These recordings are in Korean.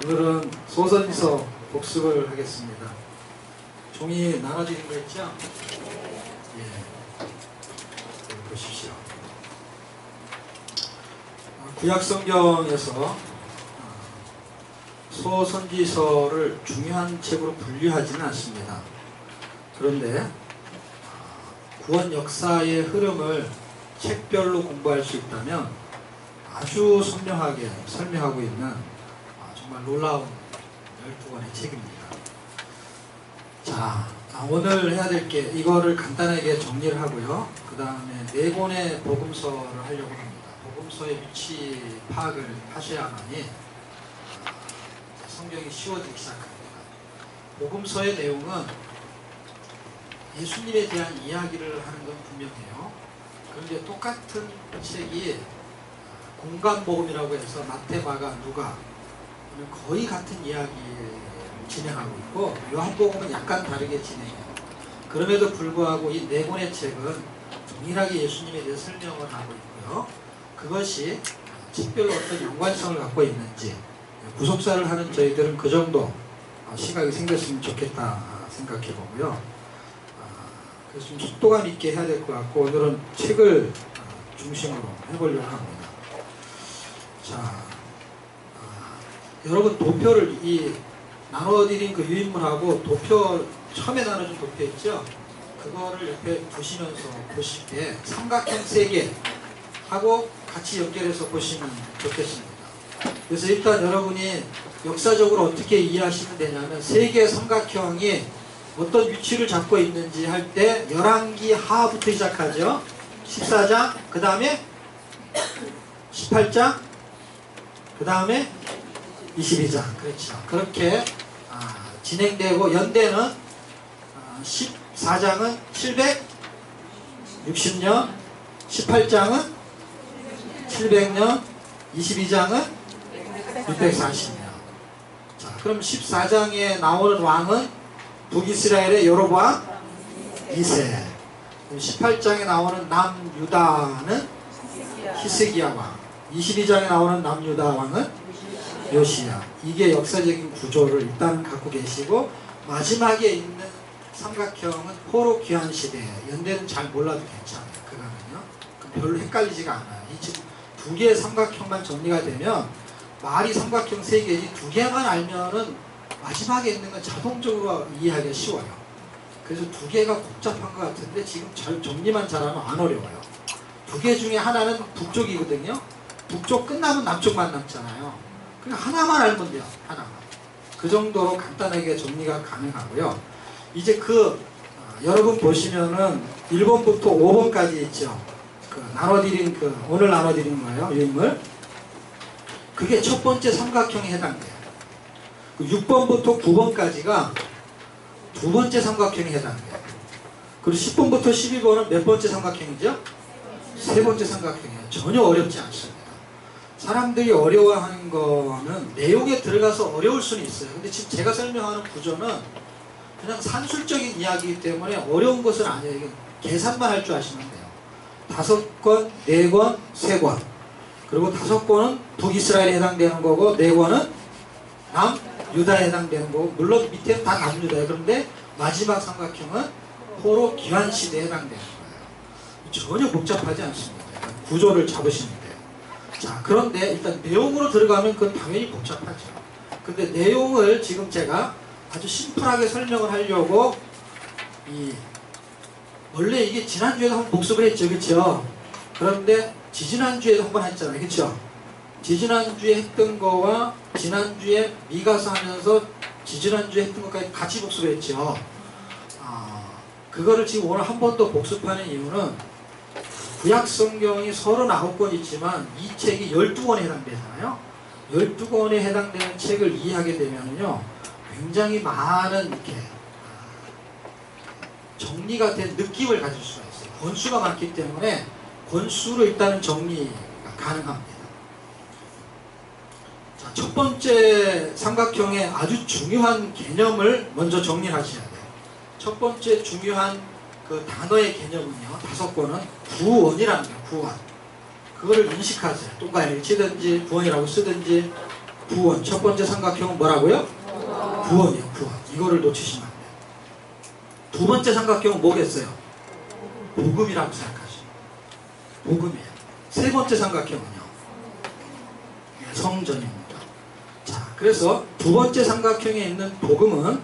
오늘은 소선지서 복습을 하겠습니다. 종이 나눠지는 거 있죠? 예. 여기 보십시오. 구약성경에서 소선지서를 중요한 책으로 분류하지는 않습니다. 그런데 구원 역사의 흐름을 책별로 공부할 수 있다면 아주 선명하게 설명하고 있는 정말 놀라운 12권의 책입니다. 자, 오늘 해야 될 게 이거를 간단하게 정리를 하고요. 그 다음에 4권의 복음서를 하려고 합니다. 복음서의 위치 파악을 하셔야만이 성경이 쉬워지기 시작합니다. 복음서의 내용은 예수님에 대한 이야기를 하는 건 분명해요. 그런데 똑같은 책이 공간복음이라고 해서 마태, 마가, 누가 거의 같은 이야기를 진행하고 있고, 요한복음은 약간 다르게 진행해요. 그럼에도 불구하고 이 4권의 책은 동일하게 예수님에 대해 설명을 하고 있고요. 그것이 책별로 어떤 연관성을 갖고 있는지, 구속사를 하는 저희들은 그 정도 시각이 생겼으면 좋겠다 생각해 보고요. 그래서 좀 속도감 있게 해야 될 것 같고, 오늘은 책을 중심으로 해보려고 합니다. 자, 여러분 도표를 나눠드린 그 유인물하고 도표, 처음에 나눠준 도표 있죠? 그거를 옆에 보시면서 보실 때 삼각형 3개 하고 같이 연결해서 보시면 좋겠습니다. 그래서 일단 여러분이 역사적으로 어떻게 이해하시면 되냐면 3개의 삼각형이 어떤 위치를 잡고 있는지 할 때 열왕기 하부터 시작하죠. 14장, 그 다음에 18장, 그 다음에 22장. 그렇죠. 그렇게 진행되고, 연대는 14장은 760년, 18장은 700년, 22장은 640년. 자, 그럼 14장에 나오는 왕은 북이스라엘의 여로보암 2세. 18장에 나오는 남유다는 히스기야 왕. 22장에 나오는 남유다 왕은 요시야. 이게 역사적인 구조를 일단 갖고 계시고, 마지막에 있는 삼각형은 포로 귀환 시대. 연대는 잘 몰라도 괜찮아요. 그거는요. 별로 헷갈리지가 않아요. 이 지금 2개의 삼각형만 정리가 되면, 말이 삼각형 3개지 2개만 알면은 마지막에 있는 건 자동적으로 이해하기가 쉬워요. 그래서 2개가 복잡한 것 같은데 지금 잘 정리만 잘하면 안 어려워요. 2개 중에 하나는 북쪽이거든요. 북쪽 끝나면 남쪽만 남잖아요. 그냥 하나만 알면 돼요. 하나만. 그 정도로 간단하게 정리가 가능하고요. 이제 여러분 보시면은 1번부터 5번까지 있죠. 나눠드린 오늘 나눠드린 거예요. 유인물. 그게 첫 번째 삼각형에 해당돼요. 6번부터 9번까지가 두 번째 삼각형에 해당돼요. 그리고 10번부터 12번은 몇 번째 삼각형이죠? 세 번째 삼각형이에요. 전혀 어렵지 않습니다. 사람들이 어려워하는 거는 내용에 들어가서 어려울 수는 있어요. 근데 지금 제가 설명하는 구조는 그냥 산술적인 이야기이기 때문에 어려운 것은 아니에요. 이게 계산만 할 줄 아시면 돼요. 5권, 4권, 3권. 그리고 5권은 북이스라엘에 해당되는 거고, 4권은 남유다에 해당되는 거고, 물론 밑에는 다 남유다예요. 그런데 마지막 삼각형은 포로 귀환 시대에 해당되는 거예요. 전혀 복잡하지 않습니다. 구조를 잡으시면 돼요. 자, 그런데 일단 내용으로 들어가면 그건 당연히 복잡하죠. 근데 내용을 지금 제가 아주 심플하게 설명을 하려고, 원래 이게 지난주에도 한번 복습을 했죠. 그렇죠? 그런데 지지난주에도 한번 했잖아요. 그렇죠? 지지난주에 했던 거와 지난주에 미가서 하면서 지지난주에 했던 것까지 같이 복습을 했죠. 그거를 지금 오늘 한 번 더 복습하는 이유는, 구약성경이 39권 있지만 이 책이 12권에 해당되잖아요. 12권에 해당되는 책을 이해하게 되면요, 굉장히 많은 이렇게 정리가 된 느낌을 가질 수가 있어요. 권수가 많기 때문에 권수로 일단은 정리가 가능합니다. 자, 첫 번째 삼각형의 아주 중요한 개념을 먼저 정리하셔야 돼요. 첫 번째 중요한 단어의 개념은요, 5권은 구원이라는 거예요. 구원. 그거를 인식하세요. 동그라미를 치든지 구원이라고 쓰든지 구원. 첫 번째 삼각형은 뭐라고요? 구원이요. 구원. 이거를 놓치시면 안 돼요. 두 번째 삼각형은 뭐겠어요? 복음이라고 생각하시죠. 복음이에요. 세 번째 삼각형은요? 성전입니다. 자, 그래서 두 번째 삼각형에 있는 복음은,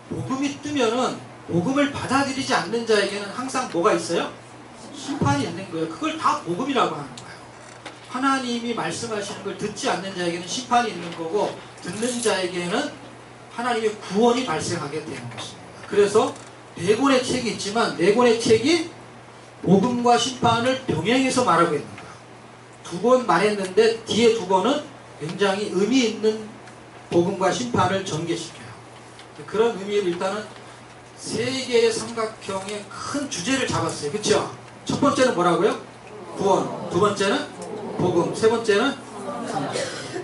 복음이 뜨면은 복음을 받아들이지 않는 자에게는 항상 뭐가 있어요? 심판이 있는 거예요. 그걸 다 복음이라고 하는 거예요. 하나님이 말씀하시는 걸 듣지 않는 자에게는 심판이 있는 거고, 듣는 자에게는 하나님의 구원이 발생하게 되는 것입니다. 그래서 네 권의 책이 있지만 네 권의 책이 복음과 심판을 병행해서 말하고 있는 거예요. 두 권 말했는데 뒤에 두 권은 굉장히 의미 있는 복음과 심판을 전개시켜요. 그런 의미를 일단은 세 개의 삼각형의 큰 주제를 잡았어요. 그렇죠? 첫 번째는 뭐라고요? 구원. 두 번째는 복음. 세 번째는 성경.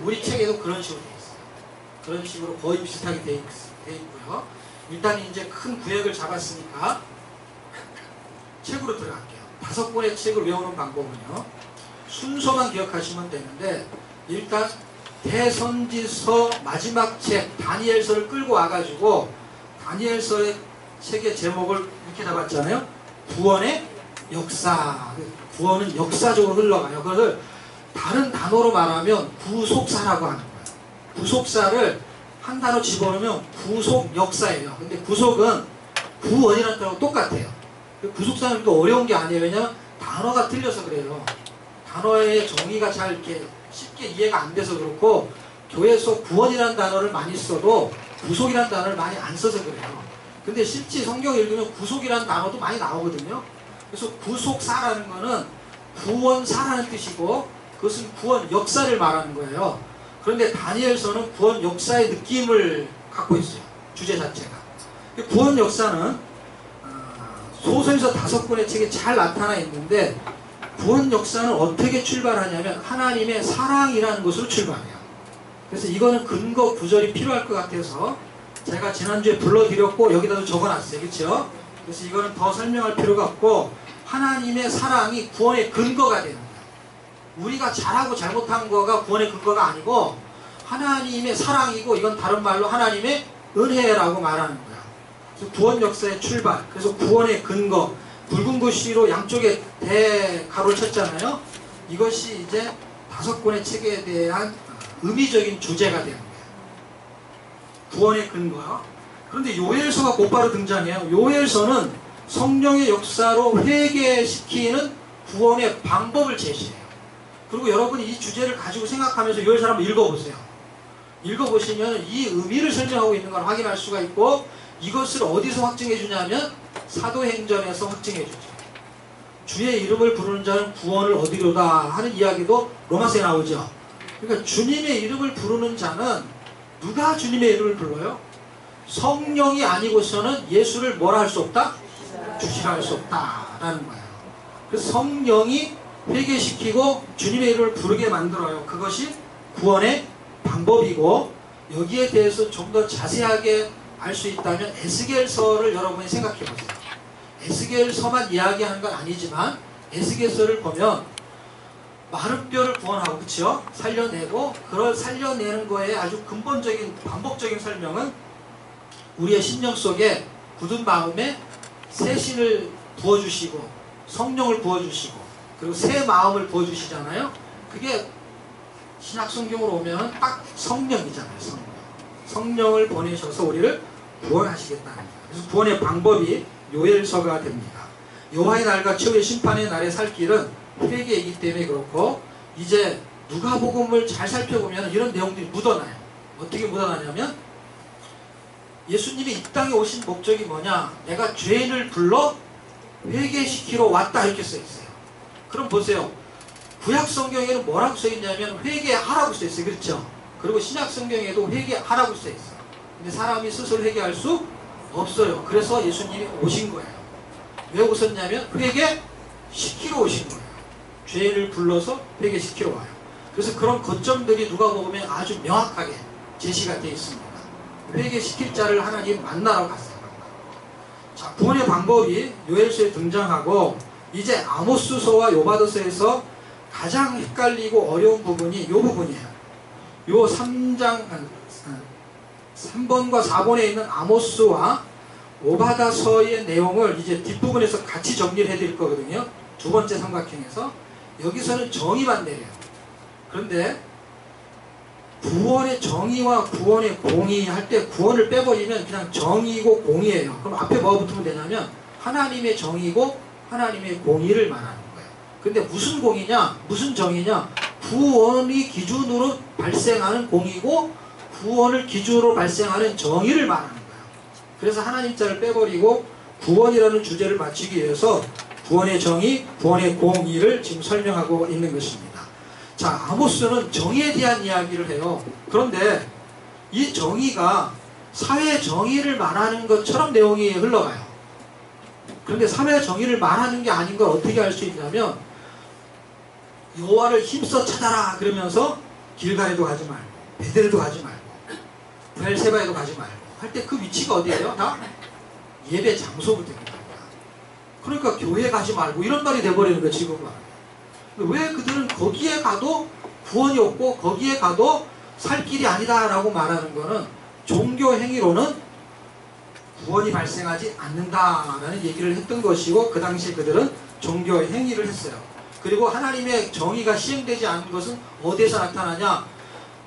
우리 책에도 그런 식으로 되어 있어요. 그런 식으로 거의 비슷하게 되어 있고요. 일단 이제 큰 구획을 잡았으니까 책으로 들어갈게요. 5권의 책을 외우는 방법은요, 순서만 기억하시면 되는데, 일단 대선지서 마지막 책 다니엘서를 끌고 와가지고 다니엘서의 책의 제목을 이렇게 잡았잖아요. 구원의 역사. 구원은 역사적으로 흘러가요. 그것을 다른 단어로 말하면 구속사라고 하는 거예요. 구속사를 한 단어 집어넣으면 구속 역사예요. 근데 구속은 구원이라는 단어랑 똑같아요. 구속사는 그렇게 어려운 게 아니에요. 왜냐면 단어가 틀려서 그래요. 단어의 정의가 잘 이렇게 쉽게 이해가 안 돼서 그렇고, 교회에서 구원이라는 단어를 많이 써도 구속이라는 단어를 많이 안 써서 그래요. 근데 실제 성경 읽으면 구속이라는 단어도 많이 나오거든요. 그래서 구속사라는 거는 구원사라는 뜻이고, 그것은 구원 역사를 말하는 거예요. 그런데 다니엘서는 구원 역사의 느낌을 갖고 있어요. 주제 자체가. 구원 역사는 소설에서 5권의 책에 잘 나타나 있는데, 구원 역사는 어떻게 출발하냐면 하나님의 사랑이라는 것으로 출발해요. 그래서 이거는 근거 구절이 필요할 것 같아서 제가 지난주에 불러드렸고 여기다도 적어놨어요. 그렇죠? 그래서 이거는 더 설명할 필요가 없고, 하나님의 사랑이 구원의 근거가 되는 거예요. 우리가 잘하고 잘못한 거가 구원의 근거가 아니고 하나님의 사랑이고, 이건 다른 말로 하나님의 은혜라고 말하는 거예요. 그래서 구원 역사의 출발, 그래서 구원의 근거, 붉은 글씨로 양쪽에 대가로를 쳤잖아요. 이것이 이제 5권의 책에 대한 의미적인 주제가 되는 거예요. 구원의 근거요. 그런데 요엘서가 곧바로 등장해요. 요엘서는 성령의 역사로 회개시키는 구원의 방법을 제시해요. 그리고 여러분이 이 주제를 가지고 생각하면서 요엘서 한번 읽어보세요. 읽어보시면 이 의미를 설명하고 있는 걸 확인할 수가 있고, 이것을 어디서 확증해 주냐면 사도행전에서 확증해 주죠. 주의 이름을 부르는 자는 구원을 얻으리로다 하는 이야기도 로마서에 나오죠. 그러니까 주님의 이름을 부르는 자는, 누가 주님의 이름을 불러요? 성령이 아니고서는 예수를 뭐라 할 수 없다? 주시라 할 수 없다라는 거예요. 그래서 성령이 회개시키고 주님의 이름을 부르게 만들어요. 그것이 구원의 방법이고, 여기에 대해서 좀 더 자세하게 알 수 있다면 에스겔서를 여러분이 생각해 보세요. 에스겔서만 이야기하는 건 아니지만 에스겔서를 보면 마른 뼈를 구원하고, 그렇죠? 살려내고, 그걸 살려내는 거에 아주 근본적인 반복적인 설명은 우리의 심령 속에 굳은 마음에 새 신을 부어주시고 성령을 부어주시고 그리고 새 마음을 부어주시잖아요. 그게 신약 성경으로 오면 딱 성령이잖아요. 성령을 보내셔서 우리를 구원하시겠다는 거예요. 그래서 구원의 방법이 요엘서가 됩니다. 여호와의 날과 최후의 심판의 날에 살 길은 회개이기 때문에 그렇고, 이제 누가복음을 잘 살펴보면 이런 내용들이 묻어나요. 어떻게 묻어나냐면, 예수님이 이 땅에 오신 목적이 뭐냐? 내가 죄인을 불러 회개시키러 왔다, 이렇게 써 있어요. 그럼 보세요. 구약 성경에는 뭐라고 써 있냐면 회개하라고 써 있어요. 그렇죠? 그리고 신약 성경에도 회개하라고 써 있어요. 근데 사람이 스스로 회개할 수 없어요. 그래서 예수님이 오신 거예요. 왜 오셨냐면 회개시키러 오신 거예요. 죄인을 불러서 회개시키러 와요. 그래서 그런 거점들이 누가복음에 아주 명확하게 제시가 되어 있습니다. 회개시킬 자를 하나님 만나러 갔어요. 자, 구원의 방법이 요엘서에 등장하고, 이제 아모스서와 요바드서에서 가장 헷갈리고 어려운 부분이 이 부분이에요. 요 3번과 4번에 있는 아모스와 오바다서의 내용을 이제 뒷부분에서 같이 정리를 해드릴 거거든요. 두 번째 삼각형에서. 여기서는 정의만 내려요. 그런데 구원의 정의와 구원의 공의 할 때 구원을 빼버리면 그냥 정의고 공의예요. 그럼 앞에 뭐가 붙으면 되냐면 하나님의 정의고 하나님의 공의를 말하는 거예요. 근데 무슨 공의냐? 무슨 정의냐? 구원이 기준으로 발생하는 공의고 구원을 기준으로 발생하는 정의를 말하는 거예요. 그래서 하나님 자를 빼버리고 구원이라는 주제를 맞추기 위해서 구원의 정의, 구원의 공의를 지금 설명하고 있는 것입니다. 자, 아모스는 정의에 대한 이야기를 해요. 그런데 이 정의가 사회 정의를 말하는 것처럼 내용이 흘러가요. 그런데 사회 정의를 말하는 게 아닌 걸 어떻게 알 수 있냐면 여호와를 힘써 찾아라 그러면서 길갈에도 가지 말고 베델도 가지 말고 브엘세바에도 가지 말고 할 때 그 위치가 어디예요? 다 예배 장소부터입니다. 그러니까 교회 가지 말고 이런 말이 돼버리는 거예요. 지금은. 왜 그들은 거기에 가도 구원이 없고 거기에 가도 살 길이 아니다 라고 말하는 거는 종교 행위로는 구원이 발생하지 않는다라는 얘기를 했던 것이고 그 당시에 그들은 종교 행위를 했어요. 그리고 하나님의 정의가 시행되지 않는 것은 어디에서 나타나냐?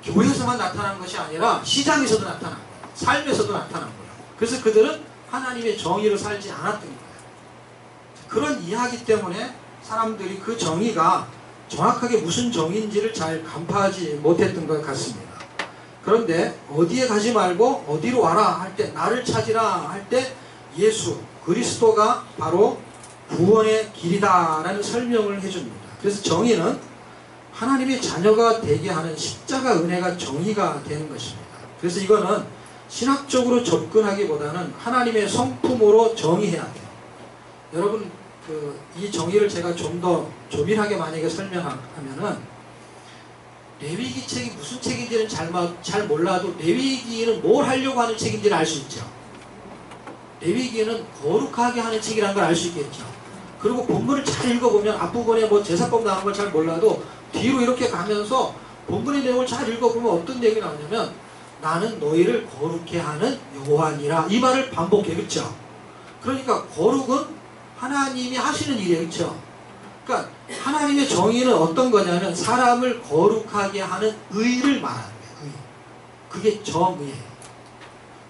교회에서만 나타나는 것이 아니라 시장에서도 나타난 거예요. 삶에서도 나타난 거예요. 그래서 그들은 하나님의 정의를 살지 않았던 거예요. 그런 이야기 때문에 사람들이 그 정의가 정확하게 무슨 정의인지를 잘 간파하지 못했던 것 같습니다. 그런데 어디에 가지 말고 어디로 와라 할 때 나를 찾으라 할 때 예수 그리스도가 바로 구원의 길이다 라는 설명을 해줍니다. 그래서 정의는 하나님의 자녀가 되게 하는 십자가 은혜가 정의가 되는 것입니다. 그래서 이거는 신학적으로 접근하기보다는 하나님의 성품으로 정의해야 돼요. 여러분 이 정의를 제가 좀 더 조밀하게 만약에 설명하면은 레위기 책이 무슨 책인지는 잘 몰라도 레위기는 뭘 하려고 하는 책인지를 알 수 있죠. 레위기는 거룩하게 하는 책이라는 걸 알 수 있겠죠. 그리고 본문을 잘 읽어보면 앞부분에 뭐 제사법 나오는 걸 잘 몰라도 뒤로 이렇게 가면서 본문의 내용을 잘 읽어보면 어떤 얘기가 나오냐면 나는 너희를 거룩해 하는 여호와니라 이 말을 반복해. 그렇죠? 그러니까 거룩은 하나님이 하시는 일이에요. 그렇죠? 그러니까 하나님의 정의는 어떤 거냐면 사람을 거룩하게 하는 의를 말하는 거예요. 의. 그게 정의예요.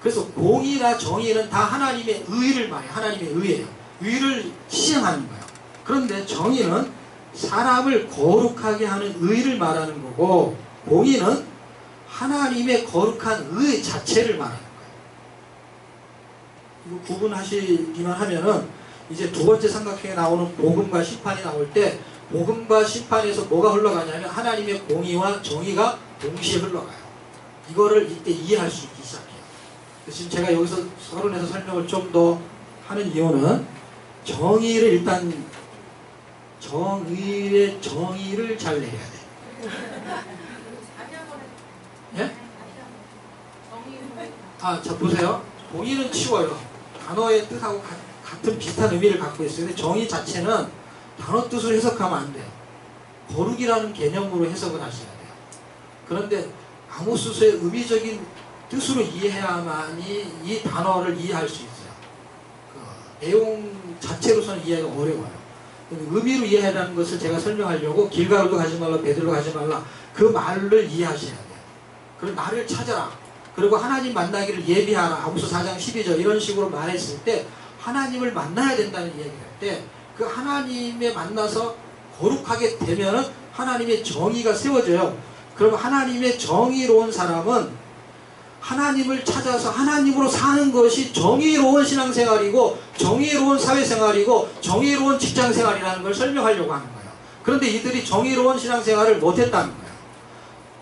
그래서 공의나 정의는 다 하나님의 의를 말해요. 하나님의 의예요. 의를 시행하는 거예요. 그런데 정의는 사람을 거룩하게 하는 의를 말하는 거고 공의는 하나님의 거룩한 의 자체를 말하는 거예요. 이거 구분하시기만 하면은 이제 두 번째 삼각형에 나오는 복음과 심판이 나올 때 복음과 심판에서 뭐가 흘러가냐면 하나님의 공의와 정의가 동시에 흘러가요. 이거를 이때 이해할 수 있기 시작해요. 지금 제가 여기서 서론에서 설명을 좀 더 하는 이유는 정의를 일단 정의의 정의를 잘 내려야 돼요. 예? 자 보세요. 공의는 치워요. 단어의 뜻하고 같은 비슷한 의미를 갖고 있어요. 근데 정의 자체는 단어 뜻으로 해석하면 안 돼요. 거룩이라는 개념으로 해석을 하셔야 돼요. 그런데 아모스서의 의미적인 뜻으로 이해해야만이 이 단어를 이해할 수 있어요. 그 내용 자체로서는 이해가 어려워요. 의미로 이해하라는 것을 제가 설명하려고 길갈도 가지 말라 베들로 가지 말라 그 말을 이해하셔야 돼요. 그리고 나를 찾아라. 그리고 하나님 만나기를 예비하라. 아모스 4장 12절 이런 식으로 말했을 때 하나님을 만나야 된다는 이야기를 할 때 그 하나님에 만나서 거룩하게 되면은 하나님의 정의가 세워져요. 그러면 하나님의 정의로운 사람은 하나님을 찾아서 하나님으로 사는 것이 정의로운 신앙생활이고 정의로운 사회생활이고 정의로운 직장생활이라는 걸 설명하려고 하는 거예요. 그런데 이들이 정의로운 신앙생활을 못했다는 거예요.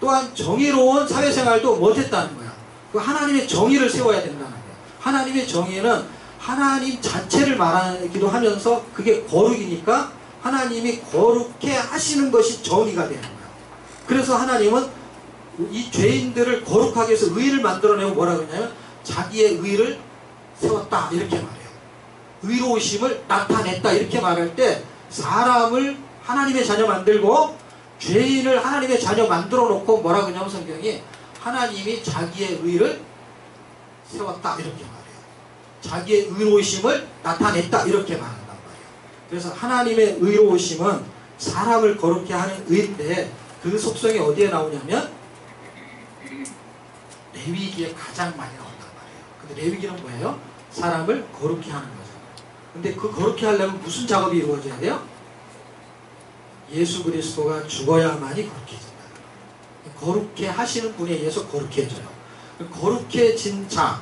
또한 정의로운 사회생활도 못했다는 거예요. 그 하나님의 정의를 세워야 된다는 거예요. 하나님의 정의는 하나님 자체를 말하기도 하면서 그게 거룩이니까 하나님이 거룩해 하시는 것이 정의가 되는 거예요. 그래서 하나님은 이 죄인들을 거룩하게 해서 의를 만들어내고 뭐라 그러냐면 자기의 의를 세웠다 이렇게 말해요. 의로우심을 나타냈다 이렇게 말할 때 사람을 하나님의 자녀 만들고 죄인을 하나님의 자녀 만들어 놓고 뭐라 그러냐면 성경이 하나님이 자기의 의를 세웠다 이렇게 말해요. 자기의 의로우심을 나타냈다 이렇게 말한단 말이에요. 그래서 하나님의 의로우심은 사람을 거룩게 하는 의인데 그 속성이 어디에 나오냐면 레위기에 가장 많이 나온단 말이에요. 근데 레위기는 뭐예요? 사람을 거룩게 하는 거죠. 근데 그 거룩게 하려면 무슨 작업이 이루어져야 돼요? 예수 그리스도가 죽어야만이 거룩해진다. 거룩해 하시는 분에 의해서 거룩해 해줘요. 거룩해진 자,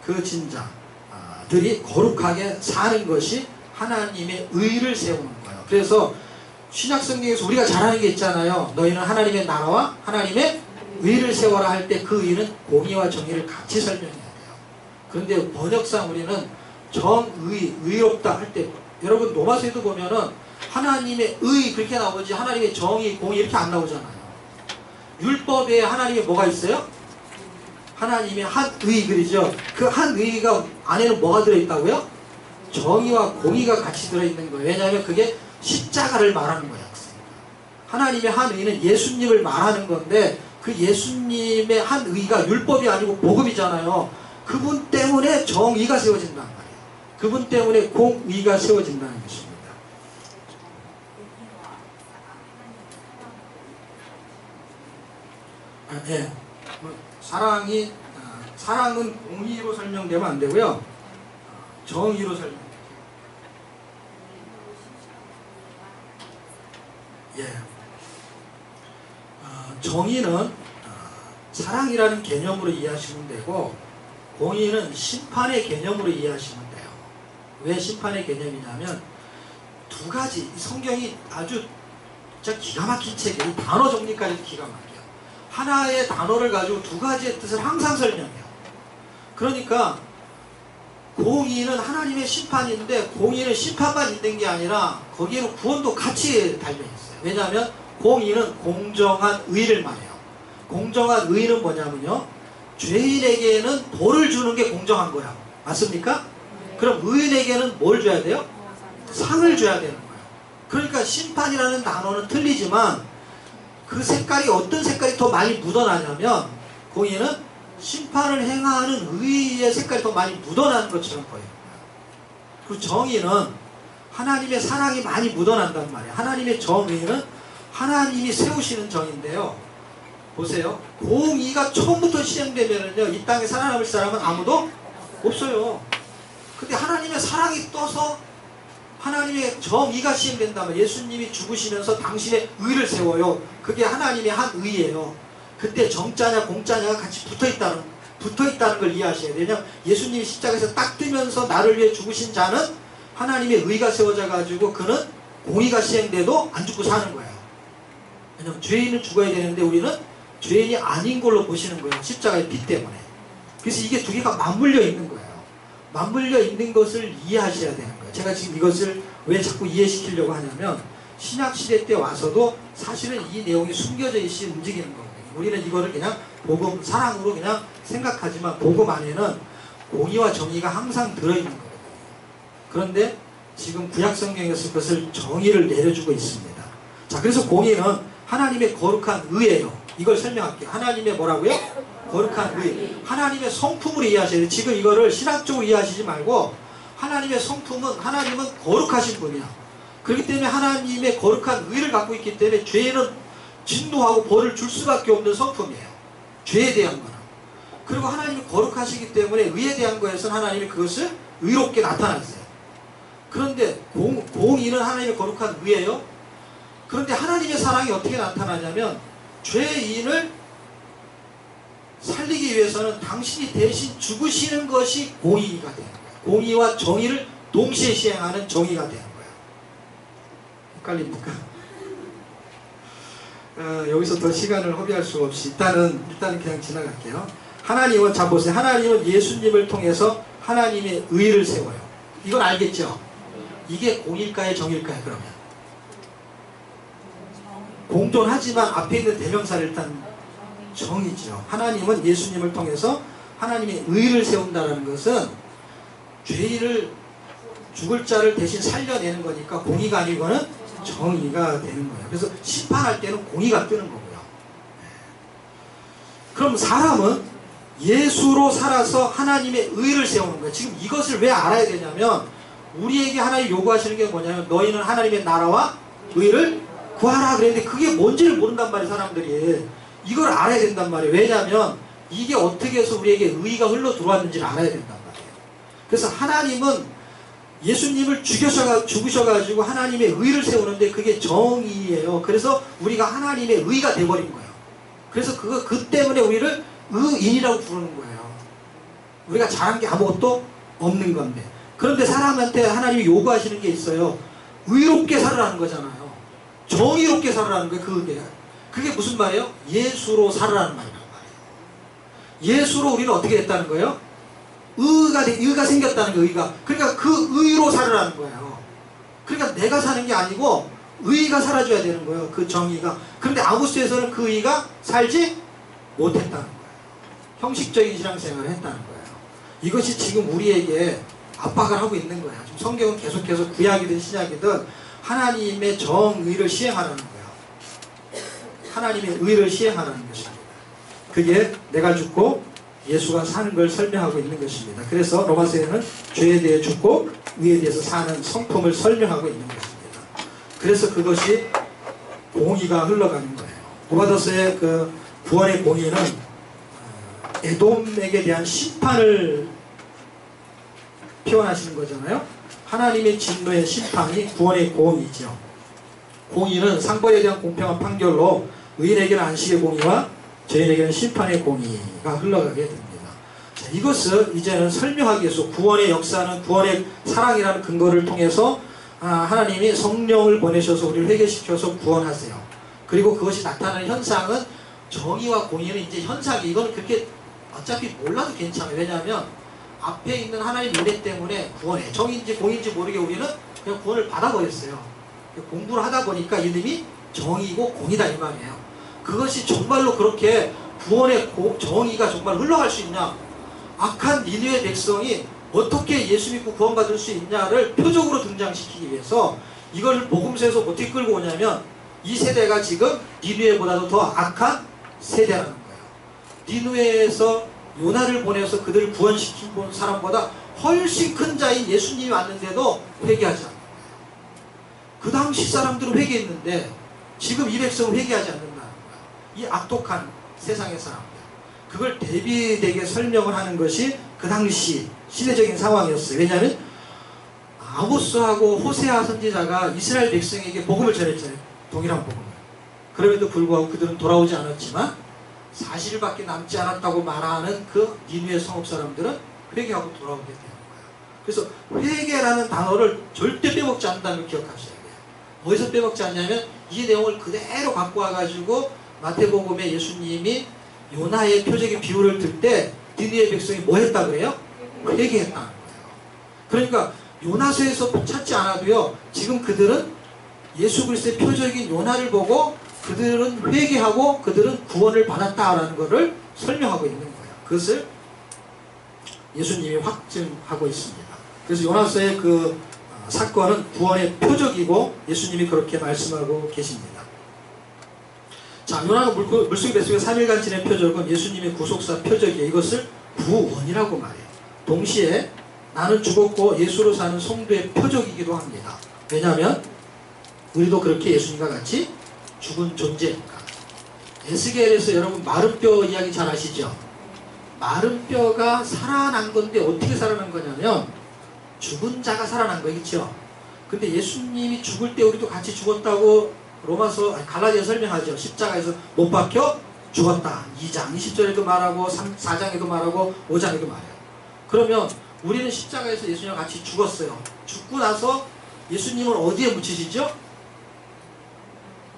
그 진자들이 거룩하게 사는 것이 하나님의 의를 세우는 거예요. 그래서 신약성경에서 우리가 잘 아는 게 있잖아요. 너희는 하나님의 나라와 하나님의 의를 세워라 할 때 그 의는 공의와 정의를 같이 설명해야 돼요. 그런데 번역상 우리는 정의, 의롭다 할 때 여러분 로마서에도 보면은 하나님의 의 그렇게 나오지 하나님의 정의, 공의 이렇게 안 나오잖아요. 율법에 하나님의 뭐가 있어요? 하나님의 한 의 그러죠. 그 한 의가 안에는 뭐가 들어있다고요? 정의와 공의가 같이 들어있는 거예요. 왜냐하면 그게 십자가를 말하는 거예요. 하나님의 한 의는 예수님을 말하는 건데 그 예수님의 한 의가 율법이 아니고 복음이잖아요. 그분 때문에 정의가 세워진단 말이에요. 그분 때문에 공의가 세워진다는 것입니다. 예. 사랑은 공의로 설명되면 안 되고요. 정의로 설명. 예. 정의는 사랑이라는 개념으로 이해하시면 되고 공의는 심판의 개념으로 이해하시면 돼요. 왜 심판의 개념이냐면 두 가지 성경이 아주 진짜 기가 막힌 책이에요. 단어 정리까지 기가 막혀요. 하나의 단어를 가지고 두 가지의 뜻을 항상 설명해요. 그러니까 공의는 하나님의 심판인데 공의는 심판만 있는 게 아니라 거기에는 구원도 같이 달려있어요. 왜냐하면 공의는 공정한 의를 말해요. 공정한 의는 뭐냐면요, 죄인에게는 벌을 주는 게 공정한 거야. 맞습니까? 그럼 의인에게는 뭘 줘야 돼요? 상을 줘야 되는 거예요. 그러니까 심판이라는 단어는 틀리지만 그 색깔이 어떤 색깔이 더 많이 묻어나냐면 공의는 심판을 행하는 의의 색깔이 더 많이 묻어나는 것처럼 보여요. 그리고 정의는 하나님의 사랑이 많이 묻어난단 말이에요. 하나님의 정의는 하나님이 세우시는 정인데요. 보세요. 공의가 처음부터 시행되면은요, 이 땅에 살아남을 사람은 아무도 없어요. 근데 하나님의 사랑이 떠서 하나님의 정의가 시행된다면 예수님이 죽으시면서 당신의 의를 세워요. 그게 하나님의 한 의예요. 그때 정자냐 공자냐가 같이 붙어있다는 걸 이해하셔야 돼요. 왜냐하면 예수님이 십자가에서 딱 뜨면서 나를 위해 죽으신 자는 하나님의 의가 세워져 가지고 그는 공의가 시행돼도 안 죽고 사는 거예요. 왜냐하면 죄인은 죽어야 되는데 우리는 죄인이 아닌 걸로 보시는 거예요. 십자가의 피 때문에. 그래서 이게 두 개가 맞물려 있는 거예요. 맞물려 있는 것을 이해하셔야 되는 거예요. 제가 지금 이것을 왜 자꾸 이해시키려고 하냐면 신약시대 때 와서도 사실은 이 내용이 숨겨져 있이 움직이는 거예요. 우리는 이거를 그냥 복음, 사랑으로 그냥 생각하지만 복음 안에는 공의와 정의가 항상 들어있는 거거든요. 그런데 지금 구약성경에서 그것을 정의를 내려주고 있습니다. 자, 그래서 공의는 하나님의 거룩한 의예요. 이걸 설명할게요. 하나님의 뭐라고요? 거룩한 의. 하나님의 성품으로 이해하셔야 돼요. 지금 이거를 신학적으로 이해하시지 말고 하나님의 성품은 하나님은 거룩하신 분이야. 그렇기 때문에 하나님의 거룩한 의를 갖고 있기 때문에 죄는 진노하고 벌을 줄 수밖에 없는 성품이에요. 죄에 대한 거는. 그리고 하나님이 거룩하시기 때문에 의에 대한 거에서는 하나님이 그것을 의롭게 나타났어요. 그런데 공의는 하나님의 거룩한 의예요. 그런데 하나님의 사랑이 어떻게 나타나냐면 죄인을 살리기 위해서는 당신이 대신 죽으시는 것이 공의가 되는 거예요. 공의와 정의를 동시에 시행하는 정의가 되는 거예요. 헷갈립니까? 여기서 더 시간을 허비할 수 없이 일단은 그냥 지나갈게요. 하나님은, 자 보세요. 하나님은 예수님을 통해서 하나님의 의를 세워요. 이건 알겠죠? 이게 공일까요, 정일까요, 그러면? 공존하지만 앞에 있는 대명사를 일단 정이죠. 하나님은 예수님을 통해서 하나님의 의를 세운다는 것은 죄인을 죽을 자를 대신 살려내는 거니까 공의가 아니고는 정의가 되는 거예요. 그래서 심판할 때는 공의가 뜨는 거고요. 그럼 사람은 예수로 살아서 하나님의 의를 세우는 거예요. 지금 이것을 왜 알아야 되냐면 우리에게 하나님 요구하시는 게 뭐냐면 너희는 하나님의 나라와 의를 구하라 그랬는데 그게 뭔지를 모른단 말이에요. 사람들이 이걸 알아야 된단 말이에요. 왜냐하면 이게 어떻게 해서 우리에게 의가 흘러 들어왔는지를 알아야 된단 말이에요. 그래서 하나님은 예수님을 죽으셔가지고 하나님의 의를 세우는데 그게 정의예요. 그래서 우리가 하나님의 의가 돼버린 거예요. 그래서 그 때문에 우리를 의인이라고 부르는 거예요. 우리가 잘한 게 아무것도 없는 건데. 그런데 사람한테 하나님이 요구하시는 게 있어요. 의롭게 살으라는 거잖아요. 정의롭게 살으라는 거예요. 그게 무슨 말이에요? 예수로 살으라는 말이란 말이에요. 예수로 우리는 어떻게 됐다는 거예요? 의가 생겼다는 거예요. 의가. 그러니까 그 의로 살으라는 거예요. 그러니까 내가 사는 게 아니고 의가 살아줘야 되는 거예요. 그 정의가. 그런데 아모스에서는 그 의가 살지 못했다는 거예요. 형식적인 신앙생활을 했다는 거예요. 이것이 지금 우리에게 압박을 하고 있는 거예요. 지금 성경은 계속해서 구약이든 신약이든 하나님의 정의를 시행하라는 거예요. 하나님의 의를 시행하라는 것입니다. 그게 내가 죽고 예수가 사는 걸 설명하고 있는 것입니다. 그래서 로마서에는 죄에 대해 죽고 의에 대해서 사는 성품을 설명하고 있는 것입니다. 그래서 그것이 공의가 흘러가는 거예요. 고바더스의 그 구원의 공의는 에돔에게 대한 심판을 표현하시는 거잖아요. 하나님의 진노의 심판이 구원의 공의죠. 공의는 상벌에 대한 공평한 판결로 의인에게는 안식의 공의와 죄인에게는 심판의 공의가 흘러가게 됩니다. 자, 이것을 이제는 설명하기 위해서 구원의 역사는 구원의 사랑이라는 근거를 통해서 하나님이 성령을 보내셔서 우리를 회개시켜서 구원하세요. 그리고 그것이 나타나는 현상은 정의와 공의는 이제 현상이 이거는 그렇게 어차피 몰라도 괜찮아요. 왜냐하면 앞에 있는 하나님 은혜 때문에 구원해. 정의인지 공의인지 모르게 우리는 그냥 구원을 받아버렸어요. 공부를 하다 보니까 이름이 정의고 공이다 이 말이에요. 그것이 정말로 그렇게 구원의 정의가 정말 흘러갈 수 있냐, 악한 니느웨 백성이 어떻게 예수 믿고 구원받을 수 있냐를 표적으로 등장시키기 위해서 이걸 복음서에서 어떻게 끌고 오냐면 이 세대가 지금 니느웨보다도 더 악한 세대라는 거예요. 니느웨에서 요나를 보내서 그들을 구원시킨 사람보다 훨씬 큰 자인 예수님이 왔는데도 회개하지 않는 거예요. 그 당시 사람들은 회개했는데 지금 이 백성은 회개하지 않는다는 거예요. 이 악독한 세상의 사람들. 그걸 대비되게 설명을 하는 것이 그 당시 시대적인 상황이었어요. 왜냐하면 아모스하고 호세아 선지자가 이스라엘 백성에게 복음을 전했잖아요. 동일한 복음을. 그럼에도 불구하고 그들은 돌아오지 않았지만 사실밖에 남지 않았다고 말하는 그 니느웨 성읍 사람들은 회개하고 돌아오게 되는 거예요. 그래서 회개라는 단어를 절대 빼먹지 않는다는 걸 기억하셔야 돼요. 어디서 빼먹지 않냐면 이 내용을 그대로 갖고 와가지고 마태복음에 예수님이 요나의 표적의 비유를 들 때 니느웨 백성이 뭐 했다 그래요? 회개했다는 거예요. 그러니까 요나서에서 찾지 않아도요, 지금 그들은 예수 그리스도의 표적인 요나를 보고 그들은 회개하고 그들은 구원을 받았다라는 것을 설명하고 있는 거예요. 그것을 예수님이 확증하고 있습니다. 그래서 요나서의 그 사건은 구원의 표적이고 예수님이 그렇게 말씀하고 계십니다. 자, 요나가 물속의 뱃속에 3일간 지낸 표적은 예수님의 구속사 표적이에요. 이것을 구원이라고 말해요. 동시에 나는 죽었고 예수로 사는 성도의 표적이기도 합니다. 왜냐하면 우리도 그렇게 예수님과 같이 죽은 존재니까. 에스겔에서 여러분 마른 뼈 이야기 잘 아시죠? 마른 뼈가 살아난 건데 어떻게 살아난 거냐면 죽은 자가 살아난 거겠죠. 근데 예수님이 죽을 때 우리도 같이 죽었다고 갈라디아 설명하죠. 십자가에서 못 박혀 죽었다. 2장 20절에도 말하고 4장에도 말하고 5장에도 말해요. 그러면 우리는 십자가에서 예수님과 같이 죽었어요. 죽고 나서 예수님을 어디에 묻히시죠?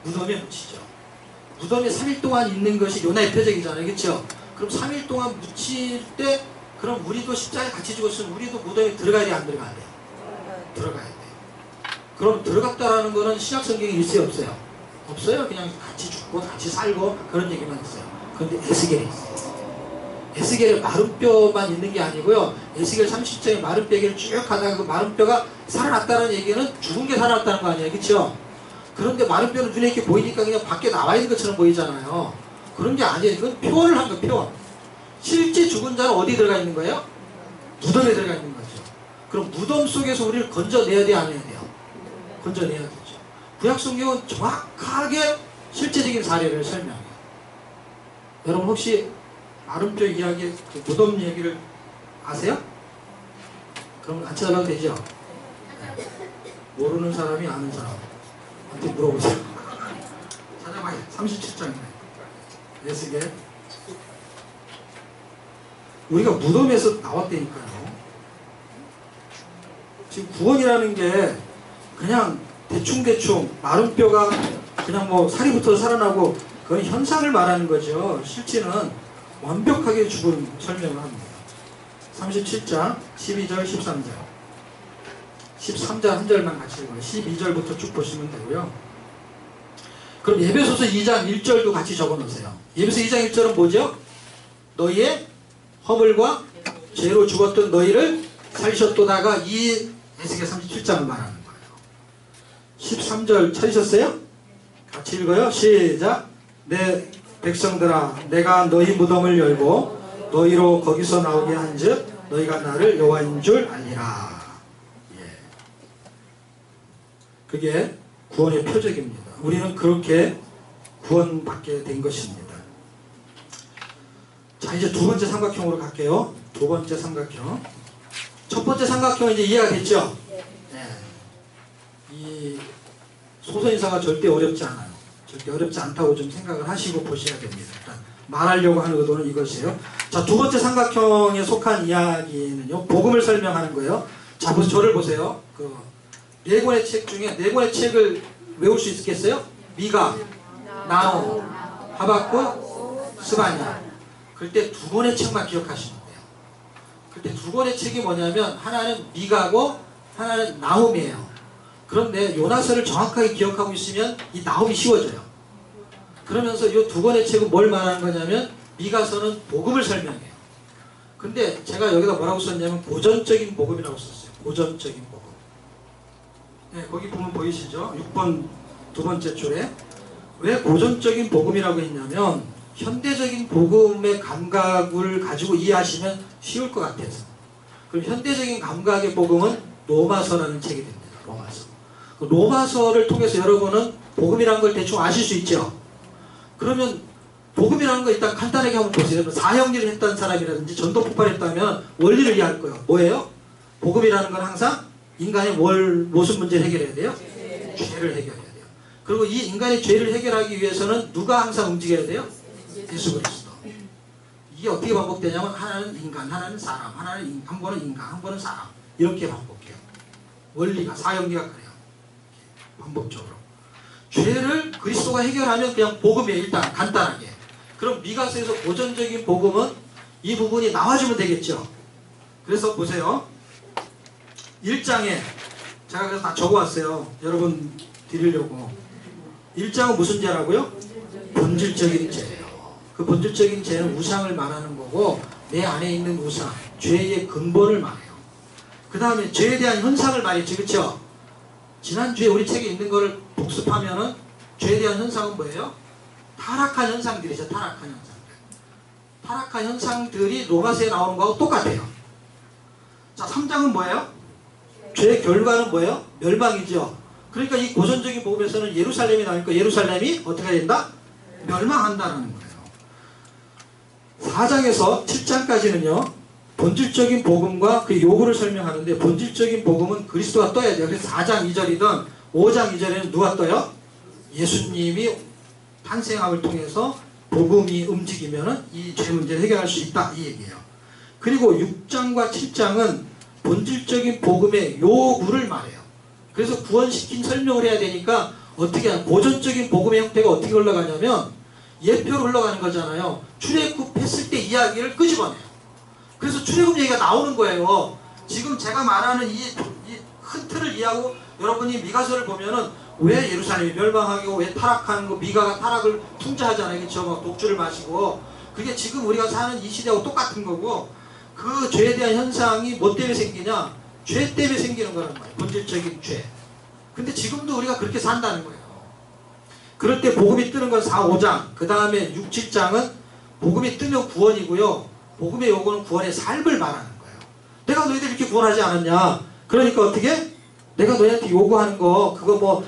무덤에 묻히죠. 무덤에 3일 동안 있는 것이 요나의 표적이잖아요. 그렇죠? 그럼 3일 동안 묻힐 때 그럼 우리도 십자가에 같이 죽었으면 우리도 무덤에 들어가야 돼, 안 들어가야 돼요? 들어가야 돼요. 그럼 들어갔다라는 거는 신약 성경에 있어요, 없어요? 없어요. 그냥 같이 죽고 같이 살고 그런 얘기만 있어요. 그런데 에스겔에 있어요. 에스겔에 마른 뼈만 있는 게 아니고요. 에스겔 30장에 마른 뼈를 쭉 하다가 그 마른 뼈가 살아났다는 얘기는 죽은 게 살아났다는 거 아니에요? 그렇죠? 그런데 마른 뼈는 눈에 이렇게 보이니까 그냥 밖에 나와 있는 것처럼 보이잖아요. 그런 게 아니에요. 이건 표현을 한 거예요. 표현. 실제 죽은 자는 어디 들어가 있는 거예요? 무덤에 들어가 있는 거죠. 그럼 무덤 속에서 우리를 건져내야 돼, 안 해야 돼요? 건져내야 되죠. 구약 성경은 정확하게 실제적인 사례를 설명해요. 여러분 혹시 마른뼈 이야기, 그 무덤 얘기를 아세요? 그럼 안 찾아봐도 되죠? 모르는 사람이 아는 사람한테 물어보세요. 찾아봐요. 37장이네. 예수게 우리가 무덤에서 나왔다니까요. 지금 구원이라는 게 그냥 대충대충 마른 뼈가 그냥 뭐 살이 붙어서 살아나고 그건 현상을 말하는 거죠. 실제는 완벽하게 죽은 설명을 합니다. 37장 12절 13절 13절 한 절만 같이 읽어요. 12절부터 쭉 보시면 되고요. 그럼 에베소서 2장 1절도 같이 적어놓으세요. 에베소 2장 1절은 뭐죠? 너희의 허물과 죄로 죽었던 너희를 살리셨도다가 이 에스겔 37장을 말하는 거예요. 13절 찾으셨어요? 같이 읽어요. 시작. 내 백성들아 내가 너희 무덤을 열고 너희로 거기서 나오게 한즉 너희가 나를 여호와인 줄 알리라. 예. 그게 구원의 표적입니다. 우리는 그렇게 구원받게 된 것입니다. 자, 이제 두 번째 삼각형으로 갈게요. 두 번째 삼각형. 첫 번째 삼각형은 이제 이해가 됐죠? 네. 이 소선인사가 절대 어렵지 않아요. 절대 어렵지 않다고 좀 생각을 하시고 보셔야 됩니다. 일단 말하려고 하는 의도는 이것이에요. 자, 두 번째 삼각형에 속한 이야기는요, 복음을 설명하는 거예요. 자, 저를 보세요. 그 네 권의 책 중에 네 권의 책을 외울 수 있겠어요? 미가, 나훔, 하박국, 스바냐. 그때 두 권의 책만 기억하시면 돼요. 그때 두 권의 책이 뭐냐면 하나는 미가고 하나는 나훔이에요. 그런데 요나서를 정확하게 기억하고 있으면 이 나훔이 쉬워져요. 그러면서 이 두 권의 책은 뭘 말하는 거냐면 미가서는 복음을 설명해요. 근데 제가 여기다 뭐라고 썼냐면 고전적인 복음이라고 썼어요. 고전적인 복음. 네, 거기 보면 보이시죠? 6번 두 번째 줄에 왜 고전적인 복음이라고 했냐면 현대적인 복음의 감각을 가지고 이해하시면 쉬울 것 같아서. 그럼 현대적인 감각의 복음은 로마서라는 책이 됩니다. 로마서. 로마서를 통해서 여러분은 복음이라는 걸 대충 아실 수 있죠. 그러면 복음이라는 거 일단 간단하게 한번 보세요. 사형리를 했던 사람이라든지 전도 폭발했다면 원리를 이해할 거예요. 뭐예요? 복음이라는 건 항상 인간의 무슨 문제를 해결해야 돼요? 죄를 해결해야 돼요. 그리고 이 인간의 죄를 해결하기 위해서는 누가 항상 움직여야 돼요? 예수 그리스도. 이게 어떻게 반복되냐면 하나는 인간, 하나는 사람, 하나는 한 번은 인간, 한 번은 사람. 이렇게 반복해요. 원리가, 사형리가 그래요. 반복적으로. 죄를 그리스도가 해결하면 그냥 복음이에요. 일단 간단하게. 그럼 미가서에서 고전적인 복음은 이 부분이 나와주면 되겠죠. 그래서 보세요. 1장에 제가 그래서 다 적어왔어요. 여러분 드리려고. 1장은 무슨 죄라고요? 본질적인 죄예요. 그 본질적인 죄는 우상을 말하는 거고 내 안에 있는 우상, 죄의 근본을 말해요. 그 다음에 죄에 대한 현상을 말했지, 그렇죠? 지난주에 우리 책에 있는 거를 복습하면은 죄에 대한 현상은 뭐예요? 타락한 현상들이죠. 타락한 현상들. 타락한 현상들이 로마서에 나오는 거하고 똑같아요. 자, 3장은 뭐예요? 죄의 결과는 뭐예요? 멸망이죠. 그러니까 이 고전적인 복음에서는 예루살렘이 나오니까 예루살렘이 어떻게 된다? 멸망한다는 거예요. 4장에서 7장까지는요 본질적인 복음과 그 요구를 설명하는데 본질적인 복음은 그리스도가 떠야 돼요. 그래서 4장 2절이든 5장 2절에는 누가 떠요? 예수님이 탄생함을 통해서 복음이 움직이면은 이 죄 문제를 해결할 수 있다, 이 얘기예요. 그리고 6장과 7장은 본질적인 복음의 요구를 말해요. 그래서 구원시킨 설명을 해야 되니까 어떻게 하냐, 고전적인 복음의 형태가 어떻게 흘러가냐면 예표로 흘러가는 거잖아요. 출애굽했을 때 이야기를 끄집어내요. 그래서 출애굽 얘기가 나오는 거예요. 지금 제가 말하는 이 큰 틀을 이해하고 여러분이 미가서를 보면은 왜 예루살렘이 멸망하고 왜 타락하는 거, 미가가 타락을 통제하잖아요. 그렇죠? 뭐 독주를 마시고. 그게 지금 우리가 사는 이 시대하고 똑같은 거고, 그 죄에 대한 현상이 뭐 때문에 생기냐? 죄 때문에 생기는 거란 말이에요. 본질적인 죄. 근데 지금도 우리가 그렇게 산다는 거예요. 그럴 때 복음이 뜨는 건 4, 5장, 그 다음에 6, 7장은 복음이 뜨면 구원이고요. 복음의 요구는 구원의 삶을 말하는 거예요. 내가 너희들 이렇게 구원하지 않았냐? 그러니까 어떻게? 내가 너희한테 요구하는 거 그거 뭐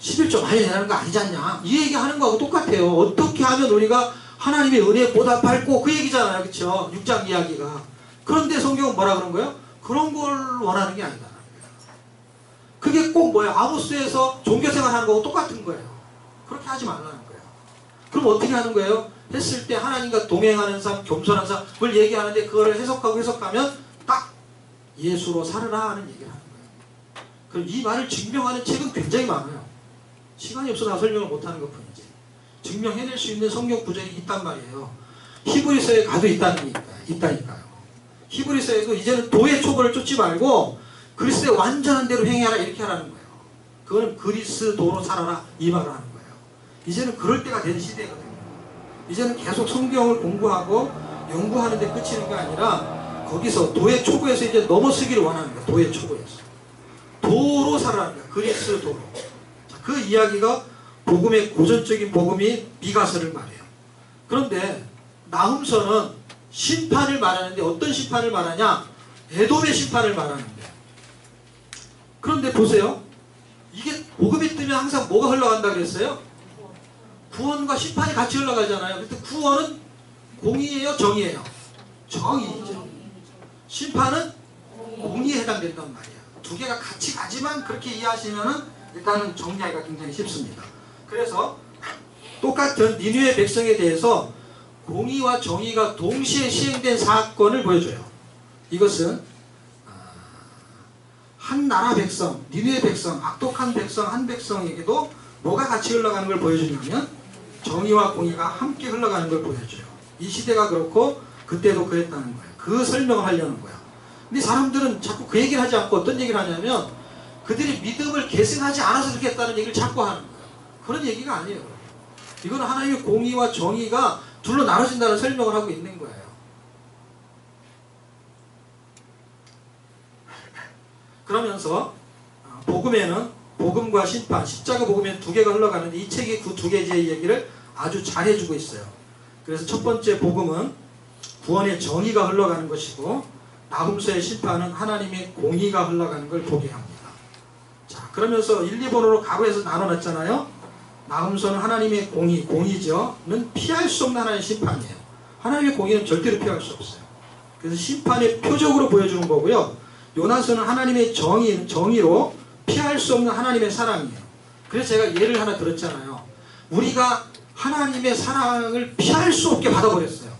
11조 많이 내라는 거 아니지 않냐? 이 얘기하는 거하고 똑같아요. 어떻게 하면 우리가 하나님의 은혜에 보답할 거 그 얘기잖아요. 그렇죠? 6장 이야기가. 그런데 성경은 뭐라 그런 거예요? 그런 걸 원하는 게 아니다. 그게 꼭 뭐예요? 아모스에서 종교생활 하는 거하고 똑같은 거예요. 그렇게 하지 말라는 거예요. 그럼 어떻게 하는 거예요? 했을 때 하나님과 동행하는 삶, 겸손한 삶을 얘기하는데 그거를 해석하면 딱 예수로 살으라 하는 얘기를 하는 거예요. 그럼 이 말을 증명하는 책은 굉장히 많아요. 시간이 없어서 다 설명을 못하는 것 뿐이지. 증명해낼 수 있는 성경 구절이 있단 말이에요. 히브리서에 가도 있다니까요. 히브리서에도 이제는 도의 초보를 쫓지 말고 그리스도의 완전한 대로 행해라 이렇게 하라는 거예요. 그거는 그리스도로 살아라 이 말을 하는 거예요. 이제는 그럴 때가 된 시대거든요. 이제는 계속 성경을 공부하고 연구하는 데 그치는 게 아니라 거기서 도의 초보에서 이제 넘어서기를 원하는 거예요. 도의 초보에서. 도로 살아라는 거예요. 그리스도로. 자, 그 이야기가 복음의 고전적인 복음이 미가서를 말해요. 그런데 나훔서는 심판을 말하는데 어떤 심판을 말하냐? 에돔의 심판을 말하는데. 그런데 보세요. 이게 복음이 뜨면 항상 뭐가 흘러간다 그랬어요? 구원과 심판이 같이 흘러가잖아요. 근데 구원은 공의예요? 정의예요? 정의죠. 심판은 공의에 해당된단 말이에요. 두 개가 같이 가지만 그렇게 이해하시면은 일단은 정리하기가 굉장히 쉽습니다. 그래서 똑같은 니느웨 백성에 대해서 공의와 정의가 동시에 시행된 사건을 보여줘요. 이것은 한 나라 백성, 니느웨 백성, 악독한 백성 한 백성에게도 뭐가 같이 흘러가는 걸 보여주냐면 정의와 공의가 함께 흘러가는 걸 보여줘요. 이 시대가 그렇고 그때도 그랬다는 거예요. 그 설명을 하려는 거야. 근데 사람들은 자꾸 그 얘기를 하지 않고 어떤 얘기를 하냐면 그들이 믿음을 계승하지 않아서 그렇게 했다는 얘기를 자꾸 하는 거예요. 그런 얘기가 아니에요. 이거는 하나님의 공의와 정의가 둘로 나눠진다는 설명을 하고 있는 거예요. 그러면서 복음에는 복음과 심판, 십자가 복음에는 두 개가 흘러가는데 이 책이 그 두 개의 얘기를 아주 잘 해주고 있어요. 그래서 첫 번째 복음은 구원의 정의가 흘러가는 것이고 나훔서의 심판은 하나님의 공의가 흘러가는 걸 보게 합니다. 자, 그러면서 1, 2번으로 각오해서 나눠놨잖아요. 나훔서는 하나님의 공의는 피할 수 없는 하나님의 심판이에요. 하나님의 공의는 절대로 피할 수 없어요. 그래서 심판의 표적으로 보여주는 거고요. 요나서는 하나님의 정의로 피할 수 없는 하나님의 사랑이에요. 그래서 제가 예를 하나 들었잖아요. 우리가 하나님의 사랑을 피할 수 없게 받아버렸어요.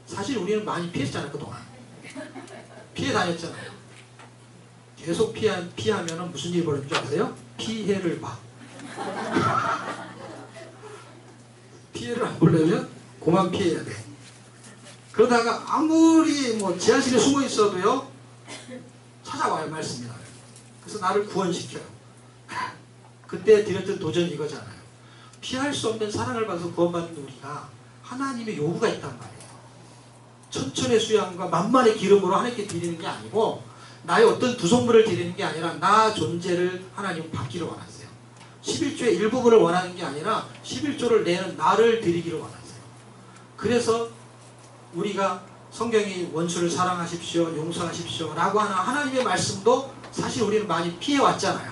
사실 우리는 많이 피했잖아요. 그동안. 피해 다녔잖아요. 계속 피하면 무슨 일이 벌어질 줄 아세요? 피해를 봐. 피해를 안 보려면 그만 피해야 돼. 그러다가 아무리 뭐 지하실에 숨어 있어도요 찾아와요. 말씀이 나요. 그래서 나를 구원시켜요. 그때 드렸던 도전이 이거잖아요. 피할 수 없는 사랑을 받아서 구원받는 우리가 하나님의 요구가 있단 말이에요. 천천의 수양과 만만의 기름으로 하나님께 드리는 게 아니고 나의 어떤 부속물을 드리는 게 아니라 나 존재를 하나님 받기를 원하세요. 11조의 일부분을 원하는 게 아니라 11조를 내는 나를 드리기를 원하세요. 그래서 우리가 성경이 원수를 사랑하십시오, 용서하십시오 라고 하는 하나님의 말씀도 사실 우리는 많이 피해왔잖아요.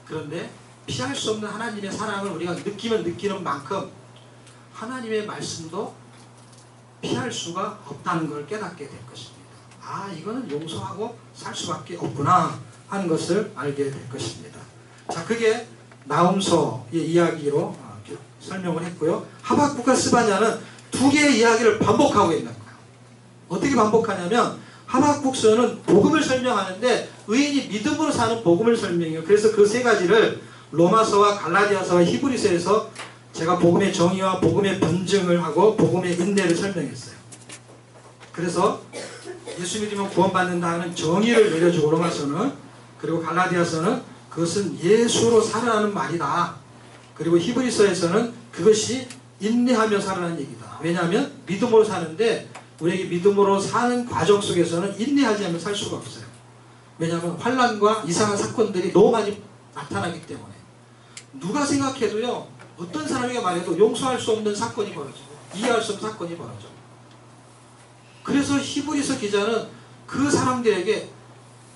그런데 피할 수 없는 하나님의 사랑을 우리가 느끼면 느끼는 만큼 하나님의 말씀도 피할 수가 없다는 걸 깨닫게 될 것입니다. 아, 이거는 용서하고 살 수밖에 없구나 하는 것을 알게 될 것입니다. 자, 그게 나훔서의 이야기로 설명을 했고요. 하박국과 스바냐는 두 개의 이야기를 반복하고 있는 거예요. 어떻게 반복하냐면 하박국서는 복음을 설명하는데 의인이 믿음으로 사는 복음을 설명해요. 그래서 그 세 가지를 로마서와 갈라디아서와 히브리서에서 제가 복음의 정의와 복음의 변증을 하고 복음의 인내를 설명했어요. 그래서 예수 믿으면 구원받는다는 정의를 내려주고 로마서는, 그리고 갈라디아서는 그것은 예수로 살아가는 말이다. 그리고 히브리서에서는 그것이 인내하며 살아가는 얘기다. 왜냐하면 믿음으로 사는데 우리에게 믿음으로 사는 과정 속에서는 인내하지 않으면 살 수가 없어요. 왜냐하면 환난과 이상한 사건들이 너무 많이 나타나기 때문에. 누가 생각해도요, 어떤 사람에게 말해도 용서할 수 없는 사건이 벌어지고 이해할 수 없는 사건이 벌어져. 그래서 히브리서 기자는 그 사람들에게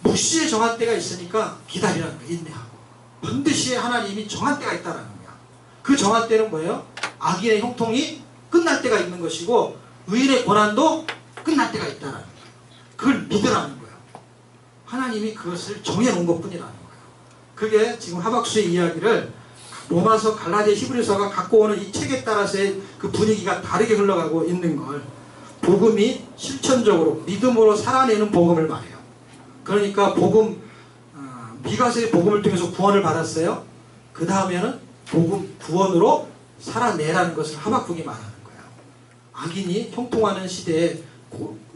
묵시에 정한 때가 있으니까 기다리라는 거야. 인내하고. 반드시 하나님이 정한 때가 있다라는 거야. 그 정한 때는 뭐예요? 악인의 형통이 끝날 때가 있는 것이고 의인의 고난도 끝날 때가 있다라는 거야. 그걸 믿으라는 거야. 하나님이 그것을 정해놓은 것뿐이라는 거야. 그게 지금 하박수의 이야기를 로마서, 갈라디아, 히브리서가 갖고 오는 이 책에 따라서의 그 분위기가 다르게 흘러가고 있는 걸, 복음이 실천적으로 믿음으로 살아내는 복음을 말해요. 그러니까 복음, 미가서의 복음을 통해서 구원을 받았어요. 그 다음에는 복음, 구원으로 살아내라는 것을 하박국이 말하는 거야. 악인이 형통하는 시대에,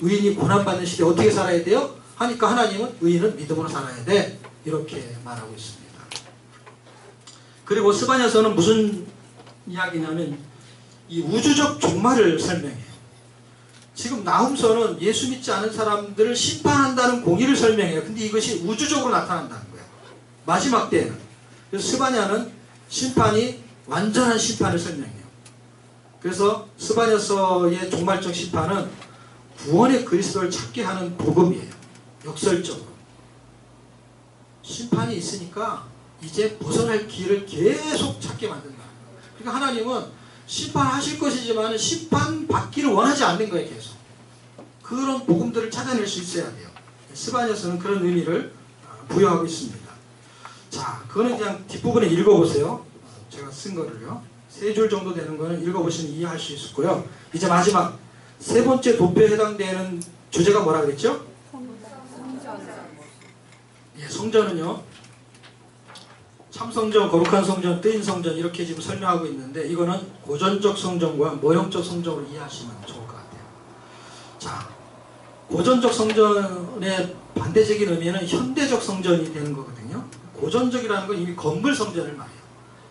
의인이 고난받는 시대에 어떻게 살아야 돼요? 하니까 하나님은 의인은 믿음으로 살아야 돼, 이렇게 말하고 있습니다. 그리고 스바냐서는 무슨 이야기냐면 이 우주적 종말을 설명해요. 지금 나훔서는 예수 믿지 않은 사람들을 심판한다는 공의를 설명해요. 근데 이것이 우주적으로 나타난다는 거예요. 마지막 때에는. 그래서 스바냐는 심판이 완전한 심판을 설명해요. 그래서 스바냐서의 종말적 심판은 구원의 그리스도를 찾게 하는 복음이에요. 역설적으로. 심판이 있으니까 이제 벗어날 길을 계속 찾게 만든다. 그러니까 하나님은 심판하실 것이지만 심판받기를 원하지 않는 거예요. 계속. 그런 복음들을 찾아낼 수 있어야 돼요. 스바냐서는 그런 의미를 부여하고 있습니다. 자, 그거는 그냥 뒷부분에 읽어보세요. 제가 쓴 거를요. 3줄 정도 되는 거는 읽어보시면 이해할 수 있고요. 이제 마지막 세 번째 도표에 해당되는 주제가 뭐라 그랬죠? 예, 성전은요, 참성전, 거룩한 성전, 뜨인 성전, 이렇게 지금 설명하고 있는데, 이거는 고전적 성전과 모형적 성전으로 이해하시면 좋을 것 같아요. 자, 고전적 성전의 반대적인 의미는 현대적 성전이 되는 거거든요. 고전적이라는 건 이미 건물 성전을 말해요.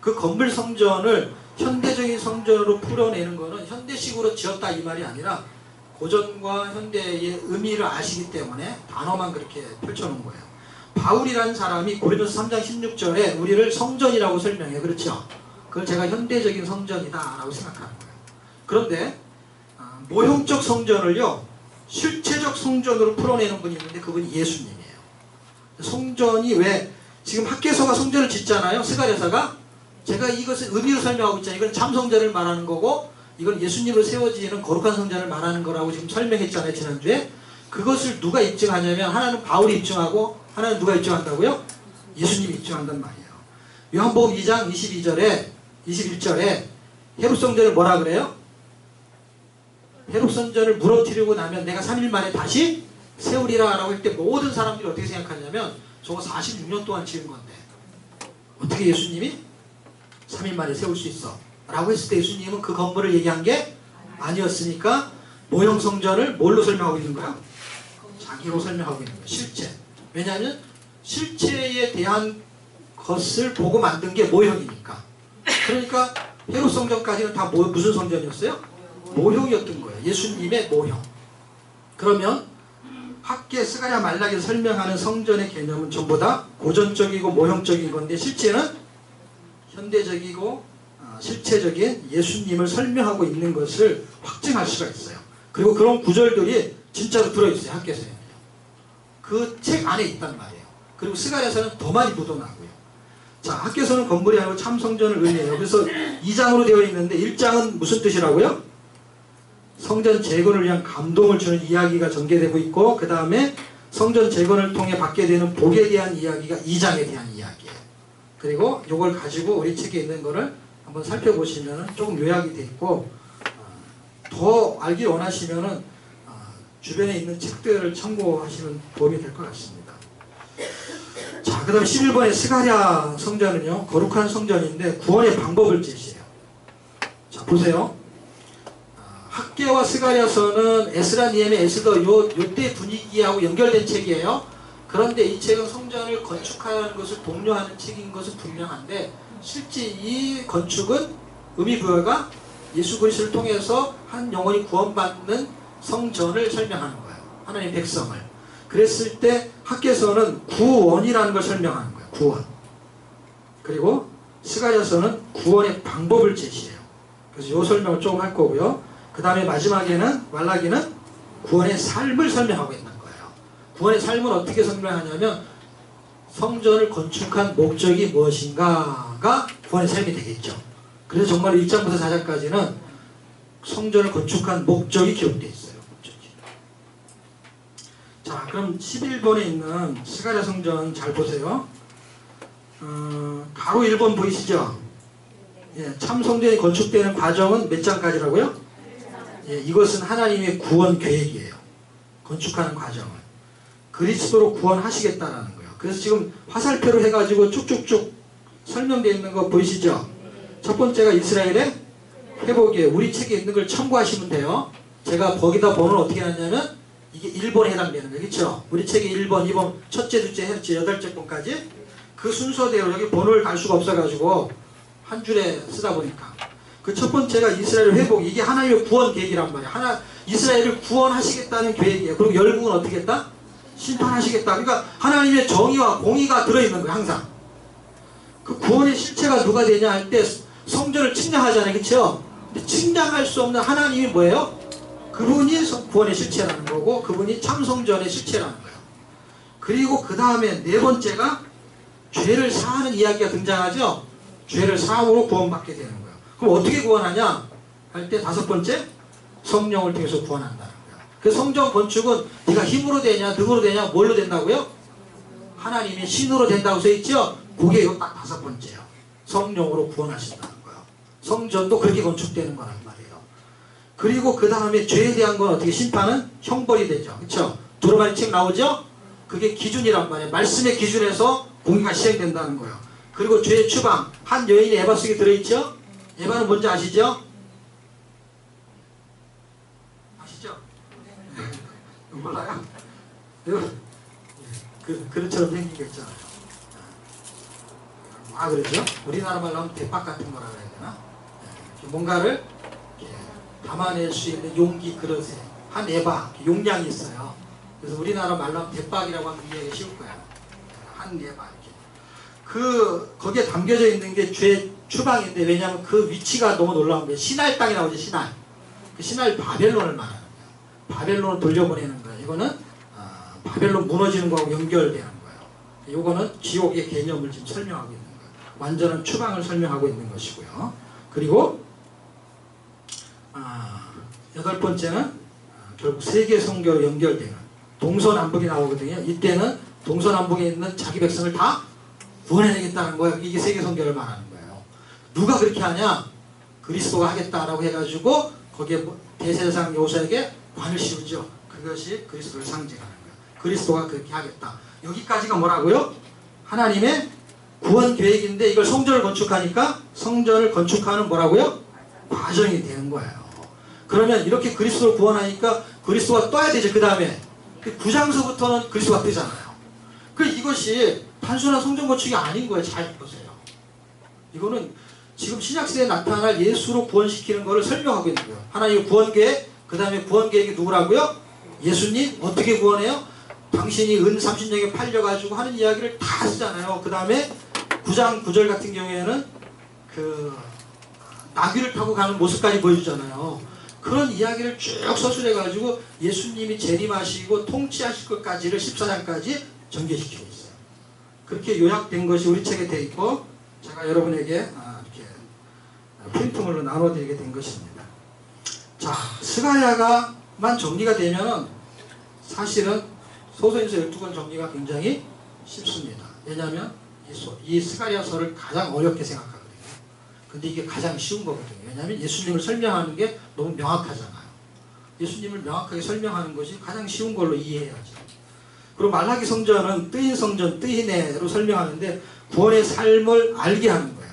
그 건물 성전을 현대적인 성전으로 풀어내는 거는 현대식으로 지었다 이 말이 아니라 고전과 현대의 의미를 아시기 때문에 단어만 그렇게 펼쳐놓은 거예요. 바울이라는 사람이 고린도서 3장 16절에 우리를 성전이라고 설명해요. 그렇죠? 그걸 제가 현대적인 성전이다 라고 생각하는 거예요. 그런데 모형적 성전을요, 실체적 성전으로 풀어내는 분이 있는데 그분이 예수님이에요. 성전이 왜 지금 학개서가 성전을 짓잖아요. 스가랴서가. 제가 이것을 의미를 설명하고 있잖아요. 이건 참성전을 말하는 거고 이건 예수님으로 세워지는 거룩한 성전을 말하는 거라고 지금 설명했잖아요. 지난주에. 그것을 누가 입증하냐면 하나는 바울이 입증하고 하나는 누가 입증한다고요? 예수님이 입증한단 말이에요. 요한복음 2장 21절에 헤롯성전을 뭐라 그래요? 헤롯성전을 무너뜨리고 나면 내가 3일 만에 다시 세우리라 라고 할 때 모든 사람들이 어떻게 생각하냐면 저거 46년 동안 지은 건데 어떻게 예수님이 3일 만에 세울 수 있어? 라고 했을 때 예수님은 그 건물을 얘기한 게 아니었으니까 모형성전을 뭘로 설명하고 있는 거야? 자기로 설명하고 있는 거야. 실체. 왜냐하면 실체에 대한 것을 보고 만든 게 모형이니까. 그러니까 헤롯성전까지는 다 무슨 성전이었어요? 모형이었던 거예요. 예수님의 모형. 그러면 학계 스가랴 말라기에서 설명하는 성전의 개념은 전부 다 고전적이고 모형적인 건데 실제는 현대적이고 실체적인 예수님을 설명하고 있는 것을 확증할 수가 있어요. 그리고 그런 구절들이 진짜로 들어있어요. 학계서에. 그 책 안에 있단 말이에요. 그리고 스가랴서는 더 많이 묻어나고요. 자, 학계서는 건물이 아니고 참성전을 의미해요. 그래서 2장으로 되어 있는데 1장은 무슨 뜻이라고요? 성전 재건을 위한 감동을 주는 이야기가 전개되고 있고 그 다음에 성전 재건을 통해 받게 되는 복에 대한 이야기가 2장에 대한 이야기예요. 그리고 이걸 가지고 우리 책에 있는 거를 한번 살펴보시면 조금 요약이 되어 있고 더 알기 원하시면 주변에 있는 책들을 참고하시면 도움이 될 것 같습니다. 자, 그 다음 11번의 스가랴 성전은요, 거룩한 성전인데 구원의 방법을 제시해요. 자, 보세요. 학개와 스가랴서는 에스라, 니에미야, 에스더 요때 분위기하고 연결된 책이에요. 그런데 이 책은 성전을 건축하는 것을 독려하는 책인 것은 분명한데 실제 이 건축은 의미부여가 예수 그리스도를 통해서 한 영혼이 구원받는 성전을 설명하는 거예요. 하나님의 백성을. 그랬을 때 학개서는 구원이라는 걸 설명하는 거예요. 구원. 그리고 스가랴서는 구원의 방법을 제시해요. 그래서 이 설명을 조금 할 거고요. 그 다음에 마지막에는 말라기는 구원의 삶을 설명하고 있는 거예요. 구원의 삶을 어떻게 설명하냐면 성전을 건축한 목적이 무엇인가가 구원의 삶이 되겠죠. 그래서 정말 1장부터 4장까지는 성전을 건축한 목적이 기록되어 있어요. 목적이. 자, 그럼 11번에 있는 스가랴 성전 잘 보세요. 가로 1번 보이시죠? 예, 참 성전이 건축되는 과정은 몇 장까지라고요? 예, 이것은 하나님의 구원 계획이에요. 건축하는 과정은. 그리스도로 구원하시겠다라는 거예요. 그래서 지금 화살표로 해가지고 쭉쭉쭉 설명되어 있는 거 보이시죠? 첫 번째가 이스라엘의 회복이에요. 우리 책에 있는 걸 참고하시면 돼요. 제가 거기다 번호를 어떻게 해놨냐면 이게 1번에 해당되는 거예요. 그렇죠? 우리 책에 1번, 2번, 첫째, 둘째, 셋째, 8째 번까지 그 순서대로 여기 번호를 갈 수가 없어가지고 한 줄에 쓰다 보니까 그 첫 번째가 이스라엘 회복. 이게 하나님의 구원 계획이란 말이에요. 이스라엘을 구원하시겠다는 계획이에요. 그리고 열국은 어떻게 했다? 심판하시겠다. 그러니까 하나님의 정의와 공의가 들어있는 거예요. 항상. 그 구원의 실체가 누가 되냐 할 때 성전을 측량하잖아요. 그렇죠? 근데 측량할 수 없는 하나님이 뭐예요? 그분이 구원의 실체라는 거고 그분이 참성전의 실체라는 거예요. 그리고 그 다음에 네 번째가 죄를 사하는 이야기가 등장하죠. 죄를 사함으로 구원받게 되는 거예요. 그럼 어떻게 구원하냐 할 때 다섯 번째 성령을 통해서 구원한다는 거예요. 그 성전 건축은 네가 힘으로 되냐 득으로 되냐 뭘로 된다고요? 하나님의 신으로 된다고 써있죠. 그게 딱 다섯 번째예요. 성령으로 구원하신다는 거예요. 성전도 그렇게 건축되는 거란 말이에요. 그리고 그 다음에 죄에 대한 건 어떻게 심판은 형벌이 되죠. 그렇죠? 두루마리 책 나오죠? 그게 기준이란 말이에요. 말씀의 기준에서 공의가 시행된다는 거예요. 그리고 죄의 추방. 한 여인이 에바 속에 들어있죠? 에바는 뭔지 아시죠? 아시죠? 몰라요? 그릇처럼 생긴 거 있잖아요. 그러죠? 우리나라 말로 하면 대박 같은 거라 그래야 되나? 뭔가를 담아낼 수 있는 용기 그릇에 한 에바 용량이 있어요. 그래서 우리나라 말로 하면 대박이라고 하면 이해하기 쉬울 거야. 한 에바 이렇게. 거기에 담겨져 있는 게 죄 추방인데 왜냐하면 그 위치가 너무 놀라운 거예요. 신할 땅이 나오죠. 신할. 그 신할 바벨론을 말하는 거예요. 바벨론을 돌려보내는 거예요. 이거는 바벨론 무너지는 거하고 연결되는 거예요. 이거는 지옥의 개념을 지금 설명하고 있는 거예요. 완전한 추방을 설명하고 있는 것이고요. 그리고 여덟 번째는 결국 세계 선교로 연결되는 동서남북이 나오거든요. 이때는 동서남북에 있는 자기 백성을 다 구원해내겠다는 거예요. 이게 세계 선교를 말하는 거예요. 누가 그렇게 하냐? 그리스도가 하겠다라고 해가지고 거기에 대세상 요새에게 관을 씌우죠. 그것이 그리스도를 상징하는 거예요. 그리스도가 그렇게 하겠다. 여기까지가 뭐라고요? 하나님의 구원 계획인데 이걸 성전을 건축하니까 성전을 건축하는 뭐라고요? 과정이 되는 거예요. 그러면 이렇게 그리스도를 구원하니까 그리스도가 떠야 되죠. 그 다음에 9장서부터는 그리스도가 뜨잖아요. 이것이 단순한 성전 건축이 아닌 거예요. 잘 보세요. 이거는 지금 신약시대에 나타날 예수로 구원시키는 것을 설명하고 있는 거예요. 하나님의 구원계획, 그 다음에 구원계획이 누구라고요? 예수님. 어떻게 구원해요? 당신이 은 30년에 팔려가지고 하는 이야기를 다 쓰잖아요. 그 다음에 9장 9절 같은 경우에는 나귀를 타고 가는 모습까지 보여주잖아요. 그런 이야기를 쭉 서술해가지고 예수님이 재림하시고 통치하실 것까지를 14장까지 전개시키고 있어요. 그렇게 요약된 것이 우리 책에 되어 있고 제가 여러분에게 이렇게 프린트물로 나눠드리게 된 것입니다. 자, 스가랴가만 정리가 되면은 사실은 소서인서 12권 정리가 굉장히 쉽습니다. 왜냐하면 이 스가랴서를 가장 어렵게 생각하거든요. 근데 이게 가장 쉬운 거거든요. 왜냐하면 예수님을 설명하는 게 너무 명확하잖아요. 예수님을 명확하게 설명하는 것이 가장 쉬운 걸로 이해해야죠. 그리고 말라기 성전은 뜨인 성전, 뜨인애로 설명하는데 구원의 삶을 알게 하는 거예요.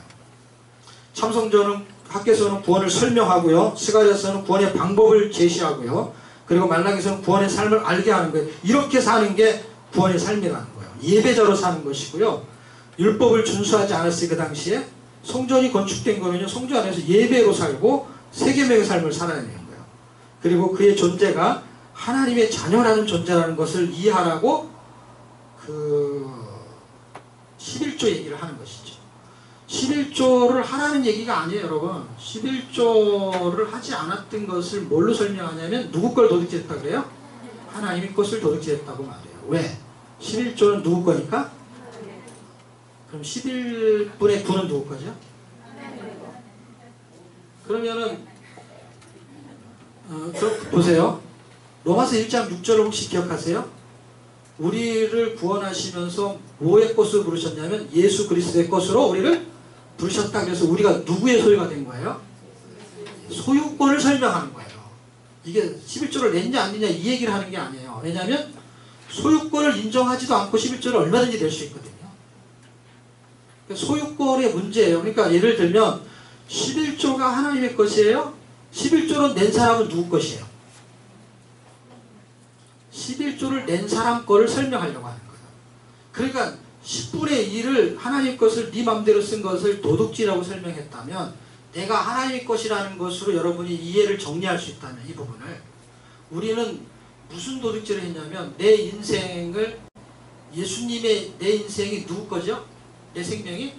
참성전은 학개서는 구원을 설명하고요. 스가랴서는 구원의 방법을 제시하고요. 그리고 말라기서는 구원의 삶을 알게 하는 거예요. 이렇게 사는 게 구원의 삶이라는 거예요. 예배자로 사는 것이고요. 율법을 준수하지 않았을 그 당시에 성전이 건축된 거는요. 성전 안에서 예배로 살고 세계명의 삶을 살아야 되는 거예요. 그리고 그의 존재가 하나님의 자녀라는 존재라는 것을 이해하라고 11조 얘기를 하는 것이죠. 11조를 하라는 얘기가 아니에요, 여러분. 11조를 하지 않았던 것을 뭘로 설명하냐면 누구 걸 도둑질했다 그래요? 하나님의 것을 도둑질했다고 말해요. 왜? 11조는 누구 거니까? 그럼 11분의 9는 누구 거죠? 그러면은 보세요. 로마서 1장 6절을 혹시 기억하세요? 우리를 구원하시면서 뭐의 것으로 부르셨냐면 예수 그리스도의 것으로 우리를 부르셨다. 그래서 우리가 누구의 소유가 된 거예요? 소유권을 설명하는 거예요. 이게 11조를 냈냐 안 냈냐 이 얘기를 하는 게 아니에요. 왜냐하면 소유권을 인정하지도 않고 11조를 얼마든지 낼 수 있거든요. 소유권의 문제예요. 그러니까 예를 들면 11조가 하나님의 것이에요. 11조를 낸 사람은 누구 것이에요? 11조를 낸 사람 거를 설명하려고 하는 거예요. 그러니까 10분의 1을 하나님 것을 네 맘대로 쓴 것을 도둑질이라고 설명했다면 내가 하나님의 것이라는 것으로 여러분이 이해를 정리할 수 있다면 이 부분을 우리는 무슨 도둑질을 했냐면 내 인생을 예수님의 내 인생이 누구 거죠? 내 생명이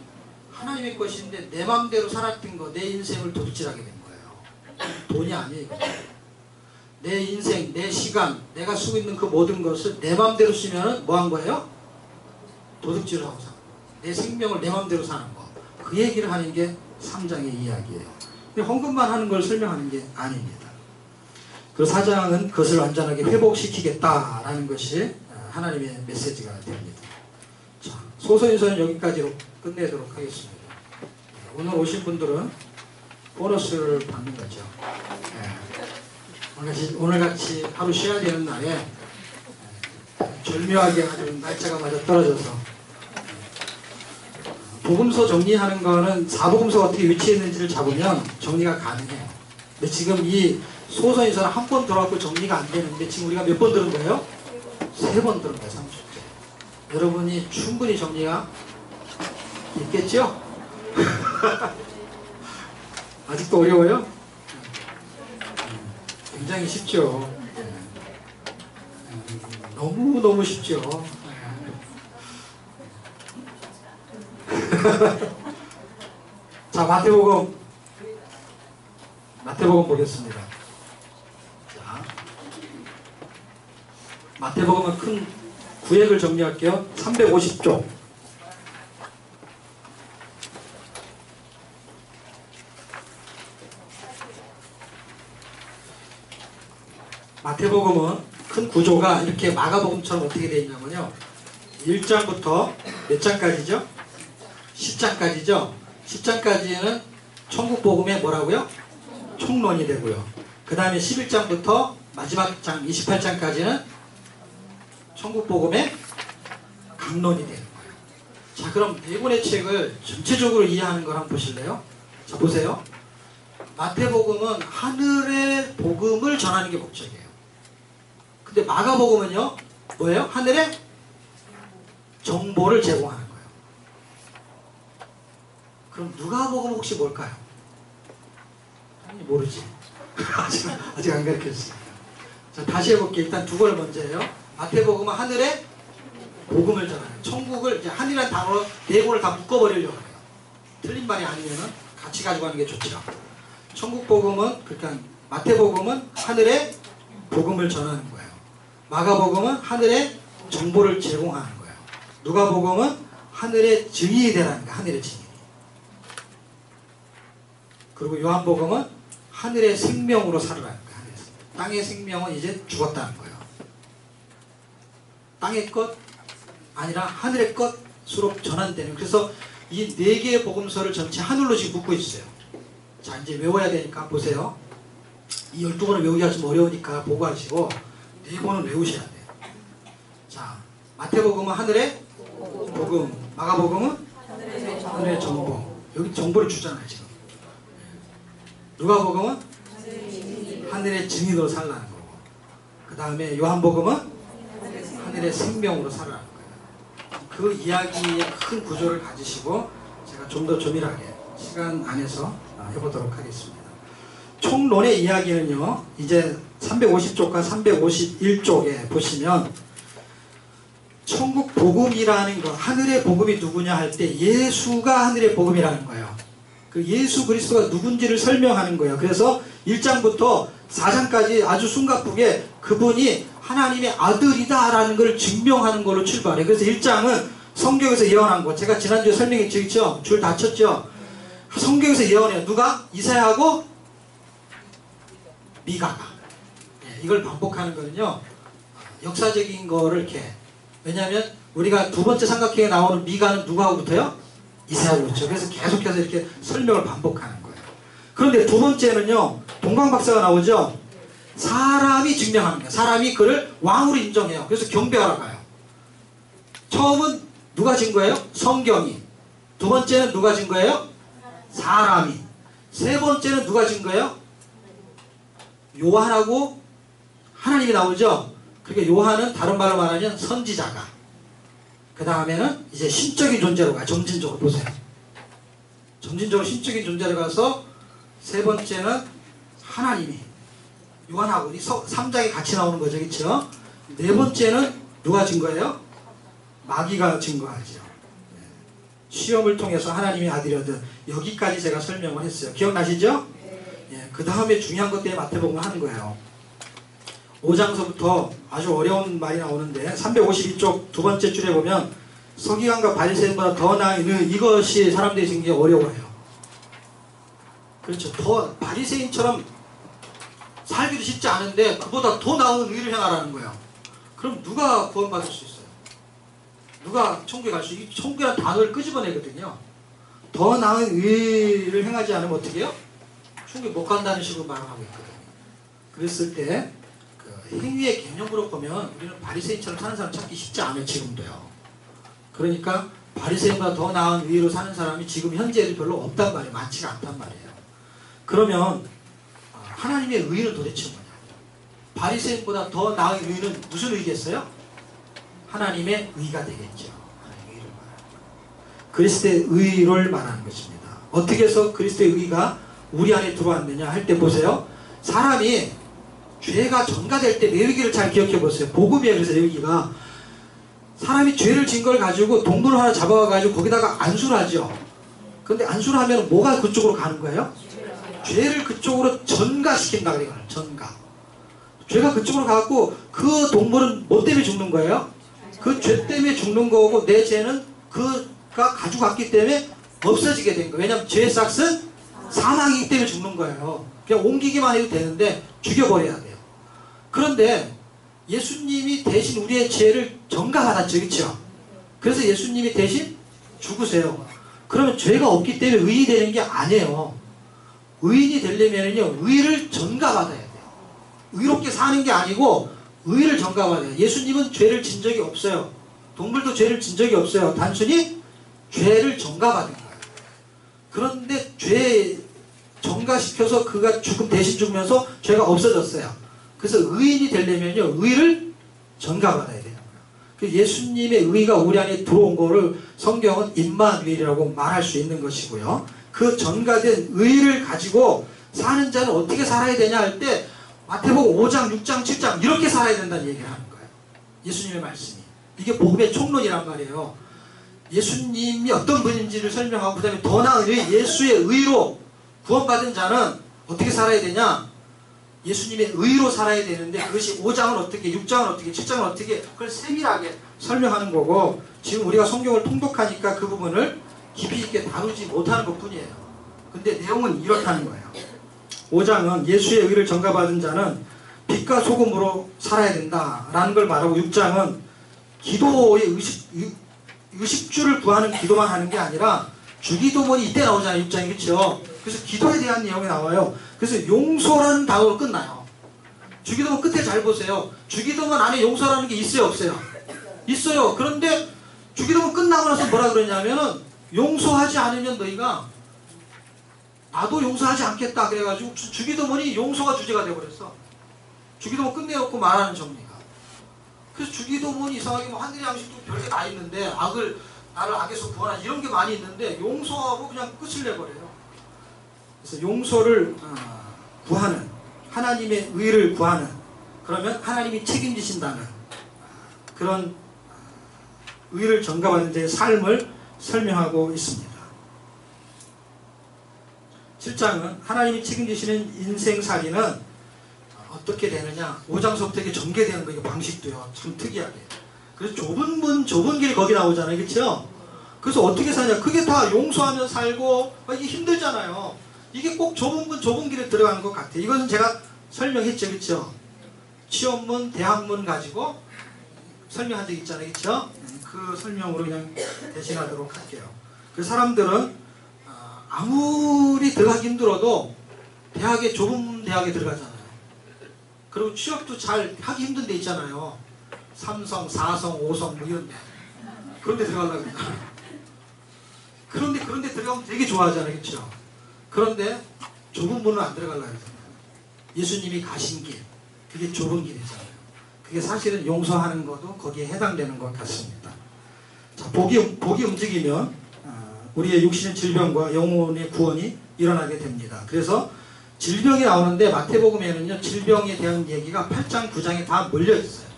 하나님의 것인데 내 맘대로 살았던 거 내 인생을 도둑질하게 된 거예요. 돈이 아니에요. 내 인생, 내 시간, 내가 쓰고 있는 그 모든 것을 내 맘대로 쓰면은 뭐 한 거예요? 도둑질을 하고 사는 거. 내 생명을 내 맘대로 사는 거. 그 얘기를 하는 게 3장의 이야기예요. 근데 헌금만 하는 걸 설명하는 게 아닙니다. 그리고 4장은 그것을 완전하게 회복시키겠다라는 것이 하나님의 메시지가 됩니다. 자, 소서인서는 여기까지로 끝내도록 하겠습니다. 오늘 오신 분들은 보너스를 받는 거죠. 오늘같이 하루 쉬어야 되는 날에 절묘하게 아주 날짜가 맞아 떨어져서 복음서 정리하는 거는 사복음서가 어떻게 위치했는지를 잡으면 정리가 가능해요. 근데 지금 이 소서인서는 한 번 들어갖고 정리가 안 되는데 지금 우리가 몇 번 들은 거예요? 3번 들은 거예요. 30째. 여러분이 충분히 정리가 있겠죠? 아직도 어려워요? 굉장히 쉽죠. 너무너무 쉽죠. 자, 마태복음 보겠습니다. 자, 마태복음은 큰 구획을 정리할게요. 350쪽. 마태복음은 큰 구조가 이렇게 마가복음처럼 어떻게 되어 있냐면요. 1장부터 몇 장까지죠? 10장까지죠? 10장까지는 천국복음의 뭐라고요? 총론이 되고요. 그 다음에 11장부터 마지막 장 28장까지는 천국복음의 강론이 되는 거예요. 자, 그럼 네 권의 책을 전체적으로 이해하는 걸 한번 보실래요? 자, 보세요. 마태복음은 하늘의 복음을 전하는 게 목적이에요. 근데 마가복음은요, 뭐예요? 하늘의 정보를 제공하는 거예요. 그럼 누가복음 혹시 뭘까요? 당연히 모르지. 아직 안 가르쳐줬어요. 자, 다시 해볼게요. 일단 두 권을 먼저 해요. 마태복음은 하늘의 복음을 전하는, 천국을 이제 한이라는 단어로 네 권을 다 묶어버리려고 해요. 틀린 말이 아니면 같이 가지고 가는 게 좋죠. 천국복음은, 그러니까 마태복음은 하늘의 복음을 전하는 거예요. 마가복음은 하늘의 정보를 제공하는 거예요. 누가복음은 하늘의 증인이 되라는 거예요. 하늘의 증인. 그리고 요한복음은 하늘의 생명으로 살아라는 거예요. 땅의 생명은 이제 죽었다는 거예요. 땅의 것 아니라 하늘의 것으로 전환되는. 그래서 이 네 개의 복음서를 전체 하늘로 지금 묶고 있어요. 자, 이제 외워야 되니까 보세요. 이 12권을 외우기가 좀 어려우니까 보고 하시고 네 권은 외우셔야 돼요. 자, 마태복음은 하늘의 복음, 마가복음은 하늘의 정보. 여기 정보를 주잖아요, 지금. 누가복음은 하늘의 증인으로 살라는 거고, 그 다음에 요한복음은 하늘의 생명으로 살아라는 거예요. 그 이야기의 큰 구조를 가지시고 제가 좀 더 조밀하게 시간 안에서 해보도록 하겠습니다. 총론의 이야기는요, 이제 350쪽과 351쪽에 보시면 천국 복음이라는 거, 하늘의 복음이 누구냐 할 때 예수가 하늘의 복음이라는 거예요. 그 예수 그리스도가 누군지를 설명하는 거예요. 그래서 1장부터 4장까지 아주 숨가쁘게 그분이 하나님의 아들이다 라는 걸 증명하는 걸로 출발해요. 그래서 1장은 성경에서 예언한 거, 제가 지난주에 설명했죠. 줄 다 쳤죠. 성경에서 예언해요. 누가? 이사야하고 미가가. 이걸 반복하는 거는요, 역사적인 거를 이렇게, 왜냐하면 우리가 두 번째 삼각형에 나오는 미가는 누구하고부터요? 이사야로부터. 그래서 계속해서 이렇게 설명을 반복하는 거예요. 그런데 두 번째는요, 동방박사가 나오죠. 사람이 증명하는 거예요. 사람이 그를 왕으로 인정해요. 그래서 경배하러 가요. 처음은 누가 증거해요? 성경이. 두 번째는 누가 증거해요? 사람이. 세 번째는 누가 증거해요? 요한하고 하나님이 나오죠. 그러니까 요한은 다른 말로 말하면 선지자가. 그 다음에는 이제 신적인 존재로 가요. 점진적으로 보세요. 점진적으로 신적인 존재로 가서 세 번째는 하나님이 요한하고 이 3장이 같이 나오는 거죠. 그렇죠? 네 번째는 누가 증거해요? 마귀가 증거하죠. 시험을 통해서 하나님의 아들이거든. 여기까지 제가 설명을 했어요. 기억나시죠? 예, 그 다음에 중요한 것 때문에 마태복음을 하는 거예요. 5장서부터 아주 어려운 말이 나오는데 352쪽 두 번째 줄에 보면 서기관과 바리새인보다 더 나은 이것이 사람들이 생기기 어려워요. 그렇죠. 더 바리새인처럼 살기도 쉽지 않은데 그보다 더 나은 의를 행하라는 거예요. 그럼 누가 구원받을 수 있어요? 누가 천국에 갈 수 있어요? 천국이라는 단어를 끄집어내거든요. 더 나은 의를 행하지 않으면 어떻게 해요? 천국에 못 간다는 식으로 말을 하고 있거든요. 그랬을 때 그 행위의 개념으로 보면 우리는 바리새인처럼 사는 사람 찾기 쉽지 않아요. 지금도요. 그러니까 바리새인보다 더 나은 의로 사는 사람이 지금 현재에도 별로 없단 말이에요. 많지가 않단 말이에요. 그러면 하나님의 의는 도대체 뭐냐? 바리새인보다 더 나은 의는 무슨 의겠어요? 하나님의 의가 되겠죠. 하나님의 의를 말하는 거예요. 그리스도의 의를 말하는 것입니다. 어떻게 해서 그리스도의 의가 우리 안에 들어왔느냐 할 때 보세요. 사람이 죄가 전가될 때 레위기를 잘 기억해 보세요. 복음이에요. 그래서 레위기가 사람이 죄를 진 걸 가지고 동물을 하나 잡아와 가지고 거기다가 안수를 하죠. 근데 안수를 하면 뭐가 그쪽으로 가는 거예요? 죄를 그쪽으로 전가시킨다 그래요. 전가. 죄가 그쪽으로 가고 그 동물은 뭐 때문에 죽는 거예요? 그 죄 때문에 죽는 거고 내 죄는 그가 가지고 갔기 때문에 없어지게 된 거예요. 왜냐하면 죄의 싹은 사망이기 때문에 죽는 거예요. 그냥 옮기기만 해도 되는데 죽여버려야 돼요. 그런데 예수님이 대신 우리의 죄를 전가받았죠. 그렇죠? 그래서 예수님이 대신 죽으세요. 그러면 죄가 없기 때문에 의인이 되는 게 아니에요. 의인이 되려면요 의를 전가받아야 돼요. 의롭게 사는 게 아니고 의를 전가받아요. 예수님은 죄를 진 적이 없어요. 동물도 죄를 진 적이 없어요. 단순히 죄를 전가받은 거예요. 그런데 죄 전가시켜서 그가 죽음 대신 죽으면서 죄가 없어졌어요. 그래서 의인이 되려면요 의를 전가받아야 돼요. 예수님의 의가 우리 안에 들어온 거를 성경은 임마누엘이라고 말할 수 있는 것이고요. 그 전가된 의를 가지고 사는 자는 어떻게 살아야 되냐 할 때 마태복음 5장, 6장, 7장 이렇게 살아야 된다는 얘기를 하는 거예요. 예수님의 말씀이. 이게 복음의 총론이란 말이에요. 예수님이 어떤 분인지를 설명하고 그 다음에 더 나은 의, 예수의 의로 구원받은 자는 어떻게 살아야 되냐? 예수님의 의로 살아야 되는데 그것이 5장은 어떻게, 6장은 어떻게, 7장은 어떻게 그걸 세밀하게 설명하는 거고 지금 우리가 성경을 통독하니까 그 부분을 깊이 있게 다루지 못하는 것 뿐이에요. 근데 내용은 이렇다는 거예요. 5장은 예수의 의를 전가받은 자는 빛과 소금으로 살아야 된다라는 걸 말하고 6장은 기도의 의식주를 구하는 기도만 하는 게 아니라 주기도문이 이때 나오잖아요. 6장이. 그렇죠? 그래서 기도에 대한 내용이 나와요. 그래서 용서라는 단어로 끝나요. 주기도문 끝에 잘 보세요. 주기도문 안에 용서라는 게 있어요? 없어요? 있어요. 그런데 주기도문 끝나고 나서 뭐라 그러냐면은 용서하지 않으면 너희가 나도 용서하지 않겠다 그래가지고 주기도문이 용서가 주제가 돼버렸어. 주기도문 끝내놓고 말하는 정리가. 그래서 주기도문이 이상하게 뭐 하늘의 양식도 별게 다 있는데 나를 악에서 구하라 이런 게 많이 있는데 용서하고 그냥 끝을 내버려요. 그래서 용서를 구하는 하나님의 의를 구하는 그러면 하나님이 책임지신다는 그런 의를 전가받는 자의 삶을 설명하고 있습니다. 7장은 하나님이 책임지시는 인생살이는 어떻게 되느냐, 5장서부터 이렇게 전개되는 거, 이거 방식도요 참 특이하게. 그래서 좁은 문 좁은 길 거기 나오잖아요, 그렇죠? 그래서 어떻게 사냐, 그게 다 용서하며 살고 이게 힘들잖아요. 이게 꼭 좁은 문 좁은 길에 들어가는 것 같아요. 이것은 제가 설명했죠, 그렇죠? 취업문 대학문 가지고 설명한 적 있잖아요, 그렇죠? 그 설명으로 그냥 대신하도록 할게요. 그 사람들은 아무리 들어가기 힘들어도 대학에, 좁은 대학에 들어가잖아요. 그리고 취업도 잘 하기 힘든 데 있잖아요. 삼성, 4성, 5성 뭐 이런 데. 그런 데 들어가려고 그러잖아요. 그런데 들어가면 되게 좋아하잖아요, 그렇죠? 그런데 좁은 문은 안 들어가려고 하잖아요. 예수님이 가신 길, 그게 좁은 길이잖아요. 그게 사실은 용서하는 것도 거기에 해당되는 것 같습니다. 자, 복이 움직이면 우리의 육신의 질병과 영혼의 구원이 일어나게 됩니다. 그래서 질병이 나오는데 마태복음에는요, 질병에 대한 얘기가 8장, 9장에 다 몰려있어요.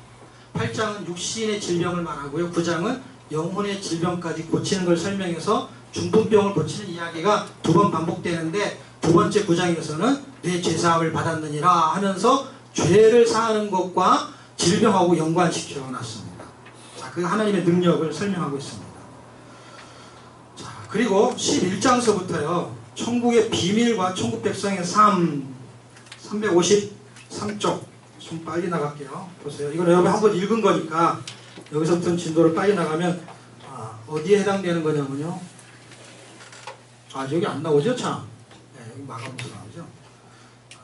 8장은 육신의 질병을 말하고요, 9장은 영혼의 질병까지 고치는 걸 설명해서 중풍병을 고치는 이야기가 2번 반복되는데, 두 번째 9장에서는 내 죄사함을 받았느니라 하면서 죄를 사하는 것과 질병하고 연관시켜 놨습니다. 자, 그 하나님의 능력을 설명하고 있습니다. 자, 그리고 11장서부터요, 천국의 비밀과 천국 백성의 삶, 353쪽. 좀 빨리 나갈게요. 보세요. 이건 여러분 한번 읽은 거니까 여기서부터 진도를 빨리 나가면 어디에 해당되는 거냐면요, 여기 안 나오죠, 참. 네, 여기 마감부터 나오죠.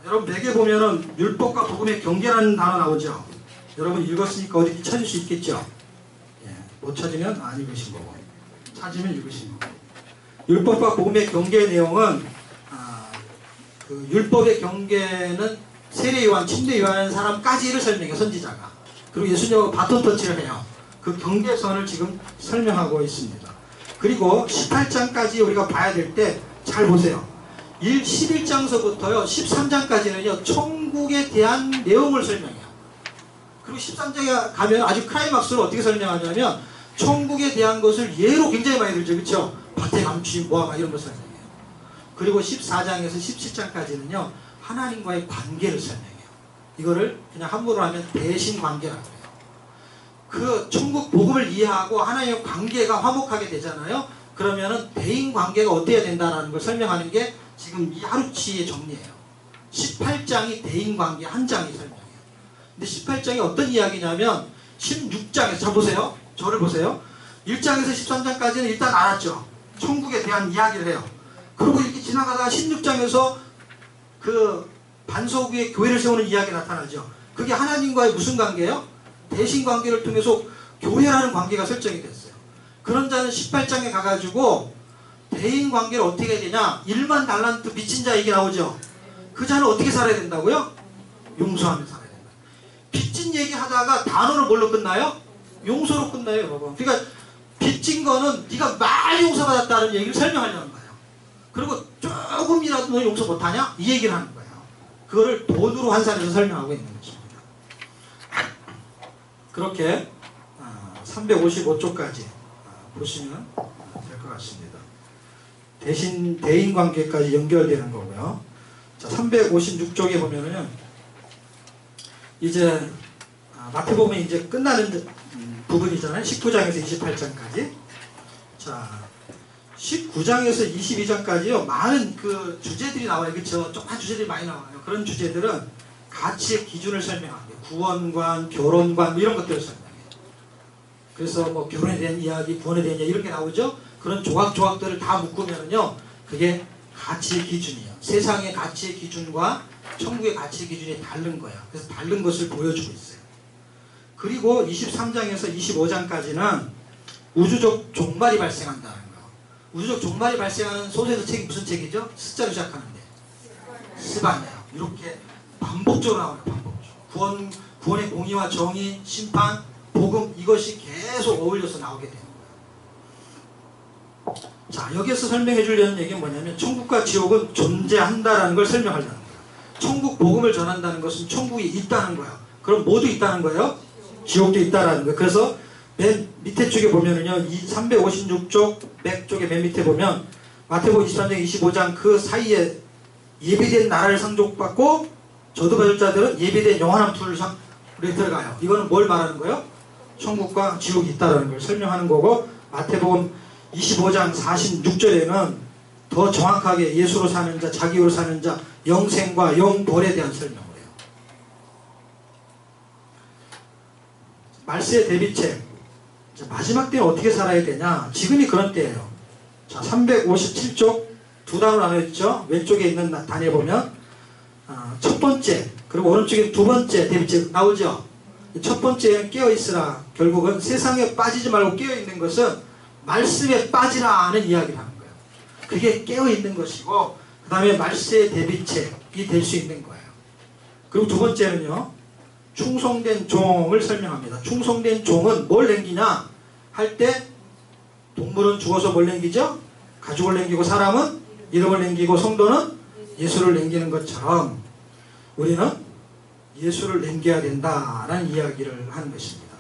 여러분 벽에 보면은 율법과 복음의 경계라는 단어 나오죠. 여러분 읽었으니까 어디 찾을 수 있겠죠. 예, 못 찾으면 안 읽으신 거고, 찾으면 읽으신 거고. 율법과 복음의 경계 내용은 그 율법의 경계는 세례 요한, 침례 요한하는 사람까지를 설명해요, 선지자가. 그리고 예수님하고 바톤 터치를 해요. 그 경계선을 지금 설명하고 있습니다. 그리고 18장까지 우리가 봐야 될 때 잘 보세요. 11장서부터요 13장까지는요 천국에 대한 내용을 설명해요. 그리고 13장에 가면 아주 클라이막스를 어떻게 설명하냐면 천국에 대한 것을 예로 굉장히 많이 들죠, 그렇죠? 밭에 감추인 모아마 이런 걸 설명해요. 그리고 14장에서 17장까지는요 하나님과의 관계를 설명해요. 이거를 그냥 한국어로 하면 대신 관계라고 해요. 그 천국 복음을 이해하고 하나님의 관계가 화목하게 되잖아요. 그러면은 대인 관계가 어때야 된다는 걸 설명하는 게 지금 이 하루치의 정리예요. 18장이 대인 관계 한 장이 설명해요. 근데 18장이 어떤 이야기냐면 16장에서, 자 보세요. 저를 보세요. 1장에서 13장까지는 일단 알았죠. 천국에 대한 이야기를 해요. 그리고 이렇게 지나가다가 16장에서 그 반석 위에 교회를 세우는 이야기가 나타나죠. 그게 하나님과의 무슨 관계예요? 대신 관계를 통해서 교회라는 관계가 설정이 됐어요. 그런 자는 18장에 가가지고 대인 관계를 어떻게 해야 되냐? 1만 달란트 빚진 자 얘기 나오죠. 그 자는 어떻게 살아야 된다고요? 용서하며 살아야 된다. 빚진 얘기 하다가 단어를 뭘로 끝나요? 용서로 끝나요, 여러분. 그러니까 빚진 거는 네가 많이 용서받았다는 얘기를 설명하려는 거예요. 그리고 조금이라도 너 용서 못하냐? 이 얘기를 하는 거예요. 그거를 돈으로 환산해서 설명하고 있는 것입니다. 그렇게 355쪽까지 보시면 될 것 같습니다. 대신 대인관계까지 연결되는 거고요. 자, 356쪽에 보면은 이제 마태복음이 이제 끝나는 부분이잖아요. 19장에서 28장까지. 자, 19장에서 22장까지요. 많은 그 주제들이 나와요. 그렇죠? 조그만 주제들이 많이 나와요. 그런 주제들은 가치의 기준을 설명합니다. 구원관, 결혼관 이런 것들을 설명해요. 그래서 뭐 결혼에 대한 이야기, 구원에 대한 이야기 이런 게 나오죠. 그런 조각조각들을 다 묶으면요, 그게 가치의 기준이에요. 세상의 가치의 기준과 천국의 가치의 기준이 다른 거야. 그래서 다른 것을 보여주고 있어요. 그리고 23장에서 25장까지는 우주적 종말이 발생한다는 거. 우주적 종말이 발생하는 소세서 책이 무슨 책이죠? 숫자로 시작하는데 스바냐. 이렇게 반복적으로 나와요. 반복적으로. 구원의 공의와 정의, 심판, 복음, 이것이 계속 어울려서 나오게 되는 거예요. 자, 여기에서 설명해 주려는 얘기는 뭐냐면 천국과 지옥은 존재한다라는 걸 설명하려는 거예요. 천국 복음을 전한다는 것은 천국이 있다는 거예요. 그럼 뭐도 있다는 거예요? 지옥도 있다라는 거예요. 그래서 맨 밑에 쪽에 보면은요, 이 356쪽 맥 쪽에 맨 밑에 보면 마태복음 23장 25장 그 사이에 예비된 나라를 상속받고 저도 받을 자들은 예비된 영원한 풀을 우리 들어가요. 이거는 뭘 말하는 거예요? 천국과 지옥이 있다는 걸 설명하는 거고, 마태복음 25장 46절에는 더 정확하게 예수로 사는 자, 자기로 사는 자, 영생과 영벌에 대한 설명을 해요. 말세의 대비책. 마지막 때는 어떻게 살아야 되냐? 지금이 그런 때예요. 자, 357쪽 두 단으로 나눠있죠? 왼쪽에 있는 단에 보면 첫 번째, 그리고 오른쪽에 두 번째 대비책 나오죠? 첫 번째는 깨어있으라. 결국은 세상에 빠지지 말고 깨어있는 것은 말씀에 빠지라 하는 이야기를 하는 거예요. 그게 깨어있는 것이고, 그 다음에 말세의 대비책이 될 수 있는 거예요. 그리고 두 번째는요, 충성된 종을 설명합니다. 충성된 종은 뭘 남기냐 할 때, 동물은 죽어서 뭘 남기죠? 가죽을 남기고, 사람은 이름을 남기고, 성도는 예수를 남기는 것처럼 우리는 예수를 남겨야 된다라는 이야기를 하는 것입니다.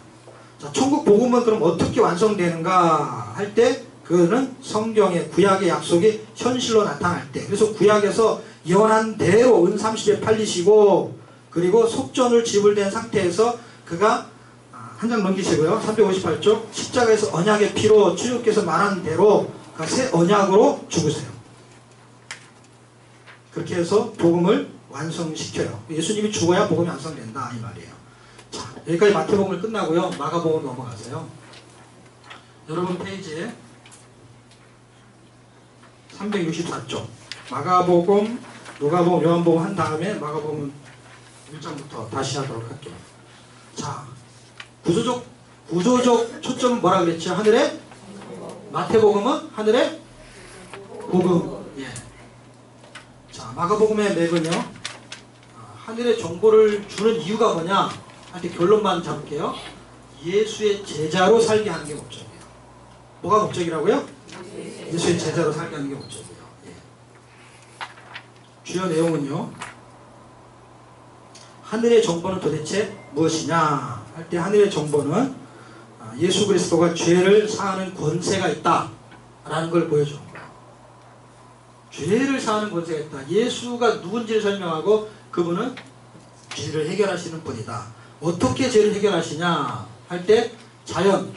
자, 천국 복음은 그럼 어떻게 완성되는가 할 때, 그거는 성경의 구약의 약속이 현실로 나타날 때, 그래서 구약에서 예언한 대로 은 30에 팔리시고, 그리고 속전을 지불된 상태에서 그가 한 장 넘기시고요. 358쪽 십자가에서 언약의 피로 주님께서 말한 대로 새 언약으로 죽으세요. 그렇게 해서 복음을 완성시켜요. 예수님이 죽어야 복음이 완성된다 이 말이에요. 자, 여기까지 마태복음을 끝나고요. 마가복음 넘어가세요. 여러분 페이지에 364쪽 마가복음, 누가복음, 요한복음 한 다음에 마가복음 1장부터 다시 하도록 할게요. 자, 구조적 초점은 뭐라 그랬죠? 하늘의 마태복음은 하늘의 복음. 예. 자, 마가복음의 맥은요, 하늘의 정보를 주는 이유가 뭐냐 할 때 결론만 잡을게요. 예수의 제자로 살게 하는 게 목적이에요. 뭐가 목적이라고요? 예수의 제자로 살게 하는 게 목적이에요. 예. 주요 내용은요, 하늘의 정보는 도대체 무엇이냐 할 때, 하늘의 정보는 예수 그리스도가 죄를 사하는 권세가 있다 라는 걸 보여주는 거예요. 죄를 사하는 권세가 있다. 예수가 누군지를 설명하고, 그분은 죄를 해결하시는 분이다. 어떻게 죄를 해결하시냐 할 때, 자연,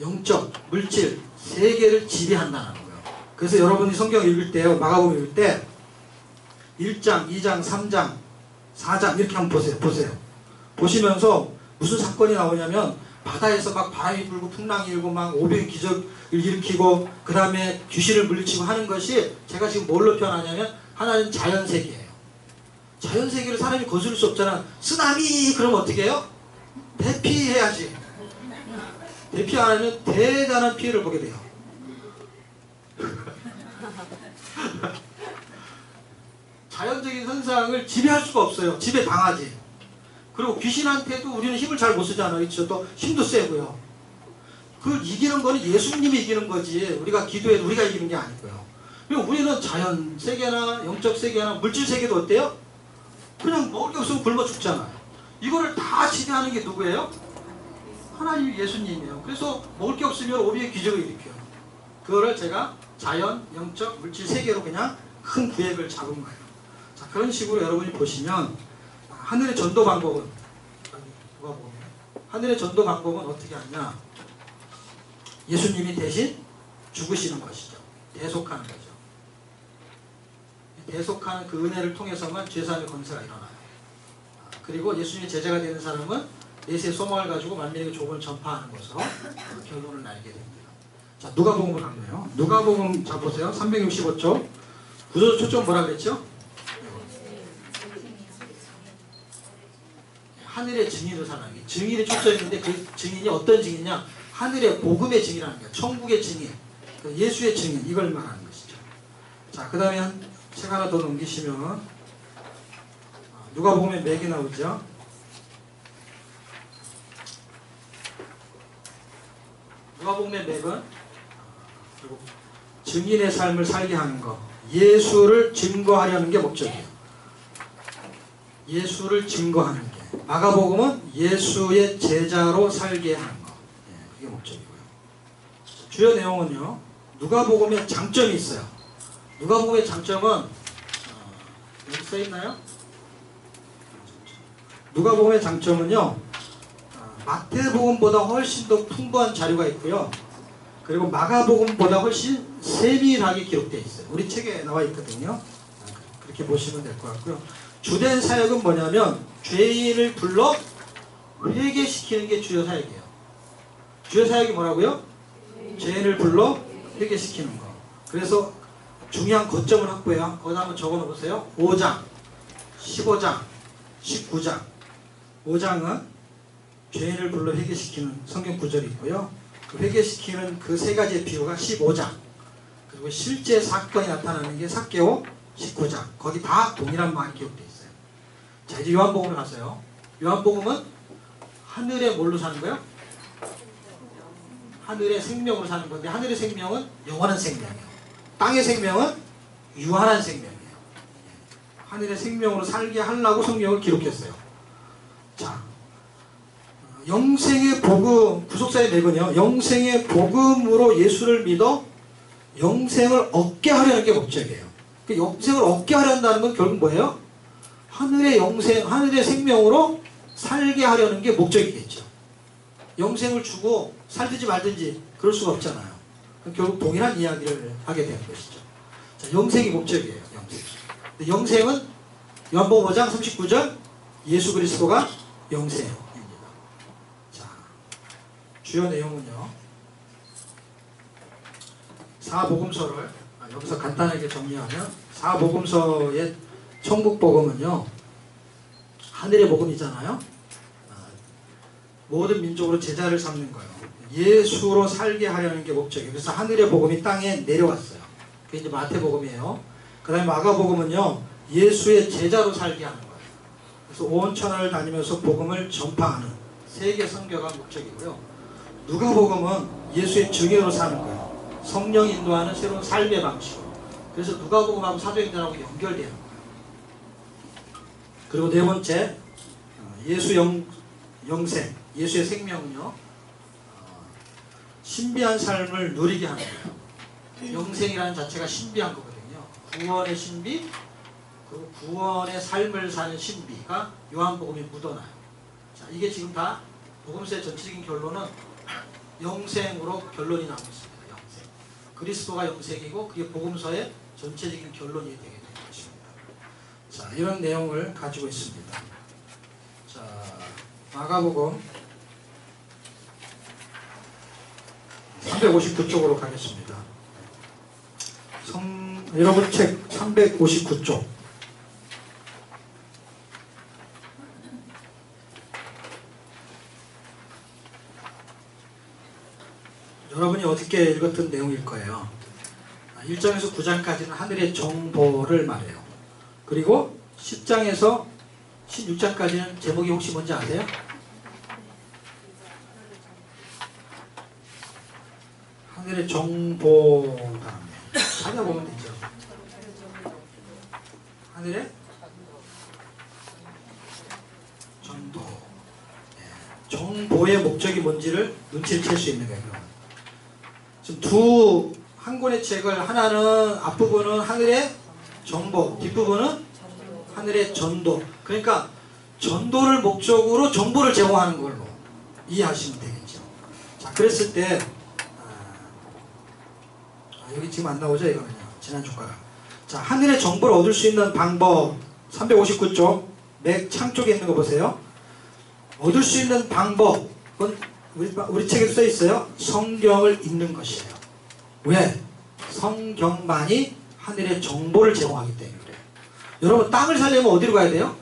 영적, 물질 세 개를 지배한다는 거예요. 그래서 여러분이 성경 읽을 때요, 마가복음 읽을 때 1장, 2장, 3장, 4장 이렇게 한번 보세요. 보시면서 무슨 사건이 나오냐면, 바다에서 막 바람이 불고 풍랑이 일고 막 오병 기적을 일으키고, 그 다음에 귀신을 물리치고 하는 것이, 제가 지금 뭘로 표현하냐면, 하나는 자연세계예요. 자연세계를 사람이 거스를 수 없잖아. 쓰나미 그러면 어떻게 해요? 대피해야지. 대피 안 하면 대단한 피해를 보게 돼요. 자연적인 현상을 지배할 수가 없어요. 지배당하지. 그리고 귀신한테도 우리는 힘을 잘 못 쓰잖아요. 그렇죠? 또 힘도 세고요. 그걸 이기는 거는 예수님이 이기는 거지, 우리가 기도해도 우리가 이기는 게 아니고요. 그리고 우리는 자연 세계나 영적 세계나 물질 세계도 어때요? 그냥 먹을 게 없으면 굶어 죽잖아요. 이거를 다 지배하는 게 누구예요? 하나님 예수님이에요. 그래서 먹을 게 없으면 오비의 기적을 일으켜요. 그거를 제가 자연, 영적, 물질 세계로 그냥 큰 구획을 잡은 거예요. 자, 그런 식으로 여러분이 보시면, 하늘의 전도 방법은, 하늘의 전도 방법은 어떻게 하냐? 예수님이 대신 죽으시는 것이죠. 대속하는 거죠. 대속하는 그 은혜를 통해서만 죄사함의 권세가 일어나요. 그리고 예수님의 제자가 되는 사람은 내세의 소망을 가지고 만민에게 복음을 전파하는 것으로 결론을 날게 됩니다. 자, 누가복음을 갔네요. 누가복음 자 보세요. 365쪽 구조 초점 뭐라 그랬죠? 하늘의 증인으로 살아가기. 증인이 초점인데, 그 증인이 어떤 증인이냐? 하늘의 복음의 증인이라는 거예요. 천국의 증인, 예수의 증인, 이걸 말하는 것이죠. 자, 그 다음에 책 하나 더 넘기시면 누가복음의 맥이 나오죠. 누가복음의 맥은 증인의 삶을 살게 하는 것, 예수를 증거하려는 게 목적이에요. 예수를 증거하는 게. 마가복음은 예수의 제자로 살게 하는 것. 그게 목적이고요. 주요 내용은요. 누가복음의 장점이 있어요. 누가복음의 장점은 여기 써있나요? 누가복음의 장점은요. 마태복음보다 훨씬 더 풍부한 자료가 있고요. 그리고 마가복음보다 훨씬 세밀하게 기록되어 있어요. 우리 책에 나와 있거든요. 그렇게 보시면 될 것 같고요. 주된 사역은 뭐냐면 죄인을 불러 회개시키는 게 주요 사역이에요. 주요 사역이 뭐라고요? 죄인을 불러 회개시키는 거. 그래서 중요한 거점을 확보해요. 거기다 한번 적어 놓으세요. 5장, 15장, 19장. 5장은 죄인을 불러 회개시키는 성경 구절이 있고요. 그 회개시키는 그 세 가지의 비유가 15장. 그리고 실제 사건이 나타나는 게 삭개오 19장. 거기 다 동일한 말이 기록되어 있어요. 자, 이제 요한복음을 가세요. 요한복음은 하늘에 뭘로 사는 거예요? 하늘의 생명으로 사는 건데, 하늘의 생명은 영원한 생명이에요. 땅의 생명은 유한한 생명이에요. 하늘의 생명으로 살게 하려고 성경을 기록했어요. 자, 영생의 복음, 구속사의 맥은요, 영생의 복음으로 예수를 믿어 영생을 얻게 하려는 게 목적이에요. 그 영생을 얻게 하려는 건 결국 뭐예요? 하늘의 영생, 하늘의 생명으로 살게 하려는 게 목적이겠죠. 영생을 주고 살든지 말든지 그럴 수가 없잖아요. 결국 동일한 이야기를 하게 되는 것이죠. 자, 영생이 목적이에요. 영생. 근데 영생은 요한복음 5장 39절 예수 그리스도가 영생입니다. 자, 주요 내용은요. 사복음서를 여기서 간단하게 정리하면, 사복음서의 천국복음은요, 하늘의 복음이잖아요. 모든 민족으로 제자를 삼는 거예요. 예수로 살게 하려는 게 목적이에요. 그래서 하늘의 복음이 땅에 내려왔어요. 그게 이제 마태복음이에요. 그 다음에 마가복음은요, 예수의 제자로 살게 하는 거예요. 그래서 온 천하를 다니면서 복음을 전파하는 세계 선교가 목적이고요. 누가복음은 예수의 증인으로 사는 거예요. 성령 인도하는 새로운 삶의 방식. 그래서 누가복음하고 사도행전하고 연결되는 거예요. 그리고 네 번째, 예수 영생, 예수의 생명은요, 신비한 삶을 누리게 하는 거예요. 영생이라는 자체가 신비한 거거든요. 구원의 신비, 그리고 구원의 삶을 사는 신비가 요한복음에 묻어나요. 자, 이게 지금 다 복음서의 전체적인 결론은 영생으로 결론이 나고 있습니다. 영생. 그리스도가 영생이고 그게 복음서의 전체적인 결론이 되게 된 것입니다. 자, 이런 내용을 가지고 있습니다. 자, 마가복음 359쪽으로 가겠습니다. 여러분 책 359쪽. 여러분이 어저께 읽었던 내용일 거예요. 1장에서 9장까지는 하늘의 정보를 말해요. 그리고 10장에서 16장까지는 제목이 혹시 뭔지 아세요? 하늘의 정보다. 찾아보면 되죠. 하늘의 정보. 정보의 목적이 뭔지를 눈치를 챌 수 있는 거예요. 지금 한 권의 책을, 하나는 앞부분은 하늘의 정보, 뒷부분은 하늘의 전도. 그러니까 전도를 목적으로 정보를 제공하는 걸로 이해하시면 되겠죠. 자, 그랬을 때 여기 지금 안 나오죠? 이거는요. 지난 주가가. 자, 하늘의 정보를 얻을 수 있는 방법 359쪽 맥 창쪽에 있는 거 보세요. 얻을 수 있는 방법은 우리 책에 써 있어요. 성경을 읽는 것이에요. 왜? 성경만이 하늘의 정보를 제공하기 때문에 그래요. 여러분, 땅을 살려면 어디로 가야 돼요?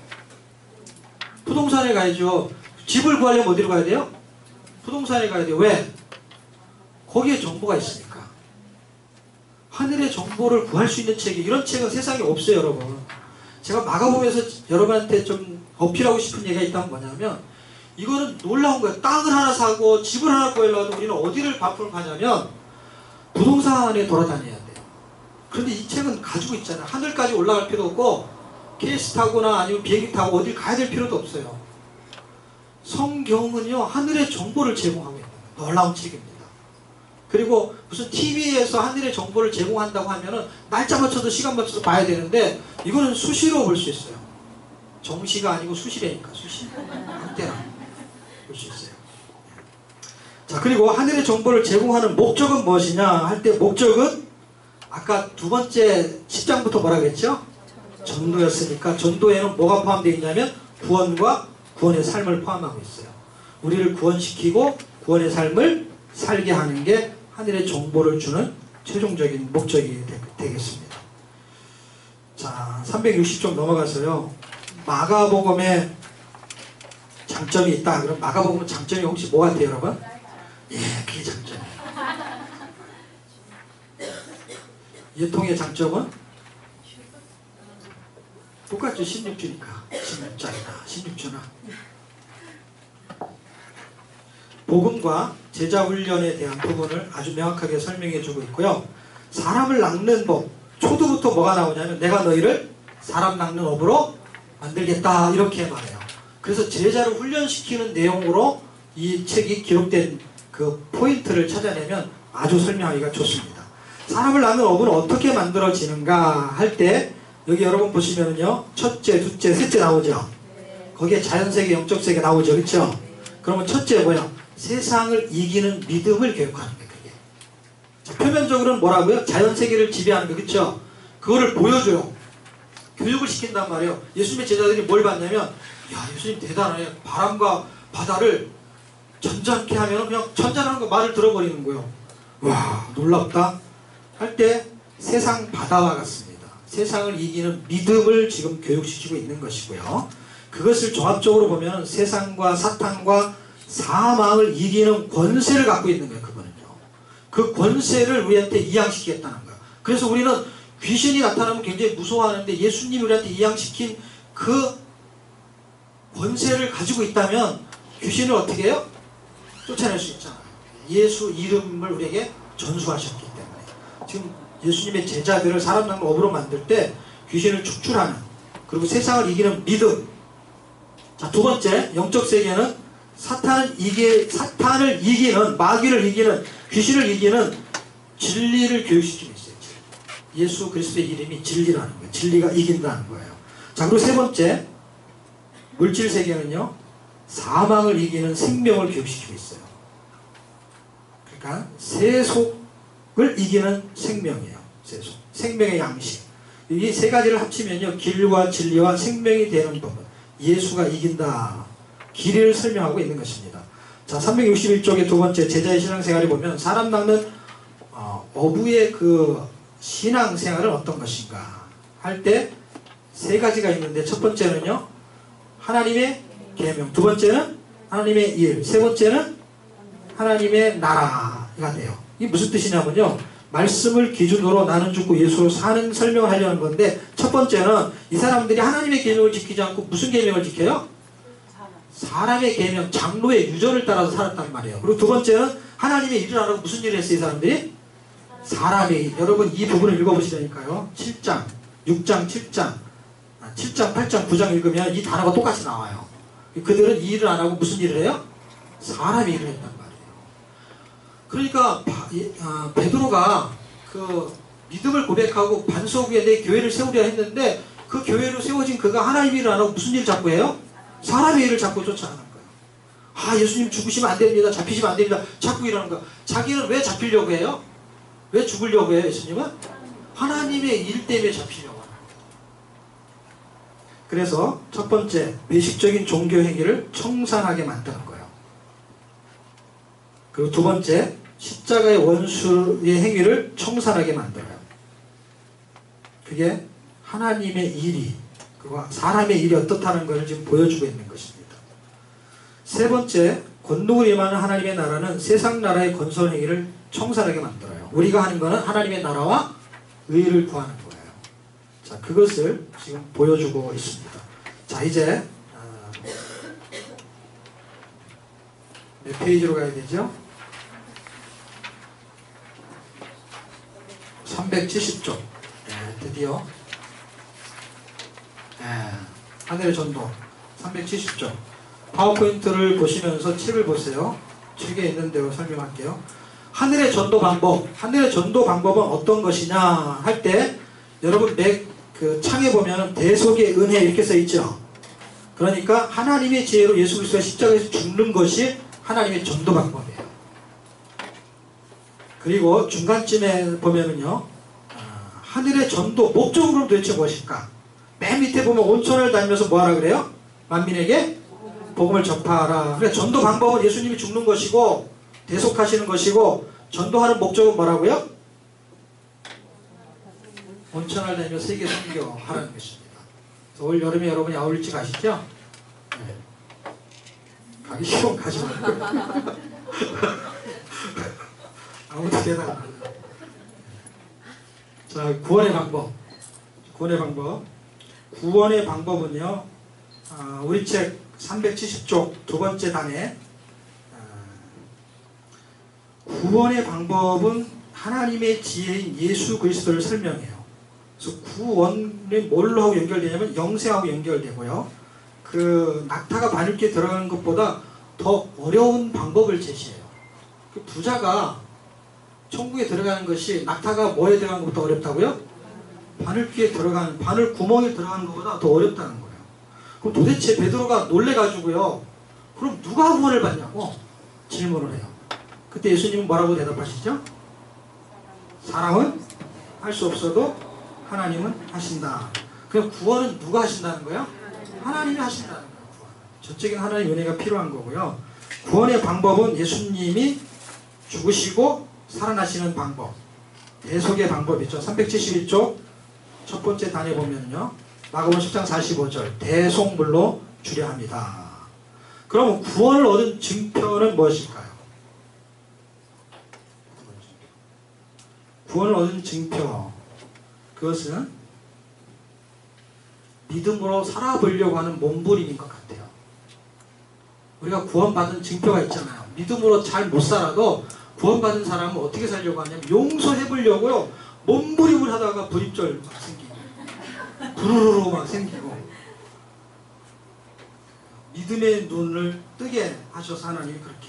부동산에 가야죠. 집을 구하려면 어디로 가야 돼요? 부동산에 가야 돼요. 왜? 거기에 정보가 있으니까. 하늘의 정보를 구할 수 있는 책이, 이런 책은 세상에 없어요, 여러분. 제가 마가복음에서 여러분한테 좀 어필하고 싶은 얘기가 있다면 뭐냐면, 이거는 놀라운 거예요. 땅을 하나 사고 집을 하나 구하려고 우리는 어디를 바쁘게 가냐면 부동산에 돌아다녀야 돼요. 그런데 이 책은 가지고 있잖아요. 하늘까지 올라갈 필요 없고 KS 타거나 아니면 비행기 타고 어딜 가야 될 필요도 없어요. 성경은요 하늘의 정보를 제공하고 있는 거예요. 놀라운 책입니다. 그리고 무슨 TV에서 하늘의 정보를 제공한다고 하면은 날짜 맞춰서 시간 맞춰서 봐야 되는데 이거는 수시로 볼 수 있어요. 정시가 아니고 수시래니까 수시. 한때나 볼 수 있어요. 자, 그리고 하늘의 정보를 제공하는 목적은 무엇이냐 할 때 목적은 아까 두 번째 10장부터 뭐라 그랬죠? 전도였으니까 전도에는 뭐가 포함되어 있냐면 구원과 구원의 삶을 포함하고 있어요. 우리를 구원시키고 구원의 삶을 살게 하는 게 하늘의 정보를 주는 최종적인 목적이 되겠습니다. 자, 360쪽 넘어가서요. 마가복음에 장점이 있다. 그럼 마가복음 장점이 혹시 뭐 같아요, 여러분? 예, 그게 장점이에요. 예통의 장점은 똑같죠. 16주니까 16장이나 16주나 복음과 제자훈련에 대한 부분을 아주 명확하게 설명해 주고 있고요. 사람을 낚는 법, 초두부터 뭐가 나오냐면 내가 너희를 사람 낚는 업으로 만들겠다 이렇게 말해요. 그래서 제자를 훈련시키는 내용으로 이 책이 기록된 그 포인트를 찾아내면 아주 설명하기가 좋습니다. 사람을 낚는 업은 어떻게 만들어지는가 할 때 여기 여러분 보시면은요 첫째, 둘째, 셋째 나오죠. 거기에 자연세계, 영적세계 나오죠. 그렇죠? 그러면 첫째 뭐야? 세상을 이기는 믿음을 교육하는 거예요. 그게. 자, 표면적으로는 뭐라고요? 자연세계를 지배하는 거. 그렇죠? 그거를 보여줘요. 교육을 시킨단 말이에요. 예수님의 제자들이 뭘 봤냐면 야, 예수님 대단하네. 바람과 바다를 전자케 하면 그냥 전자라는 거 말을 들어버리는 거예요. 와, 놀랍다 할 때 세상 바다와 같습니다. 세상을 이기는 믿음을 지금 교육시키고 있는 것이고요. 그것을 종합적으로 보면 세상과 사탄과 사망을 이기는 권세를 갖고 있는 거예요. 그거는요. 그 권세를 우리한테 이양시키겠다는 거예요. 그래서 우리는 귀신이 나타나면 굉장히 무서워하는데 예수님이 우리한테 이양시킨 그 권세를 가지고 있다면 귀신을 어떻게 해요? 쫓아낼 수 있잖아요. 예수 이름을 우리에게 전수하셨기 때문에. 지금 예수님의 제자들을 사람 낚는 업으로 만들 때 귀신을 축출하는, 그리고 세상을 이기는 믿음. 자, 두 번째 영적 세계는 사탄을 이기는, 마귀를 이기는, 귀신을 이기는 진리를 교육시키고 있어요. 예수 그리스도의 이름이 진리라는 거예요. 진리가 이긴다는 거예요. 자, 그리고 세 번째 물질 세계는요 사망을 이기는 생명을 교육시키고 있어요. 그러니까 세속을 이기는 생명이에요. 세속, 생명의 양식. 이 세 가지를 합치면요 길과 진리와 생명이 되는 법은 예수가 이긴다. 길이를 설명하고 있는 것입니다. 자, 361쪽의 두 번째 제자의 신앙생활을 보면 사람 낚는 어부의 그 신앙생활은 어떤 것인가 할 때 세 가지가 있는데 첫 번째는요 하나님의 계명, 두 번째는 하나님의 일, 세 번째는 하나님의 나라가 돼요. 이게 무슨 뜻이냐면요 말씀을 기준으로 나는 죽고 예수로 사는 설명을 하려는 건데 첫 번째는 이 사람들이 하나님의 계명을 지키지 않고 무슨 계명을 지켜요? 사람의 계명, 장로의 유전을 따라서 살았단 말이에요. 그리고 두 번째는 하나님의 일을 안 하고 무슨 일을 했어요? 이 사람들이? 사람의 일. 여러분 이 부분을 읽어보시라니까요. 7장, 6장, 7장, 7장, 8장, 9장 읽으면 이 단어가 똑같이 나와요. 그들은 이 일을 안 하고 무슨 일을 해요? 사람의 일을 했단 말이에요. 그러니까 베드로가 그 믿음을 고백하고 반석 위에 내 교회를 세우려 했는데 그 교회로 세워진 그가 하나님의 일을 안 하고 무슨 일을 자꾸 해요? 사람의 일을 자꾸 쫓아가는 거예요. 아, 예수님 죽으시면 안 됩니다. 잡히시면 안 됩니다. 자꾸 이러는 거예요. 자기는 왜 잡히려고 해요? 왜 죽으려고 해요? 예수님은? 하나님의 일 때문에 잡히려고 하는 거예요. 그래서 첫 번째 배식적인 종교 행위를 청산하게 만드는 거예요. 그리고 두 번째 십자가의 원수의 행위를 청산하게 만들어요. 그게 하나님의 일이 그리고 사람의 일이 어떻다는 것을 지금 보여주고 있는 것입니다. 세 번째, 권능을 임하는 하나님의 나라는 세상 나라의 건설 행위를 청산하게 만들어요. 우리가 하는 것은 하나님의 나라와 의를 구하는 거예요. 자, 그것을 지금 보여주고 있습니다. 자, 이제 몇 페이지로 가야 되죠? 370쪽. 드디어 하늘의 전도 370쪽. 파워포인트를 보시면서 책을 보세요. 책에 있는 대로 설명할게요. 하늘의 전도 방법. 하늘의 전도 방법은 어떤 것이냐 할 때 여러분 그 창에 보면 대속의 은혜 이렇게 써 있죠. 그러니까 하나님의 지혜로 예수 그리스도가 십자가에서 죽는 것이 하나님의 전도 방법이에요. 그리고 중간쯤에 보면은요, 하늘의 전도 목적으로 도대체 무엇일까? 맨 밑에 보면 온천을 다니면서 뭐하라 그래요? 만민에게 복음을 전파하라. 그러니까 전도 방법은 예수님이 죽는 것이고 대속하시는 것이고, 전도하는 목적은 뭐라고요? 온천을 다니면서 세계 선교하라는 것입니다. 올 여름에 여러분이 아울리치 가시죠? 네. 가기 쉬운 가지 말고 아무튼 대단. 자, 구원의 방법. 구원의 방법은요, 우리 책 370쪽 두 번째 단에 구원의 방법은 하나님의 지혜인 예수 그리스도를 설명해요. 그래서 구원이 뭘로 하고 연결되냐면 영생하고 연결되고요. 그 낙타가 바늘귀에 들어가는 것보다 더 어려운 방법을 제시해요. 그 부자가 천국에 들어가는 것이 낙타가 뭐에 들어가는 것보다 어렵다고요? 바늘귀에 들어가는, 바늘 구멍에 들어가는 것보다 더 어렵다는 거예요. 그럼 도대체 베드로가 놀래가지고요, 그럼 누가 구원을 받냐고 질문을 해요. 그때 예수님은 뭐라고 대답하시죠? 사람은 할 수 없어도 하나님은 하신다. 그럼 구원은 누가 하신다는 거예요? 하나님이 하신다는 거예요. 전적인 하나님의 은혜가 필요한 거고요. 구원의 방법은 예수님이 죽으시고 살아나시는 방법, 대속의 방법이죠. 371쪽 첫 번째 단에 보면요, 마가복음 10장 45절 대속물로 주려 합니다. 그러면 구원을 얻은 증표는 무엇일까요? 구원을 얻은 증표, 그것은 믿음으로 살아보려고 하는 몸부림인 것 같아요. 우리가 구원받은 증표가 있잖아요. 믿음으로 잘 못 살아도 구원받은 사람은 어떻게 살려고 하냐면 용서해보려고요, 몸부림을 하다가 불입절 막 생기고 부르르르 막 생기고, 믿음의 눈을 뜨게 하셔서 하나님이 그렇게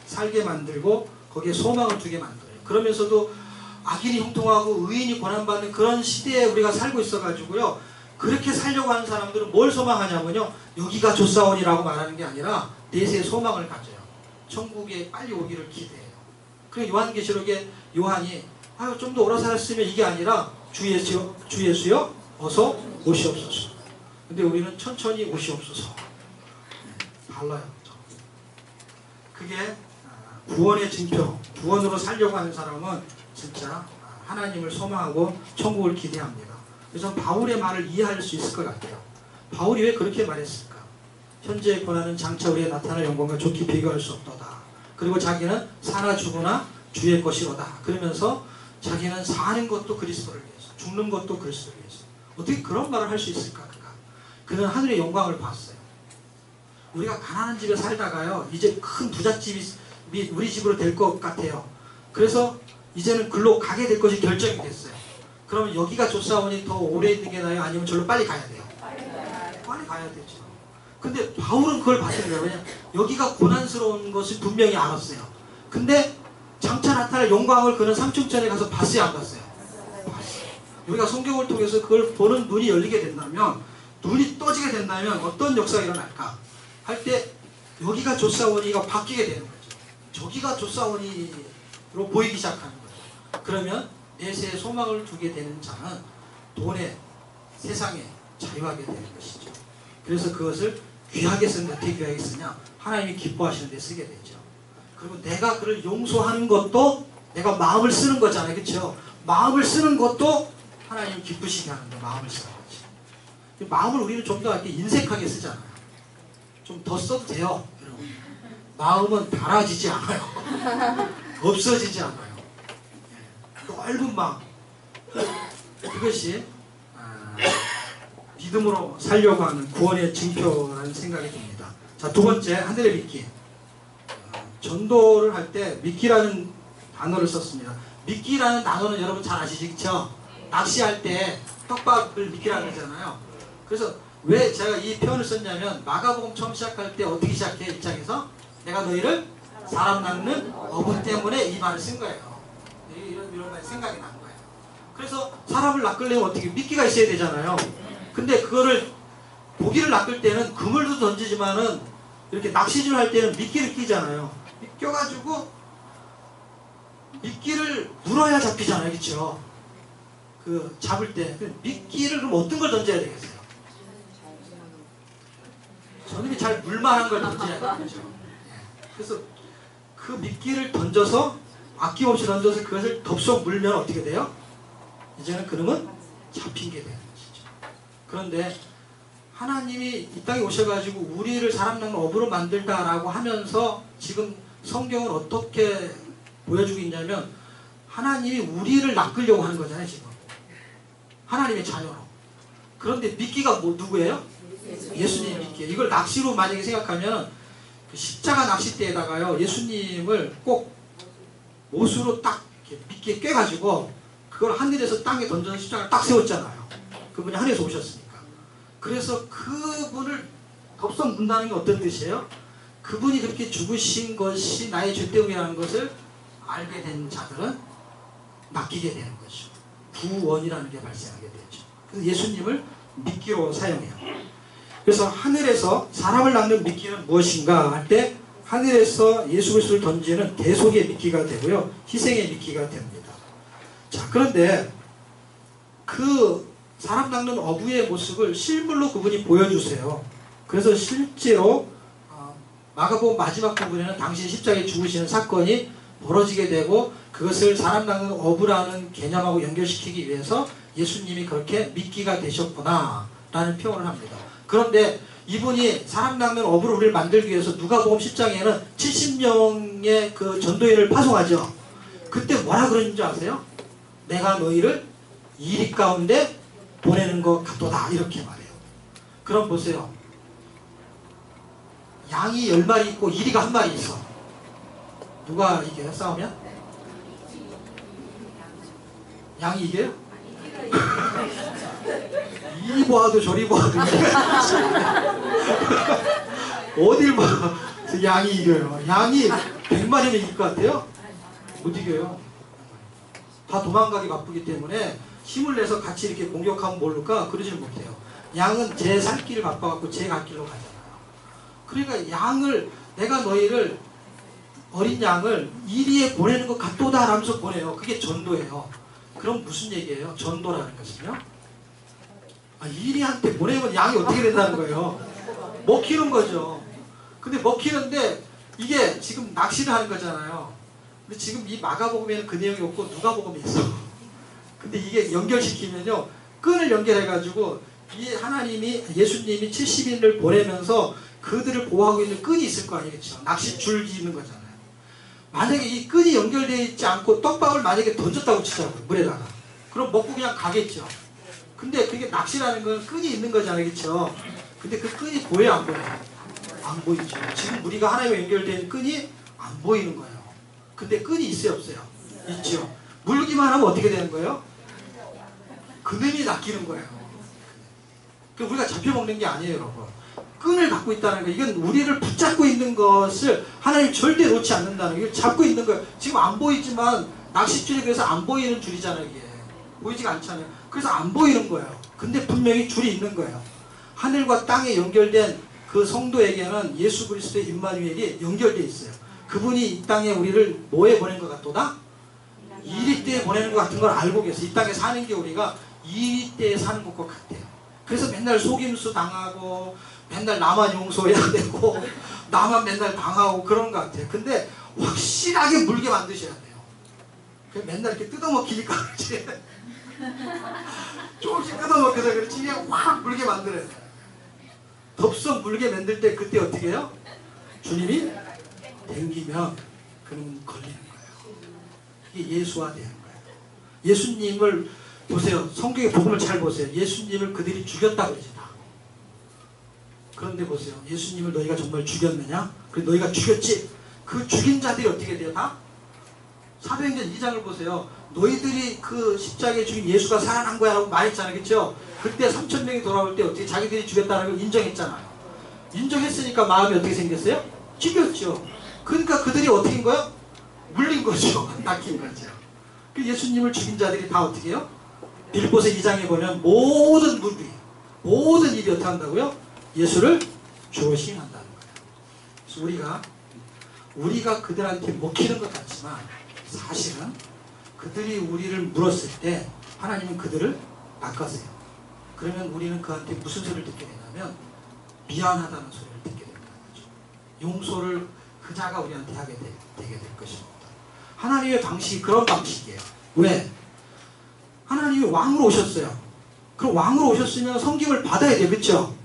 살게 만들고 거기에 소망을 두게 만들어요. 그러면서도 악인이 형통하고 의인이 고난받는 그런 시대에 우리가 살고 있어가지고요, 그렇게 살려고 하는 사람들은 뭘 소망하냐면요, 여기가 좋사오니라고 말하는 게 아니라 내세의 소망을 가져요. 천국에 빨리 오기를 기대해요. 그 요한계시록에 요한이 좀 더 오래 살았으면 이게 아니라 주 예수여 어서 오시옵소서. 근데 우리는 천천히 오시옵소서. 달라요. 그게 구원의 증표. 구원으로 살려고 하는 사람은 진짜 하나님을 소망하고 천국을 기대합니다. 그래서 바울의 말을 이해할 수 있을 것 같아요. 바울이 왜 그렇게 말했을까? 현재의 고난은 장차 우리의 나타날 영광과 좋게 비교할 수 없도다. 그리고 자기는 사나 죽으나 주의 것이로다. 그러면서 자기는 사는 것도 그리스도를 위해서, 죽는 것도 그리스도를 위해서. 어떻게 그런 말을 할 수 있을까? 그는 하늘의 영광을 봤어요. 우리가 가난한 집에 살다가요, 이제 큰 부잣집이 우리 집으로 될 것 같아요. 그래서 이제는 글로 가게 될 것이 결정이 됐어요. 그러면 여기가 좋사오니 더 오래 있는 게 나아요? 아니면 절로 빨리 가야 돼요? 빨리 가야 되죠. 근데 바울은 그걸 봤던 거예요. 왜냐면 여기가 고난스러운 것을 분명히 알았어요. 근데 장차 나타날 영광을 그는 삼층전에 가서 봤어요, 안 봤어요? 봤어요. 우리가 성경을 통해서 그걸 보는 눈이 열리게 된다면, 눈이 떠지게 된다면 어떤 역사가 일어날까? 할 때 여기가 좋사오니가 바뀌게 되는 거죠. 저기가 좋사오니로 보이기 시작하는 거예요. 그러면 내세에 소망을 두게 되는 자는 돈에, 세상에 자유하게 되는 것이죠. 그래서 그것을 귀하게 쓰는, 어떻게 귀하게 쓰냐? 하나님이 기뻐하시는 데 쓰게 되죠. 그리고 내가 그를 용서하는 것도 내가 마음을 쓰는 거잖아요. 그렇죠? 마음을 쓰는 것도 하나님이 기쁘시게 하는데 마음을 쓰는 거지. 마음을 우리는 좀 더 이렇게 인색하게 쓰잖아요. 좀 더 써도 돼요, 여러분. 마음은 달아지지 않아요. 없어지지 않아요. 넓은 마음. 그것이 믿음으로 살려고 하는 구원의 징표라는 생각이 듭니다. 자, 두 번째, 하늘의 미끼. 전도를 할 때 미끼라는 단어를 썼습니다. 미끼라는 단어는 여러분 잘 아시죠? 그렇죠? 낚시할 때 떡밥을 미끼라고 하잖아요. 그래서 왜 제가 이 표현을 썼냐면 마가복음 처음 시작할 때 어떻게 시작해? 1장에서 내가 너희를 사람 낚는 어부 때문에 이 말을 쓴 거예요. 이런 말이 생각이 난 거예요. 그래서 사람을 낚으려면 어떻게 미끼가 있어야 되잖아요. 근데 그거를 고기를 낚을 때는 그물도 던지지만은 이렇게 낚시줄 할 때는 미끼를 끼잖아요. 껴가지고 미끼를 물어야 잡히잖아요. 그렇죠? 그 잡을 때 미끼를 그럼 어떤 걸 던져야 되겠어요? 저놈이 잘 물만한 걸 던져야 되죠. 그래서 그 미끼를 던져서 아낌없이 던져서 그것을 덥석 물면 어떻게 돼요? 이제는 그놈은 잡힌 게 되는 것이죠. 그런데 하나님이 이 땅에 오셔가지고 우리를 사람 낚는 어부로 만들다라고 하면서 지금 성경은 어떻게 보여주고 있냐면 하나님이 우리를 낚으려고 하는 거잖아요. 지금 하나님의 자녀로. 그런데 미끼가 누구예요? 예수님 미끼. 이걸 낚시로 만약에 생각하면 그 십자가 낚싯대에다가요 예수님을 꼭 못으로 딱 이렇게 미끼에 꿰가지고 그걸 하늘에서 땅에 던져서 십자가를 딱 세웠잖아요. 그분이 하늘에서 오셨으니까. 그래서 그분을 덥석 문다는 게 어떤 뜻이에요? 그분이 그렇게 죽으신 것이 나의 죄 때문이라는 것을 알게 된 자들은 낚이게 되는 거죠. 구원이라는 게 발생하게 되죠. 그래서 예수님을 미끼로 사용해요. 그래서 하늘에서 사람을 낚는 미끼는 무엇인가 할 때 하늘에서 예수 그리스도를 던지는 대속의 미끼가 되고요. 희생의 미끼가 됩니다. 자, 그런데 그 사람 낚는 어부의 모습을 실물로 그분이 보여주세요. 그래서 실제로 마가복음 마지막 부분에는 당신 십자가에 죽으시는 사건이 벌어지게 되고 그것을 사람 낚는 어부라는 개념하고 연결시키기 위해서 예수님이 그렇게 미끼가 되셨구나 라는 표현을 합니다. 그런데 이분이 사람 낚는 어부를 우리를 만들기 위해서 누가복음 10장에는 70명의 그 전도인을 파송하죠. 그때 뭐라 그러는지 아세요? 내가 너희를 이리 가운데 보내는 것 같도다 이렇게 말해요. 그럼 보세요. 양이 10마리 있고 이리가 1마리 있어. 누가 이겨요? 싸우면? 양이 이겨요? 이리 보아도 저리 보아도 어딜 봐 양이 이겨요. 양이 100마리면 이길 것 같아요? 못 이겨요. 다 도망가기 바쁘기 때문에 힘을 내서 같이 이렇게 공격하면 모를까? 그러지는 못해요. 양은 제 살 길을 바빠갖고 제 갈 길로 가잖아요. 그러니까 양을 내가 너희를 어린 양을 이리에 보내는 것 같도다 라면서 보내요. 그게 전도예요. 그럼 무슨 얘기예요? 전도라는 것은요? 이리한테 보내면 양이 어떻게 된다는 거예요? 먹히는 거죠. 근데 먹히는데 이게 지금 낚시를 하는 거잖아요. 근데 지금 이 마가복음에는 그 내용이 없고 누가복음에 있어. 근데 이게 연결시키면요. 끈을 연결해가지고 이 하나님이 예수님이 70인을 보내면서 그들을 보호하고 있는 끈이 있을 거 아니겠죠. 낚싯줄이 있는 거잖아요. 만약에 이 끈이 연결되어 있지 않고 떡밥을 만약에 던졌다고 치자고요. 물에다가. 그럼 먹고 그냥 가겠죠. 근데 그게 낚시라는 건 끈이 있는 거잖아요. 그렇죠? 근데 그 끈이 보여요? 안 보여요? 안 보이죠. 지금 우리가 하나님과 연결된 끈이 안 보이는 거예요. 근데 끈이 있어요? 없어요? 있죠. 물기만 하면 어떻게 되는 거예요? 그놈이 낚이는 거예요. 우리가 잡혀먹는 게 아니에요, 여러분. 끈을 갖고 있다는 거, 이건 우리를 붙잡고 있는 것을 하나님 절대 놓지 않는다는 거, 이걸 잡고 있는 거예요. 지금 안 보이지만 낚싯줄이 그래서 안 보이는 줄이잖아요, 이게. 보이지가 않잖아요. 그래서 안 보이는 거예요. 근데 분명히 줄이 있는 거예요. 하늘과 땅에 연결된 그 성도에게는 예수 그리스도의 임마누엘이 연결되어 있어요. 그분이 이 땅에 우리를 뭐에 보낸 것 같도다? 이리 때에 보내는 것 같은 걸 알고 계세요. 이 땅에 사는 게 우리가 이리 때에 사는 것과 같아요. 그래서 맨날 속임수 당하고 맨날 나만 용서해야 되고 나만 맨날 당하고 그런 것 같아요. 근데 확실하게 물게 만드셔야 돼요. 맨날 이렇게 뜯어먹히니까 그렇지. 조금씩 뜯어먹혀서 그렇지 그냥 확 물게 만들어야 돼요. 덥석 물게 만들 때 그때 어떻게 해요? 주님이 댕기면 그는 걸리는 거예요. 이게 예수화되는 거예요. 예수님을 보세요. 성경의 복음을 잘 보세요. 예수님을 그들이 죽였다고 그러지 다. 그런데 보세요. 예수님을 너희가 정말 죽였느냐? 그래 너희가 죽였지? 그 죽인 자들이 어떻게 돼요? 다? 사도행전 2장을 보세요. 너희들이 그 십자가에 죽인 예수가 살아난 거야 라고 말했잖아요. 그렇죠? 그때 3,000명이 돌아올 때 어떻게 자기들이 죽였다는 걸 인정했잖아요. 인정했으니까 마음이 어떻게 생겼어요? 죽였죠. 그러니까 그들이 어떻게 한 거예요? 물린 거죠. 낚인 거죠. 그 예수님을 죽인 자들이 다 어떻게 해요? 빌립보서 2장에 보면 모든 무리, 모든 일이 어떻게 한다고요? 예수를 주로 시인한다는 거예요. 그래서 우리가 그들한테 먹히는 것 같지만 사실은 그들이 우리를 물었을 때 하나님은 그들을 바꿔세요. 그러면 우리는 그한테 무슨 소리를 듣게 되냐면 미안하다는 소리를 듣게 된다는 거죠. 용서를 그자가 우리한테 하게 되게 될 것입니다. 하나님의 방식이 그런 방식이에요. 왜? 하나님이 왕으로 오셨어요. 그럼 왕으로 오셨으면 섬김을 받아야 돼요. 그렇죠?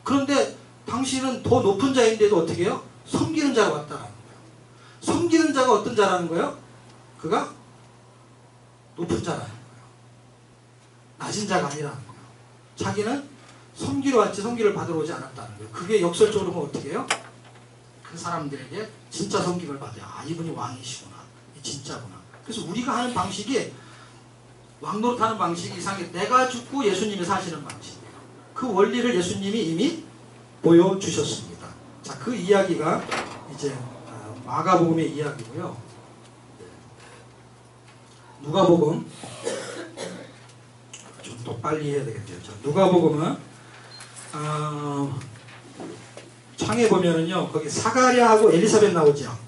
그런데 당신은 더 높은 자인데도 어떻게 해요? 섬기는 자가 왔다라는 거예요. 섬기는 자가 어떤 자라는 거예요? 그가 높은 자라는 거예요. 낮은 자가 아니라는 거예요. 자기는 섬기러 왔지 섬기를 받으러 오지 않았다는 거예요. 그게 역설적으로 보면 어떻게 해요? 그 사람들에게 진짜 섬김을 받아요. 아, 이분이 왕이시구나. 진짜구나. 그래서 우리가 하는 방식이 왕노릇하는 방식이 이상하게 내가 죽고 예수님이 사시는 방식이에요. 그 원리를 예수님이 이미 보여주셨습니다. 자, 그 이야기가 이제 마가복음의 이야기고요. 누가복음 좀 더 빨리 해야 되겠네요. 자, 누가복음은 창에 보면은요 거기 사가랴하고 엘리사벳 나오죠.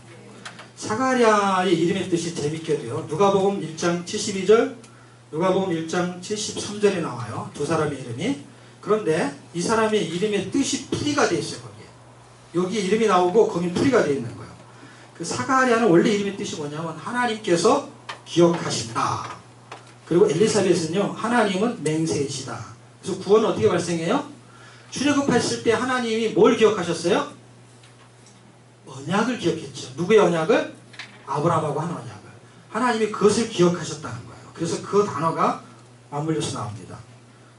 사가랴의 이름의 뜻이 재밌게도요. 누가복음 1장 72절, 누가복음 1장 73절에 나와요. 두 사람의 이름이. 그런데 이 사람의 이름의 뜻이 풀이가 되어 있어요. 거기에. 여기 이름이 나오고 거기 풀이가 되어 있는 거예요. 그 사가랴는 원래 이름의 뜻이 뭐냐면 하나님께서 기억하신다. 그리고 엘리사벳은요 하나님은 맹세이시다. 그래서 구원은 어떻게 발생해요? 출애굽했을 때 하나님이 뭘 기억하셨어요? 언약을 기억했죠. 누구의 언약을? 아브라함하고 한 언약을. 하나님이 그것을 기억하셨다는 거예요. 그래서 그 단어가 맞물려서 나옵니다.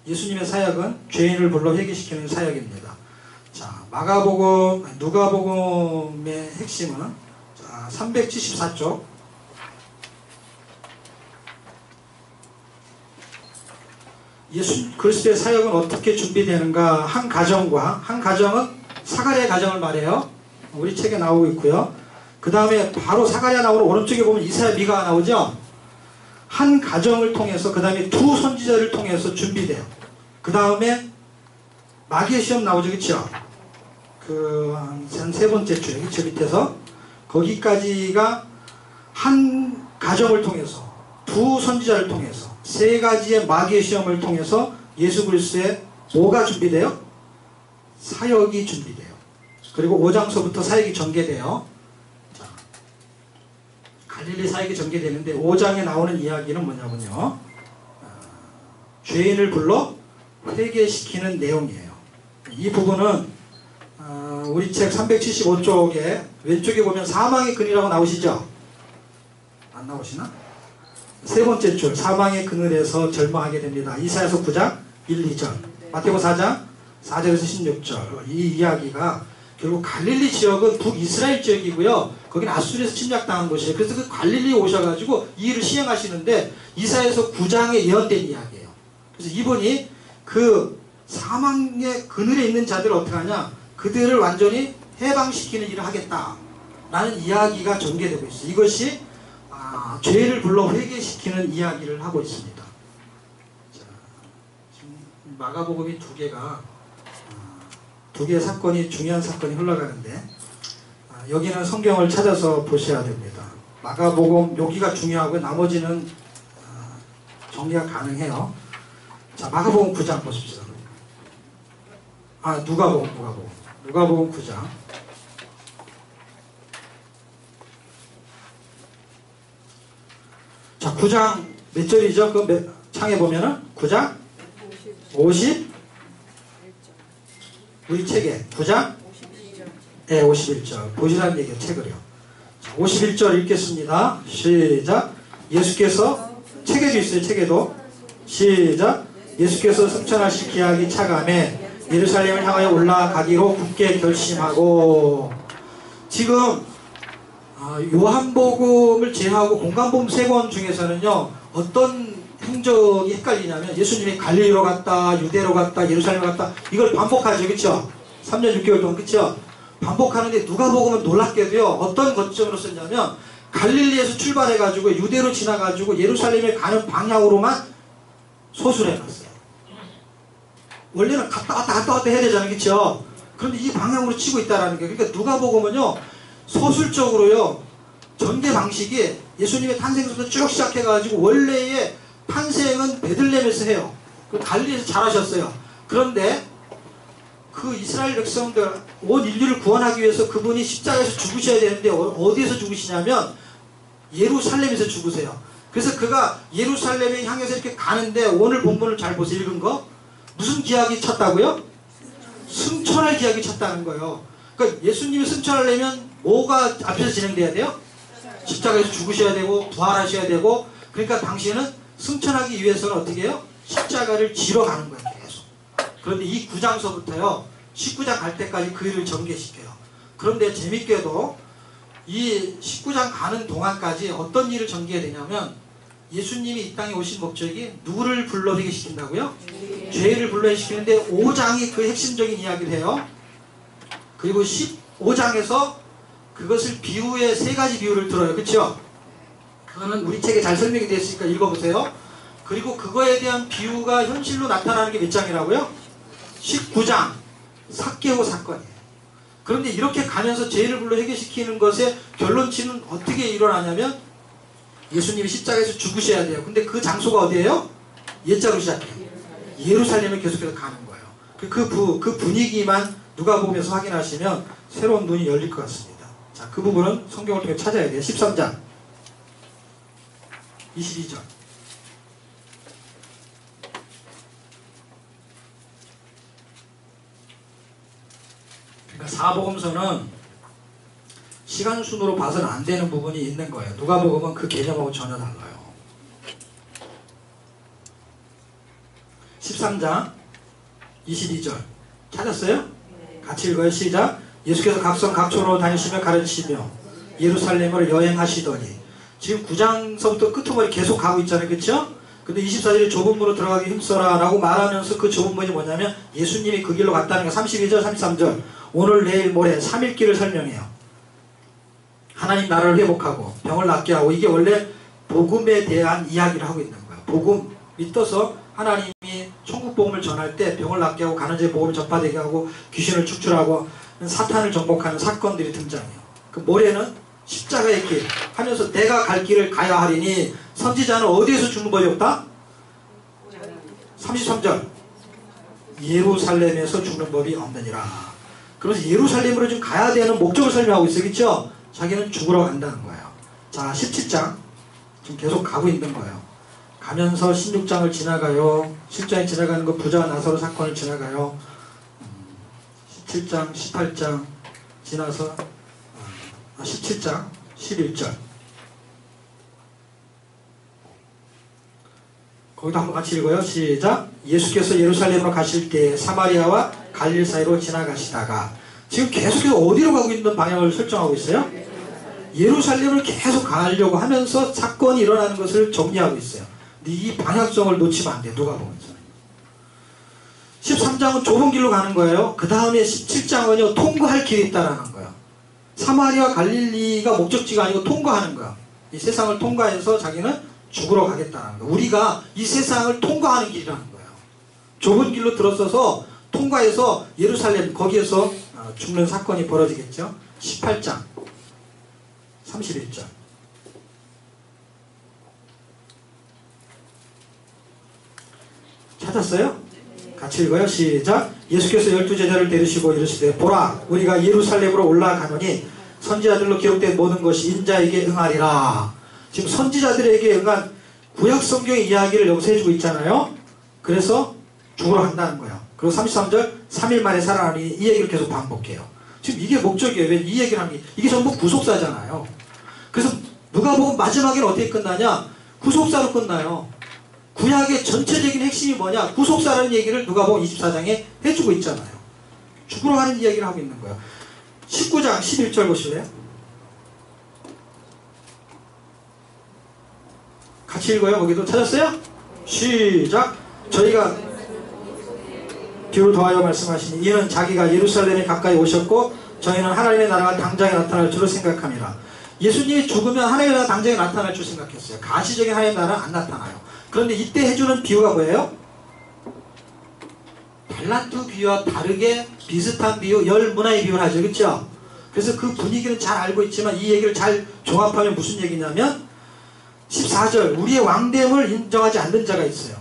예수님의 사역은 죄인을 불러 회개시키는 사역입니다. 자, 누가복음의 핵심은 374쪽. 예수 그리스도의 사역은 어떻게 준비되는가? 한 가정은 사가랴의 가정을 말해요. 우리 책에 나오고 있고요. 그 다음에 바로 사가랴 나오는 오른쪽에 보면 이사야 미가가 나오죠. 한 가정을 통해서 그 다음에 두 선지자를 통해서 준비돼요. 그 다음에 마귀의 시험 나오죠. 그렇죠? 한 세 번째 줄에 그쵸? 밑에서 거기까지가 한 가정을 통해서 두 선지자를 통해서 세 가지의 마귀의 시험을 통해서 예수 그리스도의 뭐가 준비돼요? 사역이 준비돼요. 그리고 5장서부터 사역이 전개돼요. 자, 갈릴리 사역이 전개되는데 5장에 나오는 이야기는 뭐냐면요. 죄인을 불러 회개시키는 내용이에요. 이 부분은 우리 책 375쪽에 왼쪽에 보면 사망의 근이라고 나오시죠? 안 나오시나? 세 번째 줄 사망의 그늘에서 절망하게 됩니다. 이사야서 9장 1, 2절 마태복음 4장 4절에서 16절 이 이야기가 결국 갈릴리 지역은 북이스라엘 지역이고요. 거기는 아수르에서 침략당한 곳이에요. 그래서 그 갈릴리에 오셔가지고 이 일을 시행하시는데 이사야서 9장에 예언된 이야기예요. 그래서 이분이 그 사망의 그늘에 있는 자들을 어떻게 하냐? 그들을 완전히 해방시키는 일을 하겠다라는 이야기가 전개되고 있어요. 이것이 죄를 불러 회개시키는 이야기를 하고 있습니다. 자, 지금 마가복음이 두 개의 사건이 중요한 사건이 흘러가는데 여기는 성경을 찾아서 보셔야 됩니다. 마가복음 여기가 중요하고 나머지는 정리가 가능해요. 자, 마가복음 9장 보십시오. 누가복음 9장. 자, 9장 몇 절이죠? 그 창에 보면은 9장 50 우리 책에 9장 51절 보시라는 얘기예요. 책을요. 자, 51절 읽겠습니다. 시작. 예수께서 책에도 있어요. 책에도 시작. 예수께서 승천하실 기약이 차감해 예루살렘을 향하여 올라가기로 굳게 결심하고 지금 요한복음을 제외하고 공간복음 3권 중에서는요, 어떤 행적이 헷갈리냐면 예수님이 갈릴리로 갔다, 유대로 갔다, 예루살렘 갔다, 이걸 반복하죠. 그쵸? 3년 6개월 동안. 그쵸? 반복하는데 누가복음은 놀랍게도요, 어떤 거점으로 썼냐면 갈릴리에서 출발해가지고 유대로 지나가지고 예루살렘에 가는 방향으로만 소수를 해놨어요. 원래는 갔다 왔다 해야 되잖아요. 그쵸? 그런데 이 방향으로 치고 있다라는 게, 그러니까 누가복음은요, 서술적으로요, 전개 방식이 예수님의 탄생부터 쭉 시작해가지고 원래의 탄생은 베들레헴에서 해요. 그 갈릴리에서 잘하셨어요. 그런데 그 이스라엘 백성들, 온 인류를 구원하기 위해서 그분이 십자가에서 죽으셔야 되는데 어디에서 죽으시냐면 예루살렘에서 죽으세요. 그래서 그가 예루살렘에 향해서 이렇게 가는데, 오늘 본문을 잘 보세요. 읽은 거 무슨 기약이 찼다고요? 승천할 기약이 찼다는 거예요. 그러니까 예수님이 승천하려면 뭐가 앞에서 진행돼야 돼요? 십자가에서 죽으셔야 되고 부활하셔야 되고, 그러니까 당시에는 승천하기 위해서는 어떻게 해요? 십자가를 지러 가는 거예요. 계속. 그런데 이 9장서부터요 19장 갈 때까지 그 일을 전개시켜요. 그런데 재밌게도 이 19장 가는 동안까지 어떤 일을 전개되냐면, 예수님이 이 땅에 오신 목적이 누구를 불러회개 시킨다고요? 죄를 불러회개 시키는데 5장이 그 핵심적인 이야기를 해요. 그리고 15장에서 그것을 비유의 3가지 비유를 들어요. 그렇죠? 그거는 우리 책에 잘 설명이 되어 있으니까 읽어보세요. 그리고 그거에 대한 비유가 현실로 나타나는 게 몇 장이라고요? 19장 삭개오 사건이에요. 그런데 이렇게 가면서 죄를 불러 해결시키는 것의 결론치는 어떻게 일어나냐면, 예수님이 십자가에서 죽으셔야 돼요. 근데 그 장소가 어디예요? 옛자로 시작해요. 예루살렘에 계속해서 가는 거예요. 그 분위기만 누가복음에서 확인하시면 새로운 눈이 열릴 것 같습니다. 자, 그 부분은 성경을 통해 찾아야 돼요. 13장 22절. 그러니까 사복음서는 시간 순으로 봐서는 안 되는 부분이 있는 거예요. 누가복음은 그 개념하고 전혀 달라요. 13장 22절 찾았어요? 같이 읽어요. 시작. 예수께서 각성 각촌으로 다니시며 가르치시며 예루살렘으로 여행하시더니, 지금 9장서부터 끄트머리 계속 가고 있잖아요. 그렇죠? 근데 24절에 좁은 문으로 들어가기 힘써라 라고 말하면서 그 좁은 문이 뭐냐면 예수님이 그 길로 갔다는 거. 32절 33절 오늘 내일 모레 3일길을 설명해요. 하나님 나라를 회복하고 병을 낫게 하고, 이게 원래 복음에 대한 이야기를 하고 있는 거예요. 복음 믿어서 하나님이 천국 복음을 전할 때 병을 낫게 하고 가난자의 복음을 전파되게 하고 귀신을 축출하고 사탄을 정복하는 사건들이 등장해요. 그 모레는 십자가의 길 하면서 내가 갈 길을 가야 하리니 선지자는 어디에서 죽는 법이 없다? 33절 예루살렘에서 죽는 법이 없느니라. 그래서 예루살렘으로 좀 가야 되는 목적을 설명하고 있어요. 그렇죠? 자기는 죽으러 간다는 거예요. 자, 17장 지금 계속 가고 있는 거예요. 가면서 16장을 지나가요. 10장이 지나가는 거 부자 나사로 사건을 지나가요. 17장 18장 지나서 17장 11절 거기도 한번 같이 읽어요. 시작. 예수께서 예루살렘으로 가실 때 사마리아와 갈릴 사이로 지나가시다가, 지금 계속해서 어디로 가고 있는 방향을 설정하고 있어요? 예루살렘을 계속 가려고 하면서 사건이 일어나는 것을 정리하고 있어요. 근데 이 방향성을 놓치면 안 돼. 누가복음에서 13장은 좁은 길로 가는 거예요. 그 다음에 17장은요 통과할 길이 있다라는 거예요. 사마리아 갈릴리가 목적지가 아니고 통과하는 거야. 이 세상을 통과해서 자기는 죽으러 가겠다는 거야. 우리가 이 세상을 통과하는 길이라는 거예요. 좁은 길로 들어서서 통과해서 예루살렘 거기에서 죽는 사건이 벌어지겠죠. 18장 31절 찾았어요? 같이 읽어요. 시작. 예수께서 12제자를 데리시고 이르시되 보라 우리가 예루살렘으로 올라가노니 선지자들로 기록된 모든 것이 인자에게 응하리라. 지금 선지자들에게 응한 구약 성경의 이야기를 여기서 해주고 있잖아요. 그래서 죽으러 간다는 거예요. 그리고 33절 3일 만에 살아나니 이 얘기를 계속 반복해요. 지금 이게 목적이에요. 왜 이 얘기를 하는 게 이게 전부 구속사잖아요. 그래서 누가복음 마지막에는 어떻게 끝나냐? 구속사로 끝나요. 구약의 전체적인 핵심이 뭐냐? 구속사라는 얘기를 누가복음 24장에 해주고 있잖아요. 죽으러 가는 이야기를 하고 있는 거예요. 19장 11절 보실래요? 같이 읽어요. 거기도 찾았어요? 시작. 저희가 뒤로 더하여 말씀하시니 이는 자기가 예루살렘에 가까이 오셨고 저희는 하나님의 나라가 당장에 나타날 줄로 생각합니다. 예수님이 죽으면 하나님의 나라가 당장에 나타날 줄 생각했어요. 가시적인 하나님의 나라는 안 나타나요. 그런데 이때 해주는 비유가 뭐예요? 달란트 비유와 다르게 비슷한 비유, 열 문화의 비유를 하죠. 그렇죠? 그래서 그 분위기는 잘 알고 있지만 이 얘기를 잘 종합하면 무슨 얘기냐면 14절 우리의 왕됨을 인정하지 않는 자가 있어요.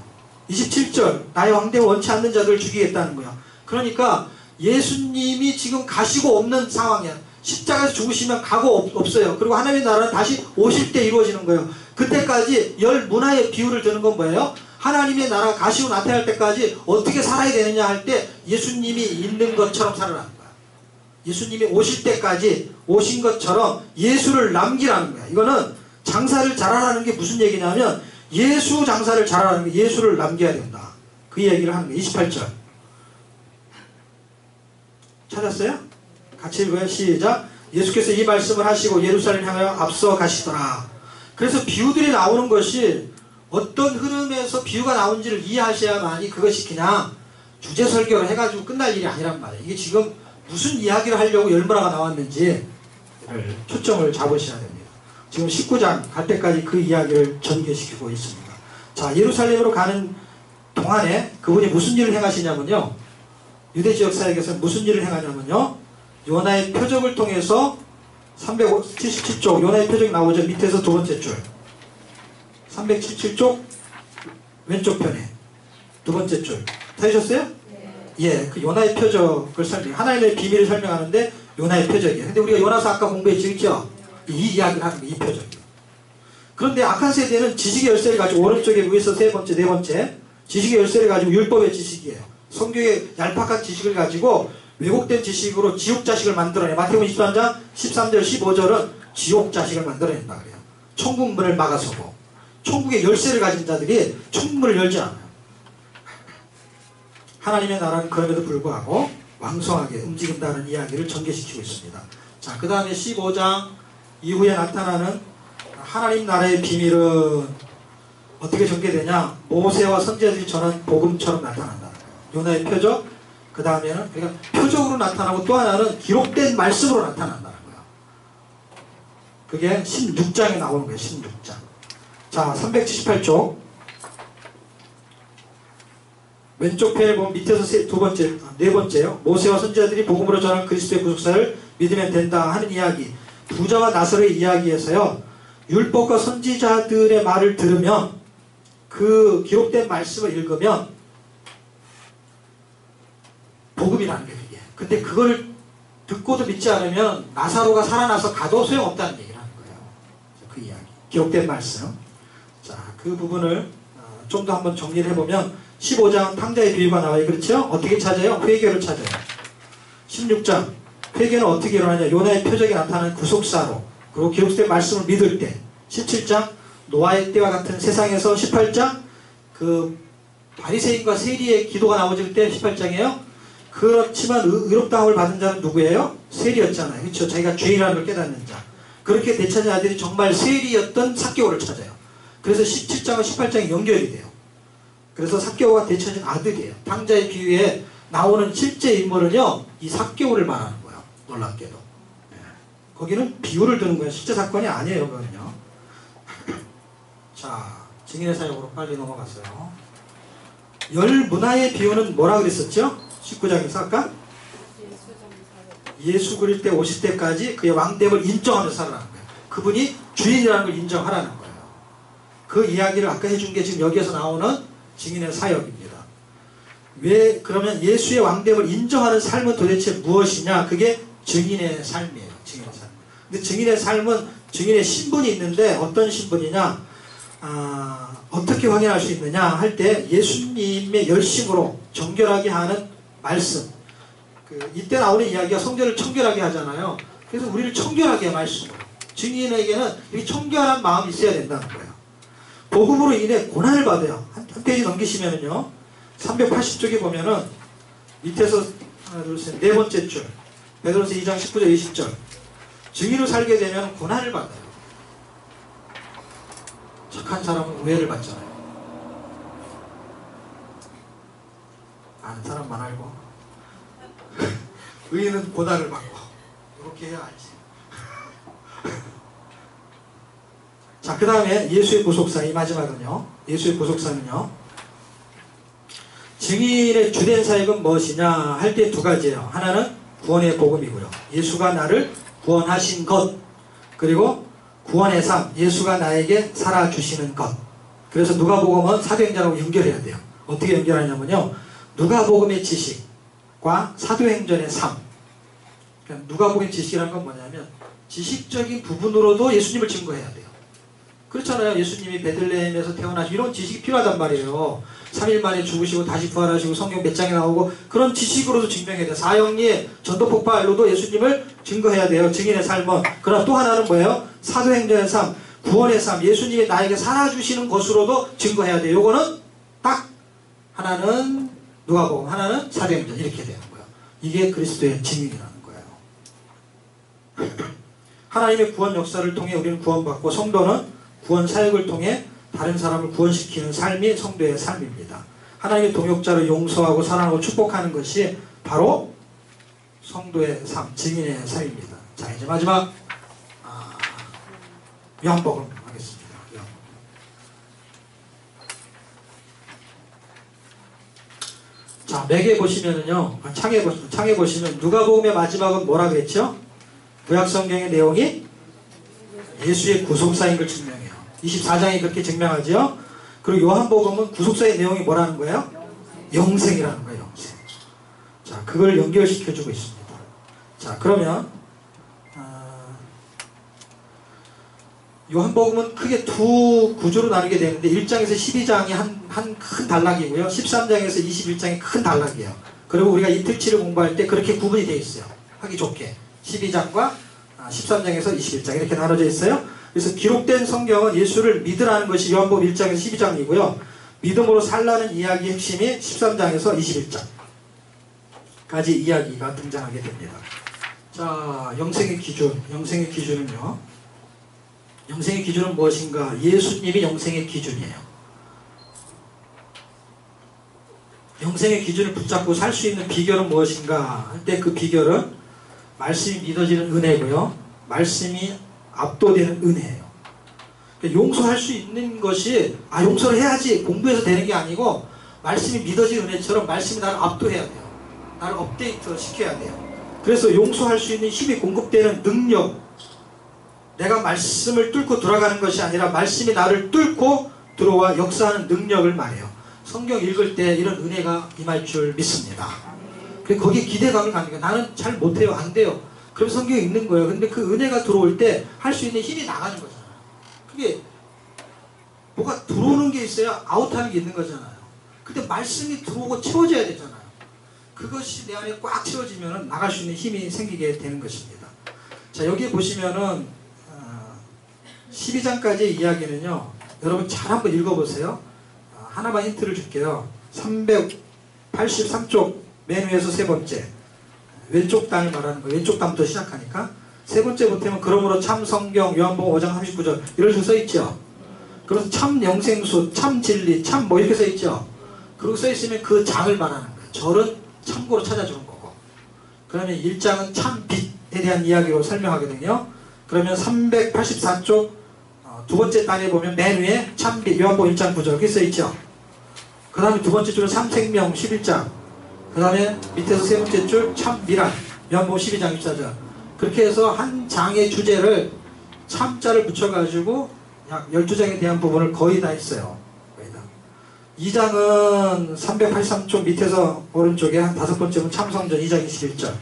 27절 나의 왕됨을 원치 않는 자들을 죽이겠다는 거야. 그러니까 예수님이 지금 가시고 없는 상황이야. 십자가에서 죽으시면 가고 없어요. 그리고 하나님의 나라는 다시 오실 때 이루어지는 거예요. 그때까지 열 문화의 비유를 드는 건 뭐예요? 하나님의 나라가 가시고 나타날 때까지 어떻게 살아야 되느냐 할 때 예수님이 있는 것처럼 살아라는 거야. 예수님이 오실 때까지 오신 것처럼 예수를 남기라는 거야. 이거는 장사를 잘하라는 게 무슨 얘기냐면 예수 장사를 잘하라는 게 예수를 남겨야 된다. 그 얘기를 하는 거예요. 28절 찾았어요? 같이 읽어요. 시작. 예수께서 이 말씀을 하시고 예루살렘 향하여 앞서 가시더라. 그래서 비유들이 나오는 것이 어떤 흐름에서 비유가 나온지를 이해하셔야만이 그것이 그냥 주제 설교를 해가지고 끝날 일이 아니란 말이에요. 이게 지금 무슨 이야기를 하려고 열문화가 나왔는지 초점을 잡으셔야 됩니다. 지금 19장 갈 때까지 그 이야기를 전개시키고 있습니다. 자, 예루살렘으로 가는 동안에 그분이 무슨 일을 행하시냐면요. 유대지역 사역에서 무슨 일을 행하냐면요. 요나의 표적을 통해서 377쪽 요나의 표적 나오죠. 밑에서 두 번째 줄 377쪽 왼쪽 편에 두 번째 줄 찾으셨어요? 네. 예, 그 요나의 표적을 하나님의 비밀을 설명하는데 요나의 표적이에요. 근데 우리가 요나서 아까 공부했죠? 이 이야기를 하는 게 이 표적이에요. 그런데 악한 세대는 지식의 열쇠를 가지고 오른쪽에 위에서 세 번째, 네 번째 지식의 열쇠를 가지고 율법의 지식이에요. 성경의 얄팍한 지식을 가지고 왜곡된 지식으로 지옥 자식을 만들어내. 마태복음 23장 13절 15절은 지옥 자식을 만들어낸다 그래요. 천국 문을 막아서고 천국의 열쇠를 가진 자들이 천국 문을 열지 않아요. 하나님의 나라는 그럼에도 불구하고 왕성하게 움직인다는 이야기를 전개시키고 있습니다. 자, 그 다음에 15장 이후에 나타나는 하나님 나라의 비밀은 어떻게 전개되냐? 모세와 선지자들이 전한 복음처럼 나타난다. 요나의 표적, 그 다음에는 그러니까 표적으로 나타나고 또 하나는 기록된 말씀으로 나타난다는 거야. 그게 16장에 나오는 거예요. 16장. 자, 378쪽 왼쪽 편에 보면 밑에서 두 번째, 네 번째요. 모세와 선지자들이 복음으로 전한 그리스도의 구속사를 믿으면 된다 하는 이야기. 부자와 나사로의 이야기에서요. 율법과 선지자들의 말을 들으면 그 기록된 말씀을 읽으면 복음이라는 게 그게. 근데 그걸 듣고도 믿지 않으면 나사로가 살아나서 가도 소용없다는 얘기를 하는 거예요. 그 이야기. 기록된 말씀. 자, 그 부분을 좀 더 한번 정리를 해보면 15장 탕자의 비유가 나와요. 그렇죠? 어떻게 찾아요? 회개를 찾아요. 16장 회개는 어떻게 일어나냐? 요나의 표적이 나타나는 구속사로 그리고 기록된 말씀을 믿을 때 17장 노아의 때와 같은 세상에서 18장 그 바리새인과 세리의 기도가 나오질 때 18장이에요. 그렇지만 의롭다함을 받은 자는 누구예요? 세리였잖아요. 그렇죠? 자기가 죄인이라는 걸 깨닫는 자. 그렇게 되찾은 아들이 정말 세리였던 삭개오를 찾아요. 그래서 17장과 18장이 연결이 돼요. 그래서 삭개오가 되찾은 아들이에요. 탕자의 비유에 나오는 실제 인물은요. 이 삭개오를 말하는 거예요. 놀랍게도. 네. 거기는 비유를 드는 거예요. 실제 사건이 아니에요. 그거는요. 자, 증인의 사역으로 빨리 넘어갔어요. 열 문화의 비유는 뭐라 그랬었죠? 19장에서 아까? 예수 그릴 때 오실 때까지 그의 왕됨을 인정하면서 살아라는 거예요. 그분이 주인이라는 걸 인정하라는 거예요. 그 이야기를 아까 해준 게 지금 여기에서 나오는 증인의 사역입니다. 왜 그러면 예수의 왕됨을 인정하는 삶은 도대체 무엇이냐? 그게 증인의 삶이에요. 증인의 삶. 근데 증인의 삶은 증인의 신분이 있는데 어떤 신분이냐? 어떻게 확인할 수 있느냐 할 때 예수님의 열심으로 정결하게 하는 말씀. 이때 나오는 이야기가 성전을 청결하게 하잖아요. 그래서 우리를 청결하게 해 말씀으로. 증인에게는 이 청결한 마음이 있어야 된다는 거예요. 복음으로 인해 고난을 받아요. 한 페이지 넘기시면은요. 380쪽에 보면은 밑에서 하나 둘 셋 네 번째 줄 베드로서 2장 19절 20절 증인으로 살게 되면 고난을 받아요. 착한 사람은 오해를 받잖아요. 아는 사람만 알고 의인은 고난을 받고 이렇게 해야 알지. 자, 그 다음에 예수의 보속사, 이 마지막은요. 예수의 보속사는요. 증인의 주된 사역은 무엇이냐 할 때 두 가지예요. 하나는 구원의 복음이고요. 예수가 나를 구원하신 것, 그리고 구원의 삶, 예수가 나에게 살아주시는 것. 그래서 누가복음은 사도행전하고 연결해야 돼요. 어떻게 연결하냐면요. 누가복음의 지식과 사도행전의 삶. 그러니까 누가복음의 지식이라는 건 뭐냐면 지식적인 부분으로도 예수님을 증거해야 돼요. 그렇잖아요. 예수님이 베들레헴에서 태어나시고 이런 지식이 필요하단 말이에요. 3일 만에 죽으시고 다시 부활하시고 성경 몇 장에 나오고 그런 지식으로도 증명해야 돼요. 사형리, 전도폭발로도 예수님을 증거해야 돼요. 증인의 삶은. 그러나 또 하나는 뭐예요? 사도행전의 삶, 구원의 삶, 예수님이 나에게 살아주시는 것으로도 증거해야 돼요. 요거는 딱 하나는 누가복음, 하나는 사도행전 이렇게 되는 거예요. 이게 그리스도의 증인이라는 거예요. 하나님의 구원 역사를 통해 우리는 구원받고 성도는 구원 사역을 통해 다른 사람을 구원시키는 삶이 성도의 삶입니다. 하나님의 동역자를 용서하고 사랑하고 축복하는 것이 바로 성도의 삶, 증인의 삶입니다. 자, 이제 마지막 요한복음 하겠습니다. 자, 맥에 보시면은요, 창에 보시면 누가복음의 마지막은 뭐라 그랬죠? 구약성경의 내용이 예수의 구속사인 걸 증명해요. 24장이 그렇게 증명하죠. 그리고 요한복음은 구속사의 내용이 뭐라는 거예요? 영생이라는 거예요. 영생. 자, 그걸 연결시켜주고 있습니다. 자, 그러면 요한복음은 크게 두 구조로 나누게 되는데 1장에서 12장이 한 큰 단락이고요. 13장에서 21장이 큰 단락이에요. 그리고 우리가 이틀치를 공부할 때 그렇게 구분이 되어 있어요. 하기 좋게. 12장과 13장에서 21장 이렇게 나눠져 있어요. 그래서 기록된 성경은 예수를 믿으라는 것이 요한복음 1장에서 12장이고요. 믿음으로 살라는 이야기의 핵심이 13장에서 21장까지 이야기가 등장하게 됩니다. 자, 영생의 기준. 영생의 기준은요. 영생의 기준은 무엇인가? 예수님이 영생의 기준이에요. 영생의 기준을 붙잡고 살 수 있는 비결은 무엇인가? 할 때 그 비결은 말씀이 믿어지는 은혜고요. 말씀이 압도되는 은혜예요. 그러니까 용서할 수 있는 것이 용서를 해야지 공부해서 되는 게 아니고 말씀이 믿어지는 은혜처럼 말씀이 나를 압도해야 돼요. 나를 업데이트 시켜야 돼요. 그래서 용서할 수 있는 힘이 공급되는 능력, 내가 말씀을 뚫고 들어가는 것이 아니라 말씀이 나를 뚫고 들어와 역사하는 능력을 말해요. 성경 읽을 때 이런 은혜가 임할 줄 믿습니다. 그래서 거기에 기대감이 가는 거예요. 나는 잘 못해요. 안 돼요. 그럼 성경 읽는 거예요. 근데 그 은혜가 들어올 때 할 수 있는 힘이 나가는 거잖아요. 그게 뭐가 들어오는 게 있어야 아웃하는 게 있는 거잖아요. 근데 말씀이 들어오고 채워져야 되잖아요. 그것이 내 안에 꽉 채워지면 나갈 수 있는 힘이 생기게 되는 것입니다. 자, 여기 보시면은 12장까지의 이야기는요. 여러분 잘 한번 읽어보세요. 하나만 힌트를 줄게요. 383쪽 맨 위에서 세 번째. 왼쪽 단을 말하는 거예요. 왼쪽 단부터 시작하니까. 세 번째부터는 그러므로 참 성경 요한복음 5장 39절 이런 식으로 써있죠. 그래서 참 영생수, 참 진리, 참 뭐 이렇게 써있죠. 그리고 써있으면 그 장을 말하는 거예요. 절은 참고로 찾아주는 거고. 그러면 1장은 참 빛에 대한 이야기로 설명하거든요. 그러면 384쪽 두 번째 단에 보면 맨 위에 참빛 요한복음 1장 9절 이렇게 써있죠. 그 다음에 두 번째 줄은 참생명 11장 그 다음에 밑에서 세 번째 줄 참미란 요한복음 12장 24절 그렇게 해서 한 장의 주제를 참자를 붙여가지고 약 12장에 대한 부분을 거의 다 했어요. 거의 다. 2장은 383쪽 밑에서 오른쪽에 한 다섯 번째는 참성전 2장 21절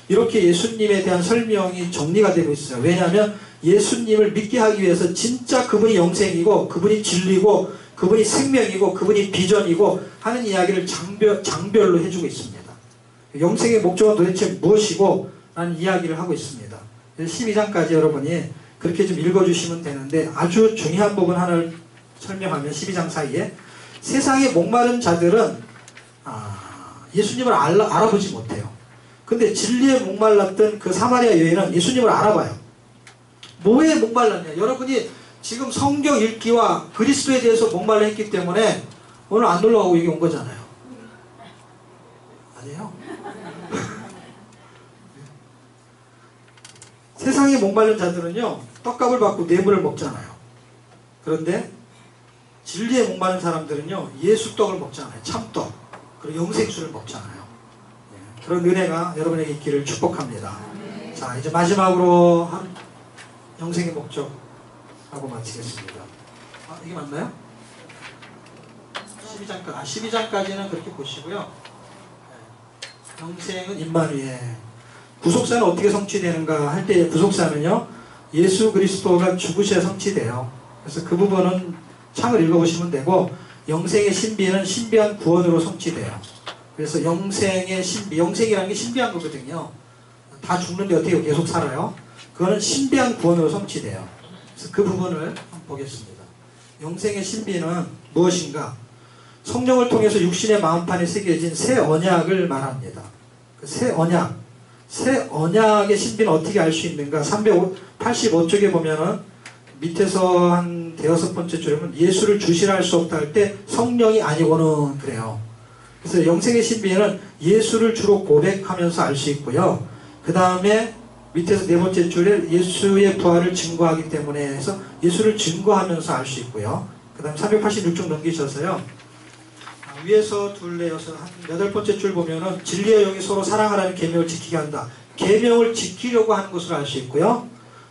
이렇게 예수님에 대한 설명이 정리가 되고 있어요. 왜냐하면 예수님을 믿게 하기 위해서 진짜 그분이 영생이고 그분이 진리고 그분이 생명이고 그분이 비전이고 하는 이야기를 장별로 해주고 있습니다. 영생의 목적은 도대체 무엇이고 라는 이야기를 하고 있습니다. 12장까지 여러분이 그렇게 좀 읽어주시면 되는데 아주 중요한 부분 하나를 설명하면 12장 사이에 세상에 목마른 자들은 예수님을 알아보지 못해요. 근데 진리에 목말랐던 그 사마리아 여인은 예수님을 알아봐요. 뭐에 목말랐냐? 여러분이 지금 성경 읽기와 그리스도에 대해서 목말라 했기 때문에 오늘 안 놀러가고 여기 온 거잖아요. 아니에요? 세상에 목말른 자들은요, 떡값을 받고 뇌물을 먹잖아요. 그런데 진리에 목마른 사람들은요, 예수 떡을 먹잖아요. 참떡, 그리고 영생수를 먹잖아요. 그런 은혜가 여러분에게 있기를 축복합니다. 자, 이제 마지막으로 한 영생의 목적 하고 마치겠습니다. 이게 맞나요? 12장까지는 그렇게 보시고요. 영생은 임마누엘. 구속사는 어떻게 성취되는가 할 때 구속사는요, 예수 그리스도가 죽으셔야 성취돼요. 그래서 그 부분은 창을 읽어보시면 되고, 영생의 신비는 신비한 구원으로 성취돼요. 그래서 영생의 신비, 영생이라는 게 신비한 거거든요. 다 죽는데 어떻게 계속 살아요? 그거는 신비한 구원으로 성취돼요. 그래서 그 부분을 한번 보겠습니다. 영생의 신비는 무엇인가? 성령을 통해서 육신의 마음판에 새겨진 새 언약을 말합니다. 그 새 언약, 새 언약의 신비는 어떻게 알 수 있는가? 385쪽에 보면은 밑에서 한 대여섯 번째 줄에는 예수를 주시라 할 수 없다 할 때 성령이 아니고는 그래요. 그래서 영생의 신비는 예수를 주로 고백하면서 알 수 있고요. 그 다음에 밑에서 네 번째 줄에 예수의 부활을 증거하기 때문에 해서 예수를 증거하면서 알 수 있고요. 그 다음에 386쪽 넘기셔서요. 위에서 둘레여서 한 여덟 번째 줄 보면은 진리의 영이 서로 사랑하라는 계명을 지키게 한다. 계명을 지키려고 하는 것으로 알 수 있고요.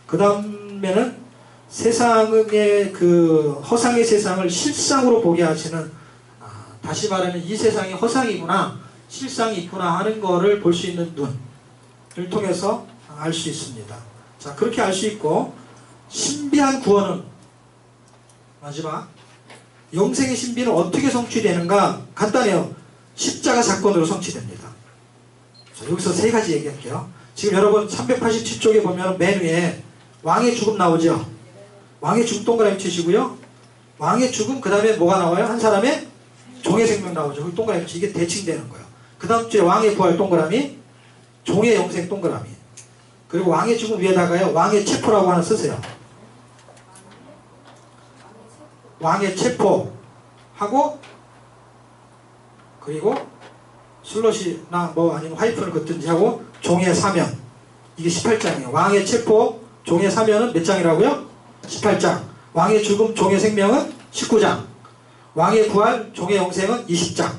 그 다음에는 세상의 그 허상의 세상을 실상으로 보게 하시는, 다시 말하면 이 세상이 허상이구나, 실상이 있구나 하는 거를 볼 수 있는 눈을 통해서 알 수 있습니다. 자, 그렇게 알 수 있고, 신비한 구원은 마지막 영생의 신비는 어떻게 성취되는가? 간단해요. 십자가 사건으로 성취됩니다. 자, 여기서 세 가지 얘기할게요. 지금 여러분 387쪽에 보면 맨 위에 왕의 죽음 나오죠? 왕의 죽음 동그라미 치시고요. 왕의 죽음, 그 다음에 뭐가 나와요? 한 사람의 종의 생명 나오죠. 그 동그라미 치, 이게 대칭되는 거예요. 그 다음 주에 왕의 부활 동그라미, 종의 영생 동그라미. 그리고 왕의 죽음 위에다가요, 왕의 체포라고 하나 쓰세요. 왕의 체포하고, 그리고 슬롯이나 뭐 아니면 화이프를 긋든지 하고 종의 사면. 이게 18장이에요. 왕의 체포, 종의 사면은 몇 장이라고요? 18장. 왕의 죽음, 종의 생명은 19장. 왕의 부활, 종의 영생은 20장.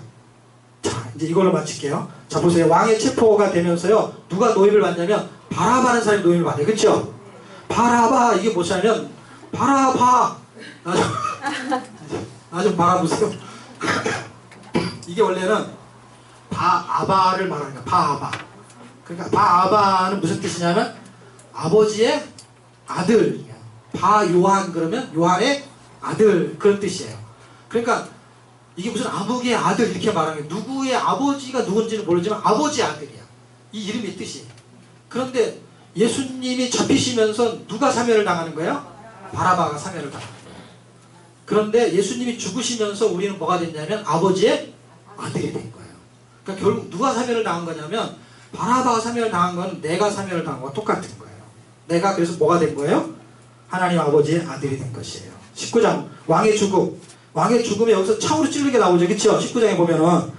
자, 이제 이걸로 마칠게요. 자, 보세요. 왕의 체포가 되면서요, 누가 노임을 받냐면 바라바는 사람이 노임을 받아요. 그쵸? 바라바, 이게 뭐냐면 바라바. 나 좀 바라보세요. 이게 원래는 바아바를 말하는 거야. 바아바. 그러니까 바아바는 무슨 뜻이냐면 아버지의 아들. 바요한 그러면 요한의 아들, 그런 뜻이에요. 그러니까 이게 무슨 아무개의 아들 이렇게 말하는 거예요. 누구의 아버지가 누군지는 모르지만 아버지의 아들이야. 이 이름의 뜻이. 그런데 예수님이 잡히시면서 누가 사면을 당하는 거예요? 바라바가 사면을 당하는 거예요. 그런데 예수님이 죽으시면서 우리는 뭐가 됐냐면 아버지의 아들이 된 거예요. 그러니까 결국 누가 사면을 당한 거냐면 바라바가 사면을 당한 건 내가 사면을 당한 거와 똑같은 거예요. 내가 그래서 뭐가 된 거예요? 하나님 아버지의 아들이 된 것이에요. 19장 왕의 죽음. 왕의 죽음이 여기서 창으로 찌르게 나오죠. 그쵸? 19장에 보면은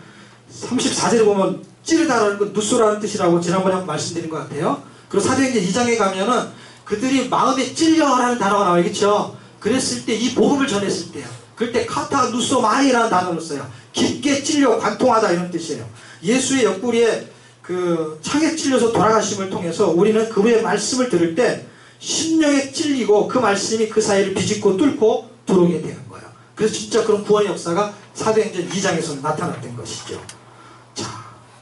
34절에 보면 찌르다라는 건 누수라는 뜻이라고 지난번에 한번 말씀드린 것 같아요. 그리고 사도행전 2장에 가면은 그들이 마음에 찔려라는 단어가 나와요. 그쵸? 그랬을 때 이 복음을 전했을 때요. 그럴 때 카타 누소 마이라는 단어를 써요. 깊게 찔려 관통하다 이런 뜻이에요. 예수의 옆구리에 그 창에 찔려서 돌아가심을 통해서 우리는 그분의 말씀을 들을 때 심령에 찔리고 그 말씀이 그 사이를 비집고 뚫고 들어오게 되는 거예요. 그래서 진짜 그런 구원의 역사가 사도행전 2장에서 나타났던 것이죠. 자,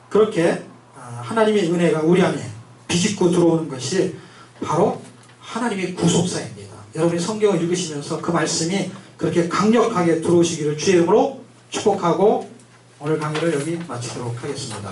그렇게 하나님의 은혜가 우리 안에 비집고 들어오는 것이 바로 하나님의 구속사입니다. 여러분이 성경을 읽으시면서 그 말씀이 그렇게 강력하게 들어오시기를 주의 이름으로 축복하고 오늘 강의를 여기 마치도록 하겠습니다.